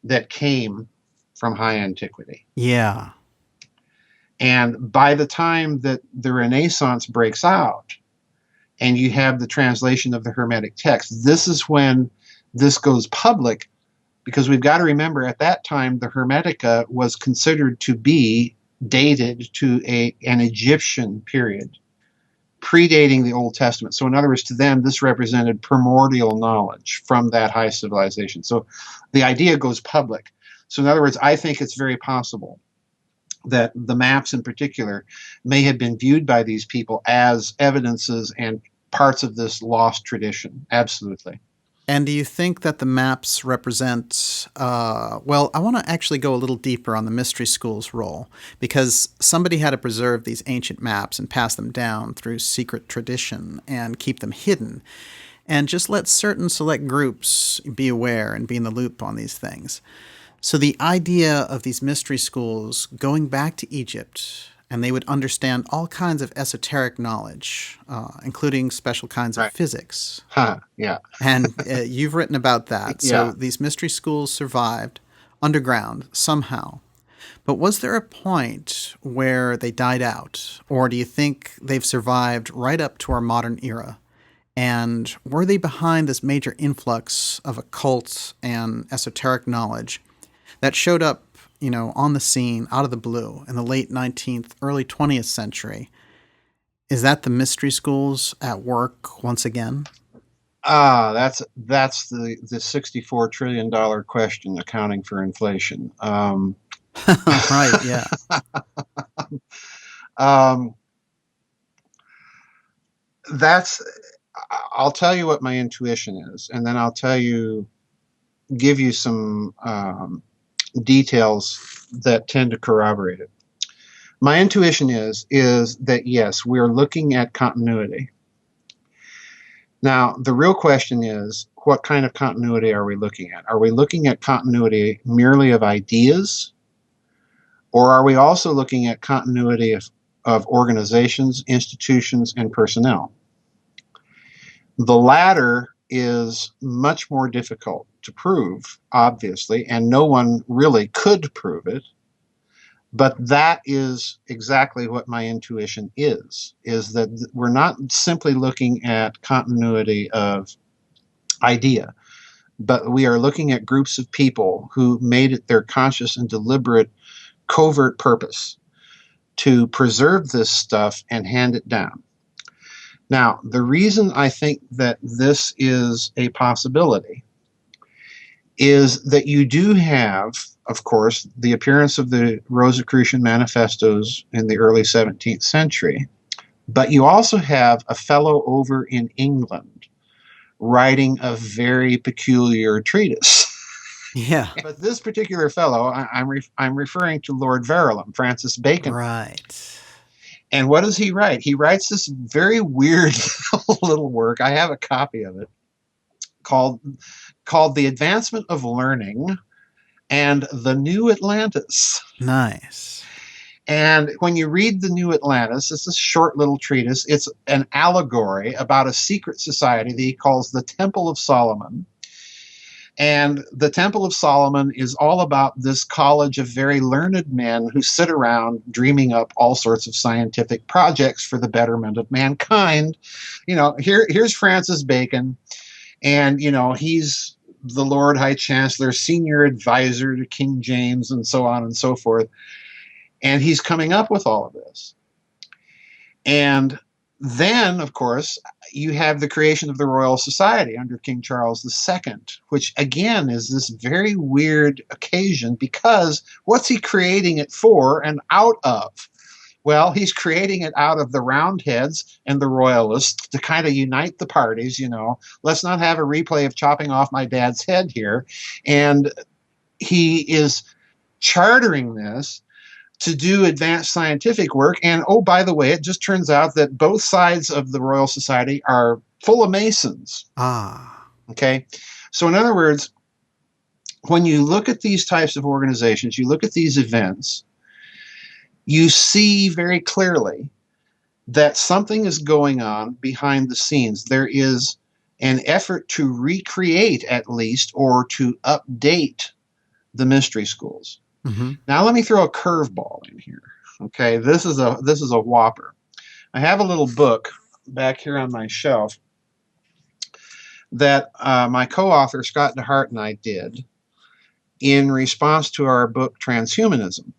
that came from high antiquity. Yeah. And by the time that the Renaissance breaks out and you have the translation of the Hermetic text, this is when this goes public, because we've got to remember at that time the Hermetica was considered to be dated to an Egyptian period, predating the Old Testament. So in other words, to them, this represented primordial knowledge from that high civilization. So the idea goes public. So in other words, I think it's very possible that the maps in particular may have been viewed by these people as evidences and parts of this lost tradition. Absolutely. And do you think that the maps represent, well, I want to actually go a little deeper on the mystery school's role, because somebody had to preserve these ancient maps and pass them down through secret tradition and keep them hidden, and just let certain select groups be aware and be in the loop on these things. So the idea of these mystery schools going back to Egypt, and they would understand all kinds of esoteric knowledge, including special kinds of physics. Yeah. And you've written about that. So Yeah. these mystery schools survived underground somehow. But was there a point where they died out? Or do you think they've survived right up to our modern era? And were they behind this major influx of occult and esoteric knowledge that showed up, on the scene out of the blue in the late 19th, early 20th century? Is that the mystery schools at work once again? That's the $64 trillion question, accounting for inflation. Right, yeah. I'll tell you what my intuition is, and then I'll give you some details that tend to corroborate it. My intuition is that, yes, we're looking at continuity. Now, the real question is, what kind of continuity are we looking at? Are we looking at continuity merely of ideas? Or are we also looking at continuity of organizations, institutions, and personnel? The latter is much more difficult to prove, obviously, and no one really could prove it. But that is exactly what my intuition is that we're not simply looking at continuity of idea, but we are looking at groups of people who made it their conscious and deliberate covert purpose to preserve this stuff and hand it down. Now, the reason I think that this is a possibility is that you do have, of course, the appearance of the Rosicrucian manifestos in the early 17th century, but you also have a fellow over in England writing a very peculiar treatise. Yeah. But this particular fellow, I'm referring to Lord Verulam, Francis Bacon. Right. And what does he write? He writes this very weird little work. I have a copy of it called The Advancement of Learning and the New Atlantis. Nice. And when you read the New Atlantis, it's a short little treatise. It's an allegory about a secret society that he calls the Temple of Solomon. And the Temple of Solomon is all about this college of very learned men who sit around dreaming up all sorts of scientific projects for the betterment of mankind. You know, here's Francis Bacon, and, you know, he's the Lord High Chancellor, senior advisor to King James, and so on and so forth. And he's coming up with all of this. And then, of course, you have the creation of the Royal Society under King Charles II, which, again, is this very weird occasion because what's he creating it for and out of? Well, he's creating it out of the Roundheads and the Royalists to kind of unite the parties, you know. Let's not have a replay of chopping off my dad's head here. And he is chartering this to do advanced scientific work. And, oh, by the way, it just turns out that both sides of the Royal Society are full of Masons. Ah. Okay? So, in other words, when you look at these types of organizations, you look at these events, you see very clearly that something is going on behind the scenes. There is an effort to recreate, at least, or to update the mystery schools. Mm-hmm. Now let me throw a curveball in here. Okay, this is a whopper. I have a little book back here on my shelf that my co-author Scott DeHart and I did in response to our book Transhumanism,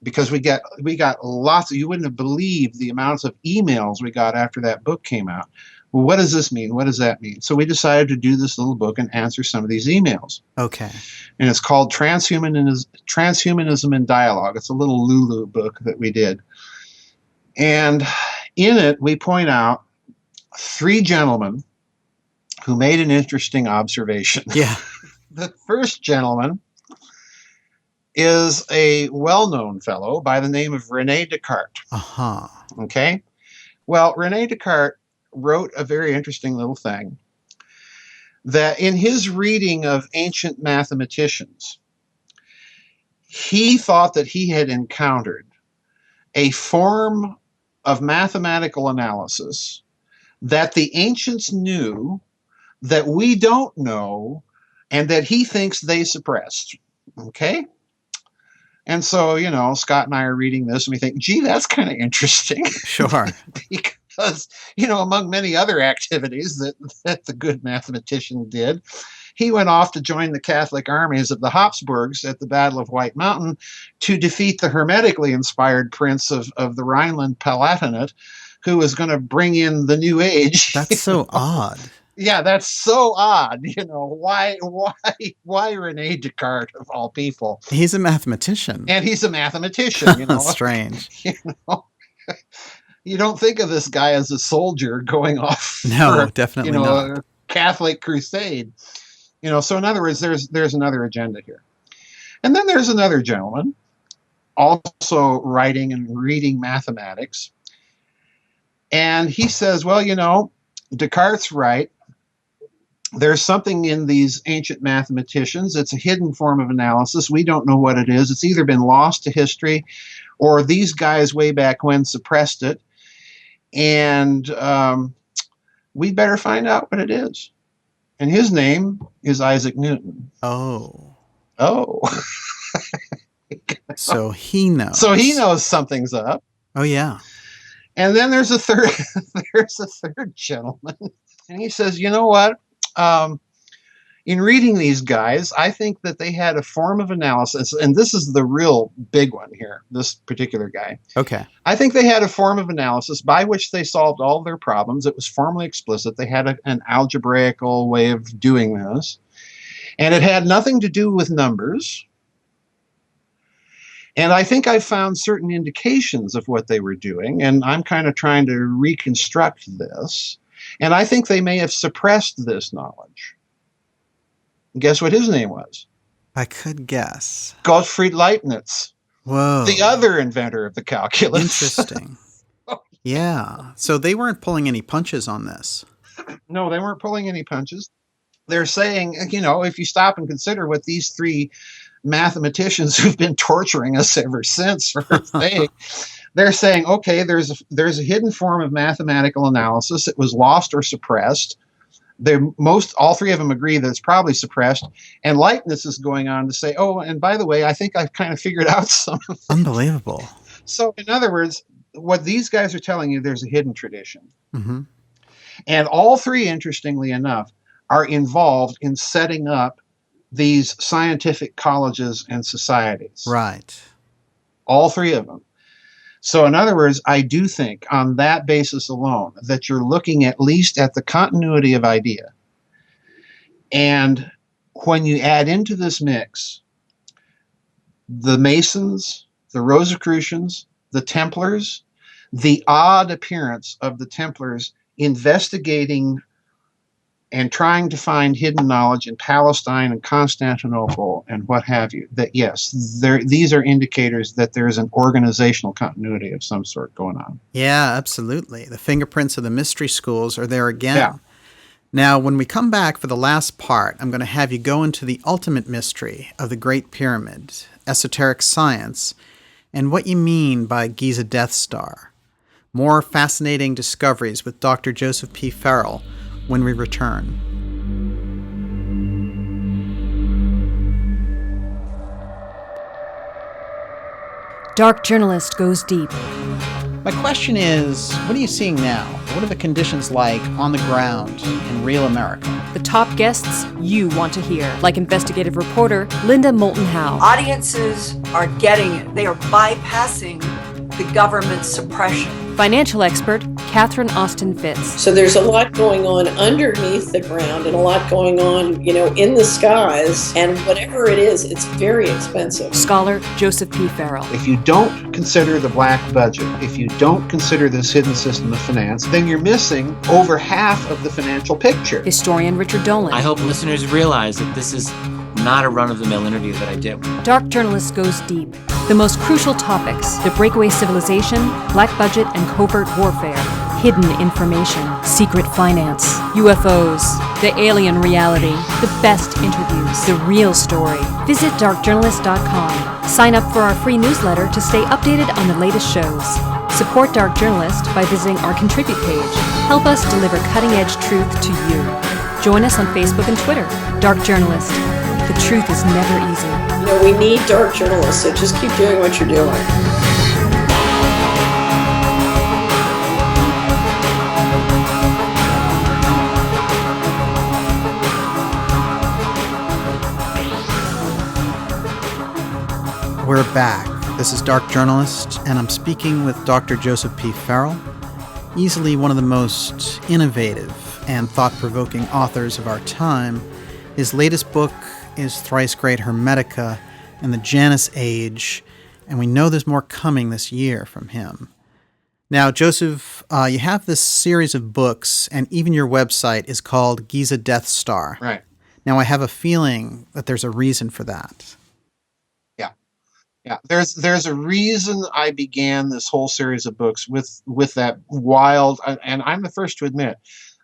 because we got lots of, you wouldn't have believed the amounts of emails we got after that book came out. Well, what does this mean? What does that mean? So we decided to do this little book and answer some of these emails. Okay. And it's called Transhumanism in Dialogue. It's a little Lulu book that we did. And in it, we point out three gentlemen who made an interesting observation. Yeah. The first gentleman is a well-known fellow by the name of René Descartes. Uh-huh. Okay? Well, René Descartes wrote a very interesting little thing that in his reading of ancient mathematicians, he thought that he had encountered a form of mathematical analysis that the ancients knew that we don't know and that he thinks they suppressed. Okay? And so, you know, Scott and I are reading this and we think, gee, that's kind of interesting. Sure. Because, you know, among many other activities that the good mathematician did, he went off to join the Catholic armies of the Habsburgs at the Battle of White Mountain to defeat the hermetically inspired prince of the Rhineland-Palatinate, who was going to bring in the New Age. That's so odd. Yeah, that's so odd. You know, why René Descartes of all people? He's a mathematician. And he's a mathematician, you know. Strange. You know. You don't think of this guy as a soldier going off no, for, definitely you know, not. a Catholic crusade. You know, so in other words, there's another agenda here. And then there's another gentleman also writing and reading mathematics. And he says, well, you know, Descartes' right. There's something in these ancient mathematicians. It's a hidden form of analysis. We don't know what it is. It's either been lost to history or these guys way back when suppressed it. And we better find out what it is. And his name is Isaac Newton. Oh. Oh. So he knows. So he knows something's up. Oh, yeah. And then there's a third gentleman. And he says, you know what? In reading these guys, I think that they had a form of analysis, and this is the real big one here, this particular guy. Okay. I think they had a form of analysis by which they solved all their problems. It was formally explicit. They had an algebraical way of doing this. And it had nothing to do with numbers. And I think I found certain indications of what they were doing, and I'm kind of trying to reconstruct this. And I think they may have suppressed this knowledge. Guess what his name was? I could guess. Gottfried Leibniz. Whoa. The other inventor of the calculus. Interesting. Yeah. So they weren't pulling any punches on this. No, they weren't pulling any punches. They're saying, you know, if you stop and consider what these three mathematicians who've been torturing us ever since are saying, they're saying, okay, there's a hidden form of mathematical analysis. It was lost or suppressed. All three of them agree that it's probably suppressed. And Leibniz is going on to say, oh, and by the way, I think I've kind of figured out some of it. Unbelievable. So in other words, what these guys are telling you, there's a hidden tradition. Mm-hmm. And all three, interestingly enough, are involved in setting up these scientific colleges and societies. Right. All three of them. So in other words, I do think on that basis alone that you're looking at least at the continuity of idea. And when you add into this mix the Masons, the Rosicrucians, the Templars, the odd appearance of the Templars investigating and trying to find hidden knowledge in Palestine and Constantinople and what have you, that yes, these are indicators that there's an organizational continuity of some sort going on. Yeah, absolutely. The fingerprints of the mystery schools are there again. Yeah. Now, when we come back for the last part, I'm going to have you go into the ultimate mystery of the Great Pyramid, esoteric science, and what you mean by Giza Death Star. More fascinating discoveries with Dr. Joseph P. Farrell when we return. Dark Journalist goes deep. My question is, what are you seeing now? What are the conditions like on the ground in real America? The top guests you want to hear, like investigative reporter Linda Moulton Howe. Audiences are getting it. They are bypassing the government suppression. Financial expert Catherine Austin Fitz. So there's a lot going on underneath the ground and a lot going on, in the skies. And whatever it is, it's very expensive. Scholar Joseph P. Farrell. If you don't consider the black budget, if you don't consider this hidden system of finance, then you're missing over half of the financial picture. Historian Richard Dolan. I hope listeners realize that this is not a run-of-the-mill interview that I did. Dark Journalist goes deep. The most crucial topics: the breakaway civilization, black budget and covert warfare, hidden information, secret finance, UFOs, the alien reality, the best interviews, the real story. Visit darkjournalist.com. Sign up for our free newsletter to stay updated on the latest shows. Support Dark Journalist by visiting our Contribute page. Help us deliver cutting-edge truth to you. Join us on Facebook and Twitter. Dark Journalist. The truth is never easy. We need dark journalists, so just keep doing what you're doing. We're back. This is Dark Journalist, and I'm speaking with Dr. Joseph P. Farrell, easily one of the most innovative and thought-provoking authors of our time. His latest book is Thrice Great Hermetica and the Janus Age, and we know there's more coming this year from him. Now, Joseph, you have this series of books, and even your website is called Giza Death Star. Right. Now, I have a feeling that there's a reason for that. Yeah, there's a reason I began this whole series of books with that wild, and I'm the first to admit,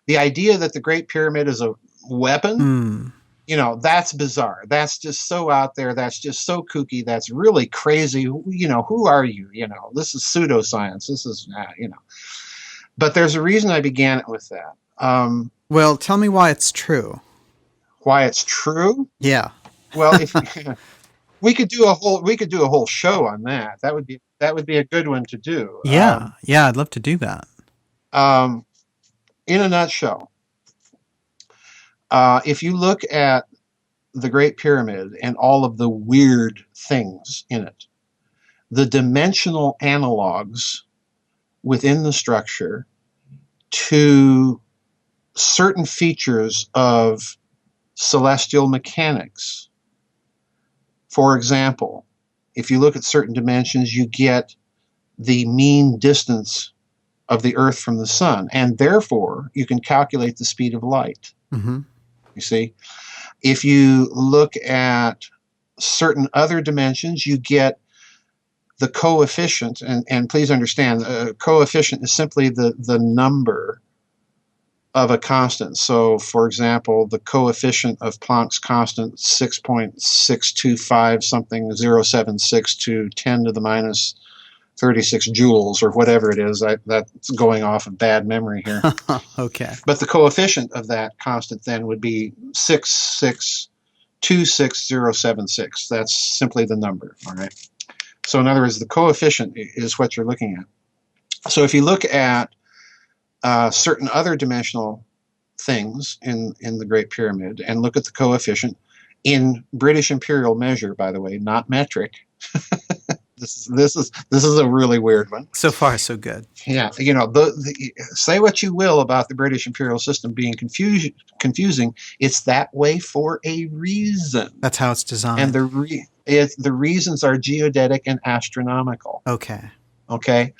the idea that the Great Pyramid is a weapon, that's bizarre. That's just so out there. That's just so kooky. That's really crazy. Who are you? This is pseudoscience. This is, But there's a reason I began it with that. Well, tell me why it's true. Why it's true? Yeah. Well, if we could do a whole show on that. That would be a good one to do. Yeah. Yeah, I'd love to do that. In a nutshell, if you look at the Great Pyramid and all of the weird things in it, the dimensional analogs within the structure to certain features of celestial mechanics. For example, if you look at certain dimensions, you get the mean distance of the Earth from the sun, and therefore you can calculate the speed of light. Mm-hmm. You see? If you look at certain other dimensions, you get the coefficient, and please understand, coefficient is simply the number of a constant. So, for example, the coefficient of Planck's constant, 6.625 something, 076 to 10 to the minus 36 joules, or whatever it is. That's going off of bad memory here. Okay. But the coefficient of that constant then would be 6626076. That's simply the number, all right? So in other words, the coefficient is what you're looking at. So if you look at certain other dimensional things in the Great Pyramid and look at the coefficient in British imperial measure, by the way, not metric. This is a really weird one. So far, so good. Yeah, you know, say what you will about the British imperial system being confusing. It's that way for a reason. That's how it's designed. And the reasons are geodetic and astronomical. Okay. Okay.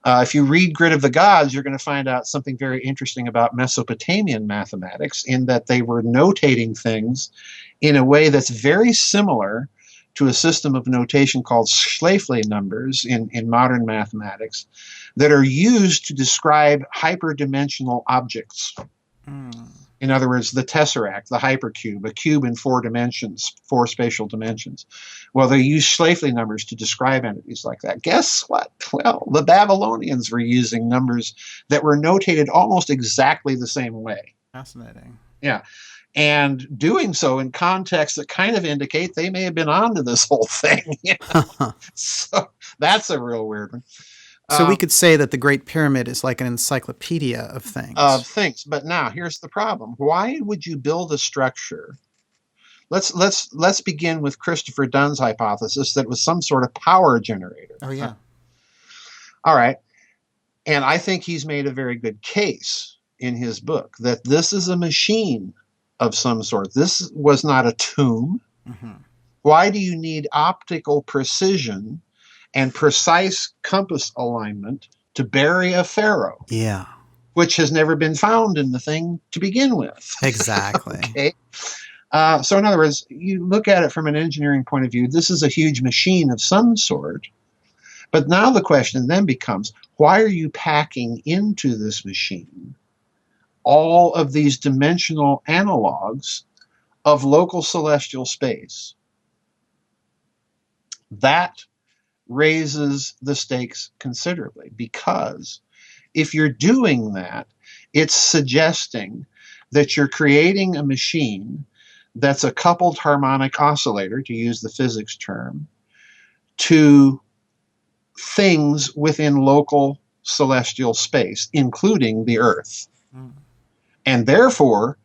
If you read Grid of the Gods, you're going to find out something very interesting about Mesopotamian mathematics, in that they were notating things in a way that's very similar to a system of notation called Schläfli numbers in modern mathematics that are used to describe hyperdimensional objects. In other words, the tesseract, the hypercube, a cube in 4 dimensions, 4 spatial dimensions. Well, they use Schläfli numbers to describe entities like that. Guess what? Well, the Babylonians were using numbers that were notated almost exactly the same way. Fascinating. Yeah. And doing so in contexts that kind of indicate they may have been onto this whole thing. You know? So that's a real weird one. So we could say that the Great Pyramid is like an encyclopedia of things. But now here's the problem. Why would you build a structure? Let's begin with Christopher Dunn's hypothesis that it was some sort of power generator. Oh, yeah. All right. And I think he's made a very good case in his book that this is a machine of some sort. This was not a tomb. Mm-hmm. Why do you need optical precision and precise compass alignment to bury a pharaoh? Yeah. Which has never been found in the thing to begin with. Exactly. Okay. So in other words, you look at it from an engineering point of view, this is a huge machine of some sort. But now the question then becomes, why are you packing into this machine all of these dimensional analogs of local celestial space? That raises the stakes considerably, because if you're doing that, it's suggesting that you're creating a machine that's a coupled harmonic oscillator, to use the physics term, to things within local celestial space, including the Earth. And therefore,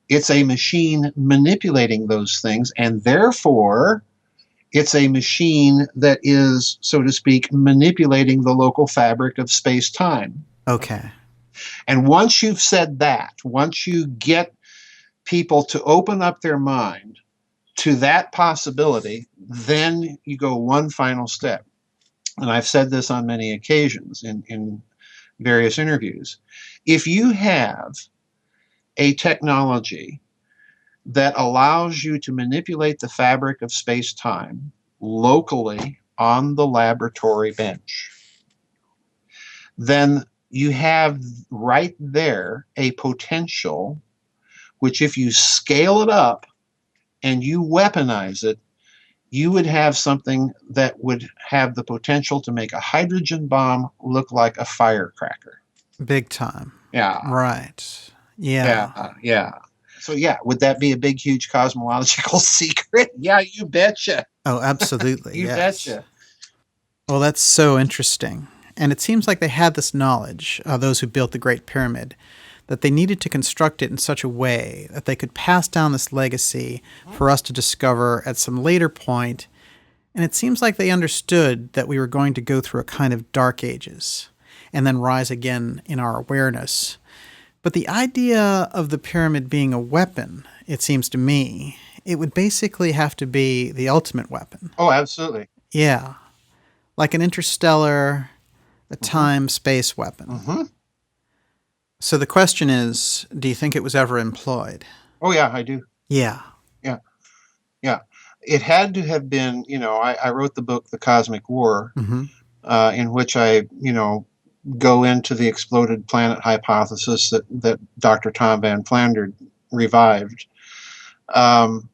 it's a machine manipulating those things, and therefore, it's a machine that is, so to speak, manipulating the local fabric of space-time. Okay. And once you've said that, once you get people to open up their mind to that possibility, then you go one final step. And I've said this on many occasions in various interviews. If you have a technology that allows you to manipulate the fabric of space-time locally on the laboratory bench, then you have right there a potential which, if you scale it up and you weaponize it, you would have something that would have the potential to make a hydrogen bomb look like a firecracker. Big time. Yeah. Right. Yeah. Yeah. So yeah, would that be a big, huge cosmological secret? Yeah, you betcha. Oh, absolutely. You yes. betcha. Well, that's so interesting. And it seems like they had this knowledge, those who built the Great Pyramid, that they needed to construct it in such a way that they could pass down this legacy for us to discover at some later point. And it seems like they understood that we were going to go through a kind of dark ages and then rise again in our awareness. But the idea of the pyramid being a weapon, it seems to me, it would basically have to be the ultimate weapon. Oh, absolutely. Yeah. Like an interstellar, a time-space weapon. Mm-hmm. So the question is, do you think it was ever employed? Oh, yeah, I do. Yeah. Yeah. Yeah. It had to have been, I wrote the book, The Cosmic War, in which I, go into the exploded planet hypothesis that Dr. Tom Van Flandern revived. And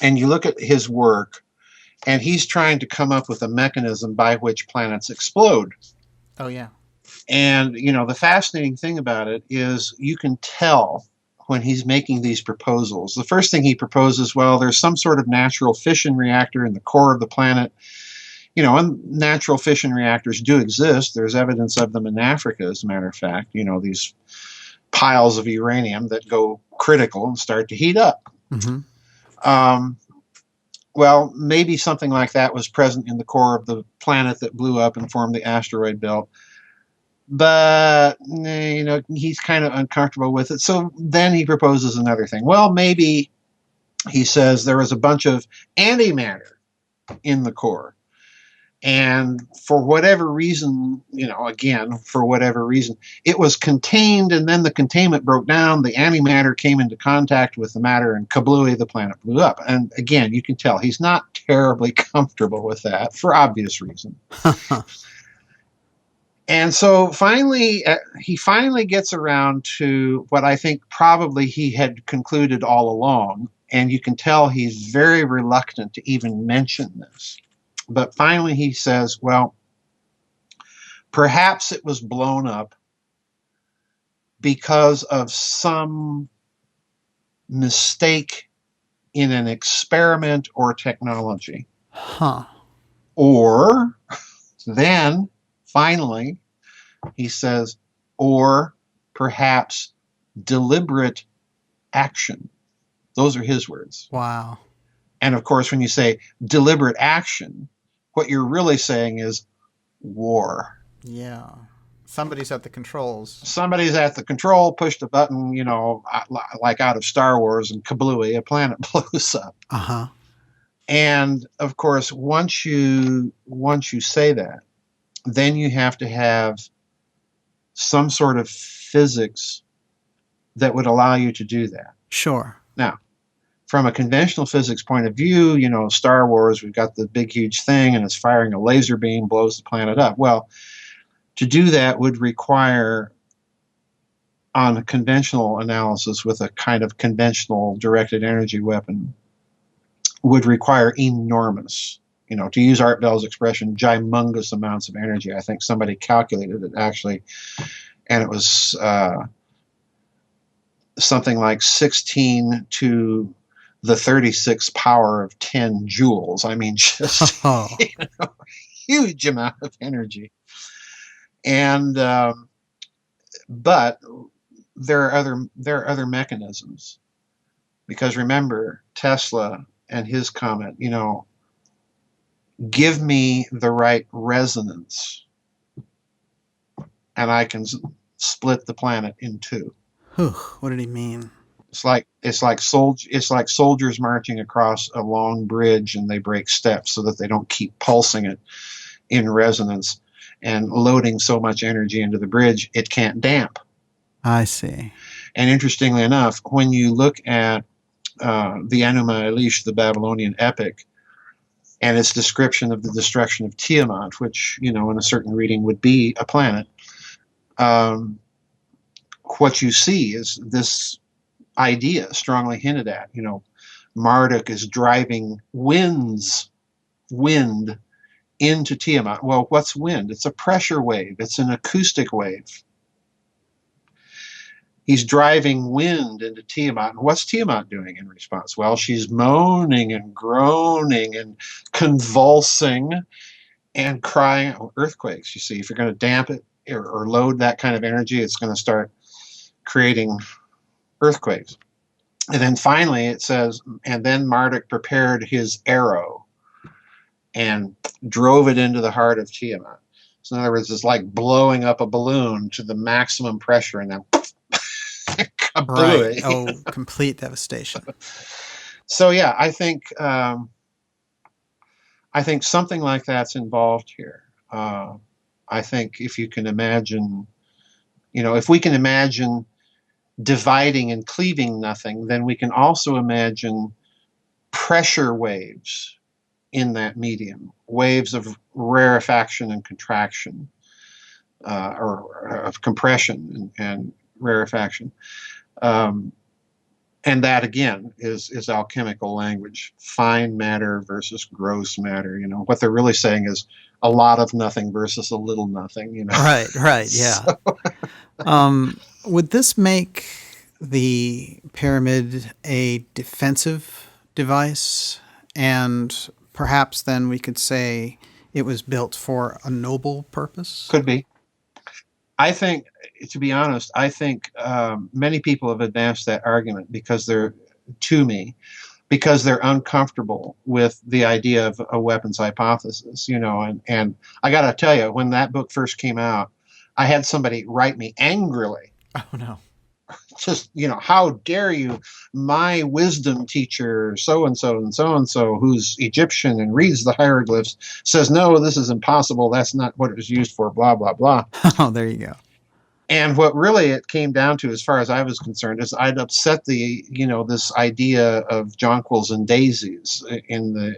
you look at his work, and he's trying to come up with a mechanism by which planets explode. Oh, yeah. And, the fascinating thing about it is you can tell when he's making these proposals. The first thing he proposes, well, there's some sort of natural fission reactor in the core of the planet. And natural fission reactors do exist. There's evidence of them in Africa, as a matter of fact. These piles of uranium that go critical and start to heat up. Well, maybe something like that was present in the core of the planet that blew up and formed the asteroid belt. But, he's kind of uncomfortable with it. So then he proposes another thing. Well, maybe, he says, there was a bunch of antimatter in the core. And for whatever reason, for whatever reason, it was contained, and then the containment broke down. The antimatter came into contact with the matter, and kablooey, the planet blew up. And again, you can tell he's not terribly comfortable with that for obvious reason. And so finally, he gets around to what I think probably he had concluded all along. And you can tell he's very reluctant to even mention this. But finally he says, well, perhaps it was blown up because of some mistake in an experiment or technology. Or then, finally, he says, or perhaps deliberate action. Those are his words. Wow. And of course, when you say deliberate action, what you're really saying is war. Yeah. Somebody's at the controls. Somebody's at the control, pushed a button, like out of Star Wars, and kablooey, a planet blows up. And of course, once you say that, then you have to have some sort of physics that would allow you to do that. Sure. Now, from a conventional physics point of view, Star Wars, we've got the big, huge thing, and it's firing a laser beam, blows the planet up. Well, to do that would require, on a conventional analysis with a kind of conventional directed energy weapon, would require enormous, to use Art Bell's expression, gymongous amounts of energy. I think somebody calculated it, actually, and it was something like 16 to the 36 power of 10 joules. I mean, just huge amount of energy. And but there are other mechanisms, because remember Tesla and his comment, give me the right resonance and I can split the planet in two. What did he mean? It's like soldiers marching across a long bridge, and they break steps so that they don't keep pulsing it in resonance and loading so much energy into the bridge it can't damp. I see. And interestingly enough, when you look at the Enuma Elish, the Babylonian epic, and its description of the destruction of Tiamat, which, in a certain reading would be a planet, what you see is this idea strongly hinted at. Marduk is driving wind into Tiamat. Well, what's wind? It's a pressure wave. It's an acoustic wave. He's driving wind into Tiamat. And what's Tiamat doing in response? Well, she's moaning and groaning and convulsing and crying. Earthquakes, you see. If you're going to damp it or load that kind of energy, it's going to start creating earthquakes. And then finally it says, and then Marduk prepared his arrow and drove it into the heart of Tiamat. So in other words, it's like blowing up a balloon to the maximum pressure and then right. Oh, complete devastation. So yeah, I think something like that's involved here. I think if you can imagine, if we can imagine dividing and cleaving nothing, then we can also imagine pressure waves in that medium, waves of rarefaction and contraction, or of compression and rarefaction. And that, again, is alchemical language, fine matter versus gross matter. What they're really saying is a lot of nothing versus a little nothing. Right, yeah. Would this make the pyramid a defensive device? And perhaps then we could say it was built for a noble purpose? Could be. I think, to be honest, many people have advanced that argument because they're uncomfortable with the idea of a weapons hypothesis, and I got to tell you, when that book first came out, I had somebody write me angrily. Oh, no. Just, how dare you, my wisdom teacher, so-and-so and so-and-so, who's Egyptian and reads the hieroglyphs, says, no, this is impossible. That's not what it was used for, blah, blah, blah. Oh, there you go. And what really it came down to, as far as I was concerned, is I'd upset this idea of jonquils and daisies that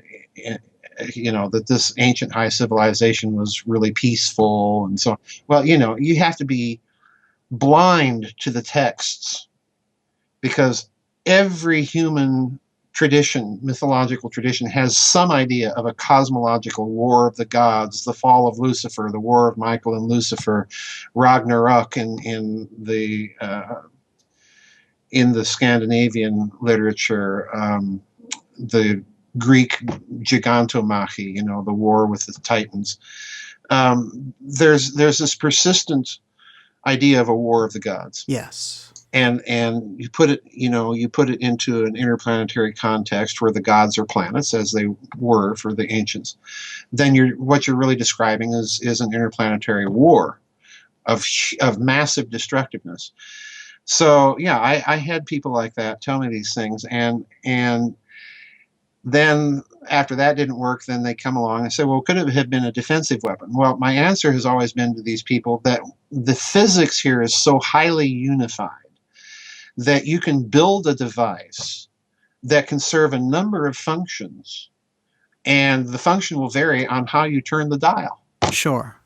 this ancient high civilization was really peaceful and so on. Well, you have to be blind to the texts, because every human tradition, mythological tradition, has some idea of a cosmological war of the gods, the fall of Lucifer, the war of Michael and Lucifer, Ragnarok in the Scandinavian literature, the Greek gigantomachy, the war with the Titans. There's this persistent idea of a war of the gods. Yes. And you put it into an interplanetary context where the gods are planets, as they were for the ancients. Then what you're really describing is an interplanetary war of massive destructiveness. So yeah, I had people like that tell me these things, and then after that didn't work, then they come along and say, well, could it have been a defensive weapon? Well, my answer has always been to these people that the physics here is so highly unified that you can build a device that can serve a number of functions, and the function will vary on how you turn the dial. Sure.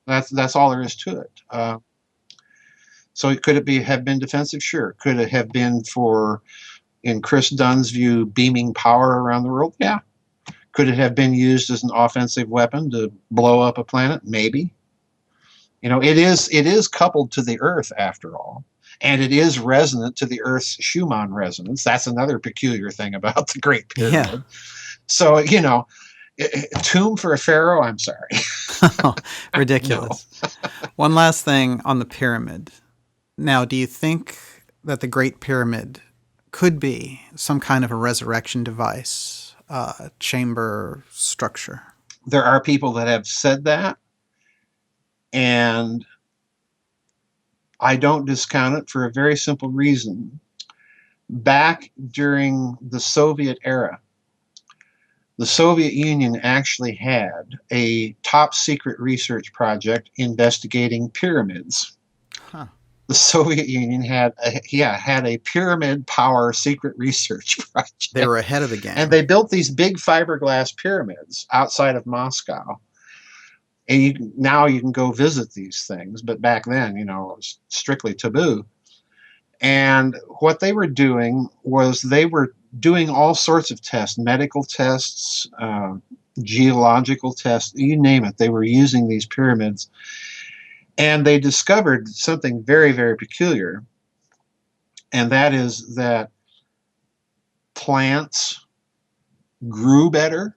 That's all there is to it. So could it have been defensive? Sure. Could it have been for, in Chris Dunn's view, beaming power around the world? Yeah. Could it have been used as an offensive weapon to blow up a planet? Maybe. It is coupled to the Earth, after all, and it is resonant to the Earth's Schumann resonance. That's another peculiar thing about the Great Pyramid. Yeah. So, tomb for a pharaoh, I'm sorry. Ridiculous. No. One last thing on the pyramid. Now, do you think that the Great Pyramid could be some kind of a resurrection device, chamber structure? There are people that have said that, and I don't discount it for a very simple reason. Back during the Soviet era, the Soviet Union actually had a top secret research project investigating pyramids. Huh. The Soviet Union had a pyramid power secret research project. They were ahead of the game. And they built these big fiberglass pyramids outside of Moscow. And now you can go visit these things, but back then, it was strictly taboo. And what they were doing was they were doing all sorts of tests, medical tests, geological tests, you name it. They were using these pyramids. And they discovered something very, very peculiar. and that is that plants grew better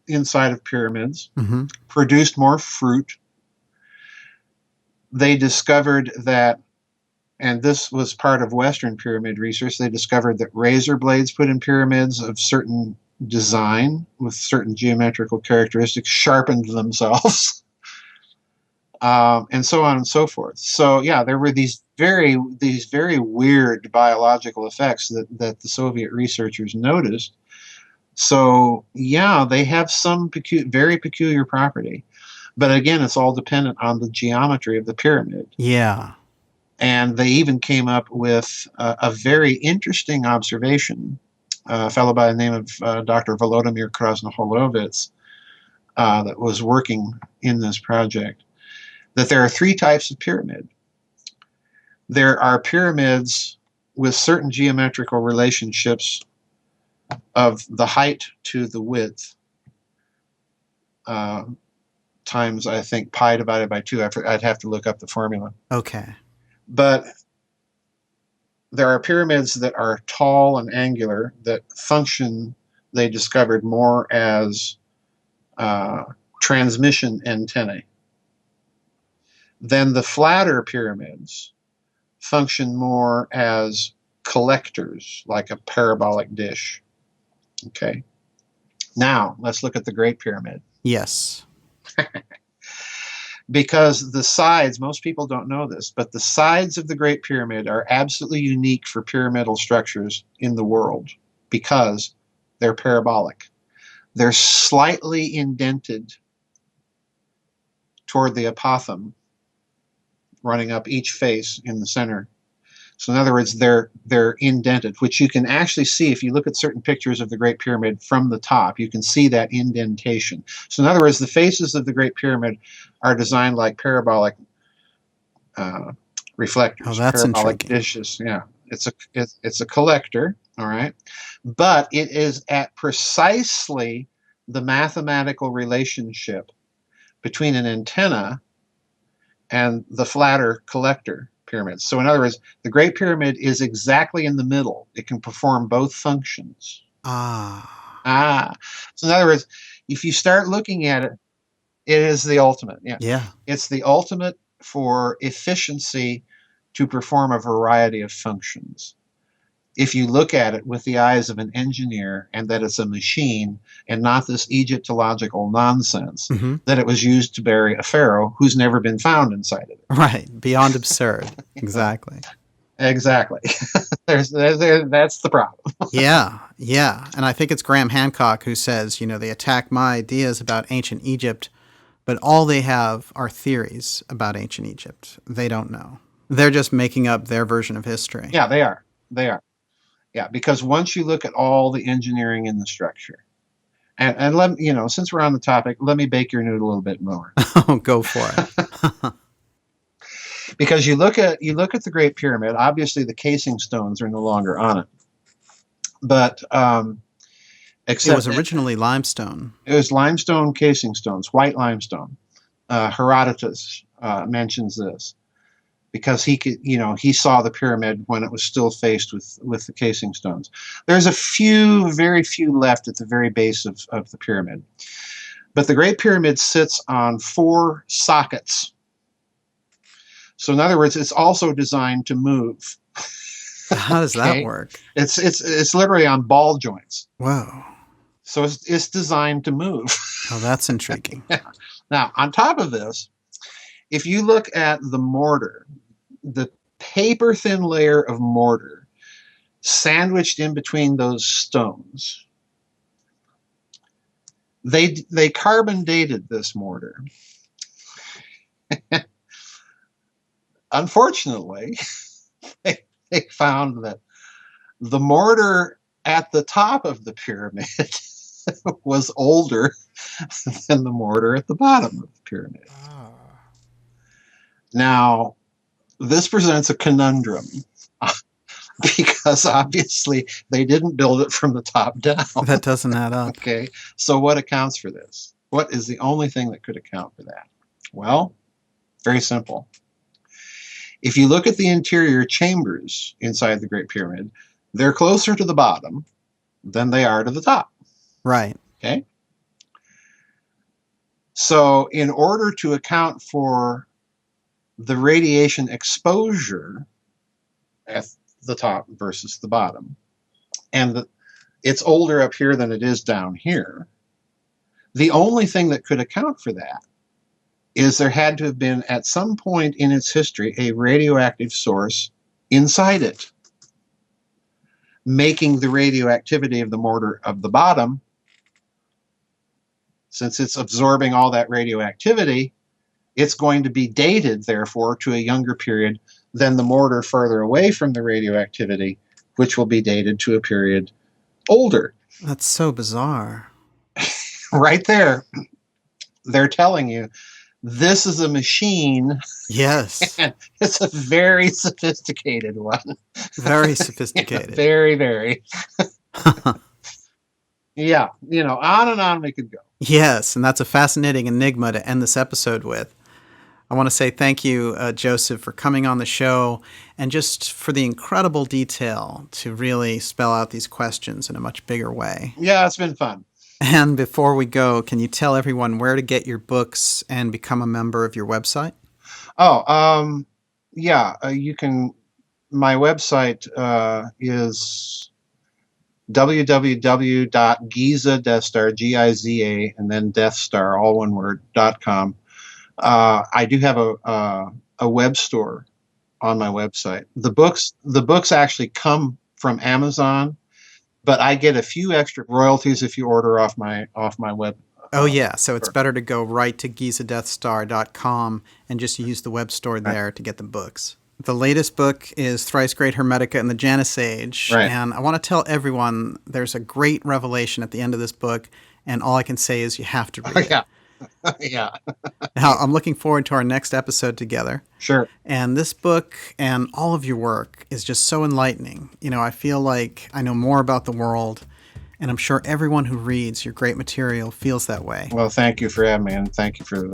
inside of pyramids, produced more fruit. They discovered that, and this was part of Western pyramid research, they discovered that razor blades put in pyramids of certain design with certain geometrical characteristics sharpened themselves, and so on and so forth. So yeah, there were these very weird biological effects that the Soviet researchers noticed. So yeah, they have some very peculiar property, but again, it's all dependent on the geometry of the pyramid. Yeah. And they even came up with a very interesting observation. A fellow by the name of Dr. Volodymyr Krasnoholovets that was working in this project, that there are three types of pyramid. There are pyramids with certain geometrical relationships of the height to the width times, I think, pi divided by 2. I'd have to look up the formula. Okay. But there are pyramids that are tall and angular that function, they discovered, more as transmission antennae. Then the flatter pyramids function more as collectors, like a parabolic dish. Okay. Now, let's look at the Great Pyramid. Yes. Because the sides, most people don't know this, but the sides of the Great Pyramid are absolutely unique for pyramidal structures in the world because they're parabolic. They're slightly indented toward the apothem, running up each face in the center. So in other words, they're indented, which you can actually see if you look at certain pictures of the Great Pyramid from the top. You can see that indentation. So in other words, the faces of the Great Pyramid are designed like parabolic reflectors. Oh, that's parabolic intriguing. dishes. Yeah, it's a collector, all right, but it is at precisely the mathematical relationship between an antenna and the flatter collector pyramids. So in other words, the Great Pyramid is exactly in the middle. It can perform both functions. So in other words, if you start looking at it, it is the ultimate. Yeah. It's the ultimate for efficiency to perform a variety of functions. If you look at it with the eyes of an engineer and that it's a machine and not this Egyptological nonsense that it was used to bury a pharaoh who's never been found inside of it. Right. Beyond absurd. Exactly. Exactly. That's the problem. Yeah. And I think it's Graham Hancock who says, they attack my ideas about ancient Egypt, but all they have are theories about ancient Egypt. They don't know. They're just making up their version of history. Yeah, they are. Yeah, because once you look at all the engineering in the structure, and let since we're on the topic, let me bake your noodle a little bit more. Oh, go for it. Because you look at the Great Pyramid, obviously the casing stones are no longer on it, but it was originally limestone. It was limestone casing stones, white limestone. Herodotus mentions this. Because he saw the pyramid when it was still faced with the casing stones. There's very few left at the very base of the pyramid. But the Great Pyramid sits on 4 sockets. So in other words, it's also designed to move. How does that work? It's literally on ball joints. Whoa. So it's designed to move. Oh, that's intriguing. Yeah. Now, on top of this, if you look at the mortar, the paper-thin layer of mortar sandwiched in between those stones, they carbon dated this mortar. Unfortunately, they found that the mortar at the top of the pyramid was older than the mortar at the bottom of the pyramid. Now, this presents a conundrum because obviously they didn't build it from the top down. That doesn't add up. Okay, so what accounts for this? What is the only thing that could account for that? Well, very simple. If you look at the interior chambers inside the Great Pyramid, they're closer to the bottom than they are to the top. Right. Okay? So in order to account for the radiation exposure at the top versus the bottom, and it's older up here than it is down here, the only thing that could account for that is there had to have been, at some point in its history, a radioactive source inside it, making the radioactivity of the mortar of the bottom, since it's absorbing all that radioactivity, it's going to be dated, therefore, to a younger period than the mortar further away from the radioactivity, which will be dated to a period older. That's so bizarre. Right there, they're telling you, this is a machine. Yes. And it's a very sophisticated one. Very sophisticated. Very, very. Yeah, on and on we could go. Yes, and that's a fascinating enigma to end this episode with. I want to say thank you, Joseph, for coming on the show and just for the incredible detail to really spell out these questions in a much bigger way. Yeah, it's been fun. And before we go, can you tell everyone where to get your books and become a member of your website? Oh, you can. My website is www.gizadeathstar, Giza, and then Death Star, all one word, .com. I do have a web store on my website. The books actually come from Amazon, but I get a few extra royalties if you order off my web. Oh, yeah. So it's better to go right to gizadeathstar.com and just use the web store there to get the books. The latest book is Thrice Great Hermetica and the Janus Age. Right. And I want to tell everyone there's a great revelation at the end of this book, and all I can say is you have to read it. Yeah. Yeah. Now, I'm looking forward to our next episode together. Sure. And this book and all of your work is just so enlightening. I feel like I know more about the world, and I'm sure everyone who reads your great material feels that way. Well, thank you for having me, and thank you for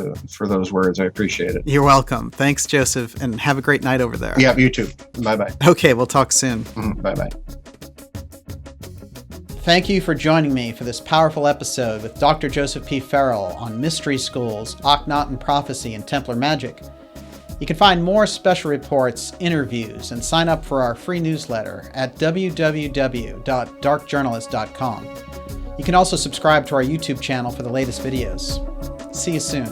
those words. I appreciate it. You're welcome. Thanks, Joseph, and have a great night over there. Yeah, you too. Bye-bye. Okay, we'll talk soon. Bye-bye. Thank you for joining me for this powerful episode with Dr. Joseph P. Farrell on Mystery Schools, Akhenaten Prophecy, and Templar Magic. You can find more special reports, interviews, and sign up for our free newsletter at www.darkjournalist.com. You can also subscribe to our YouTube channel for the latest videos. See you soon.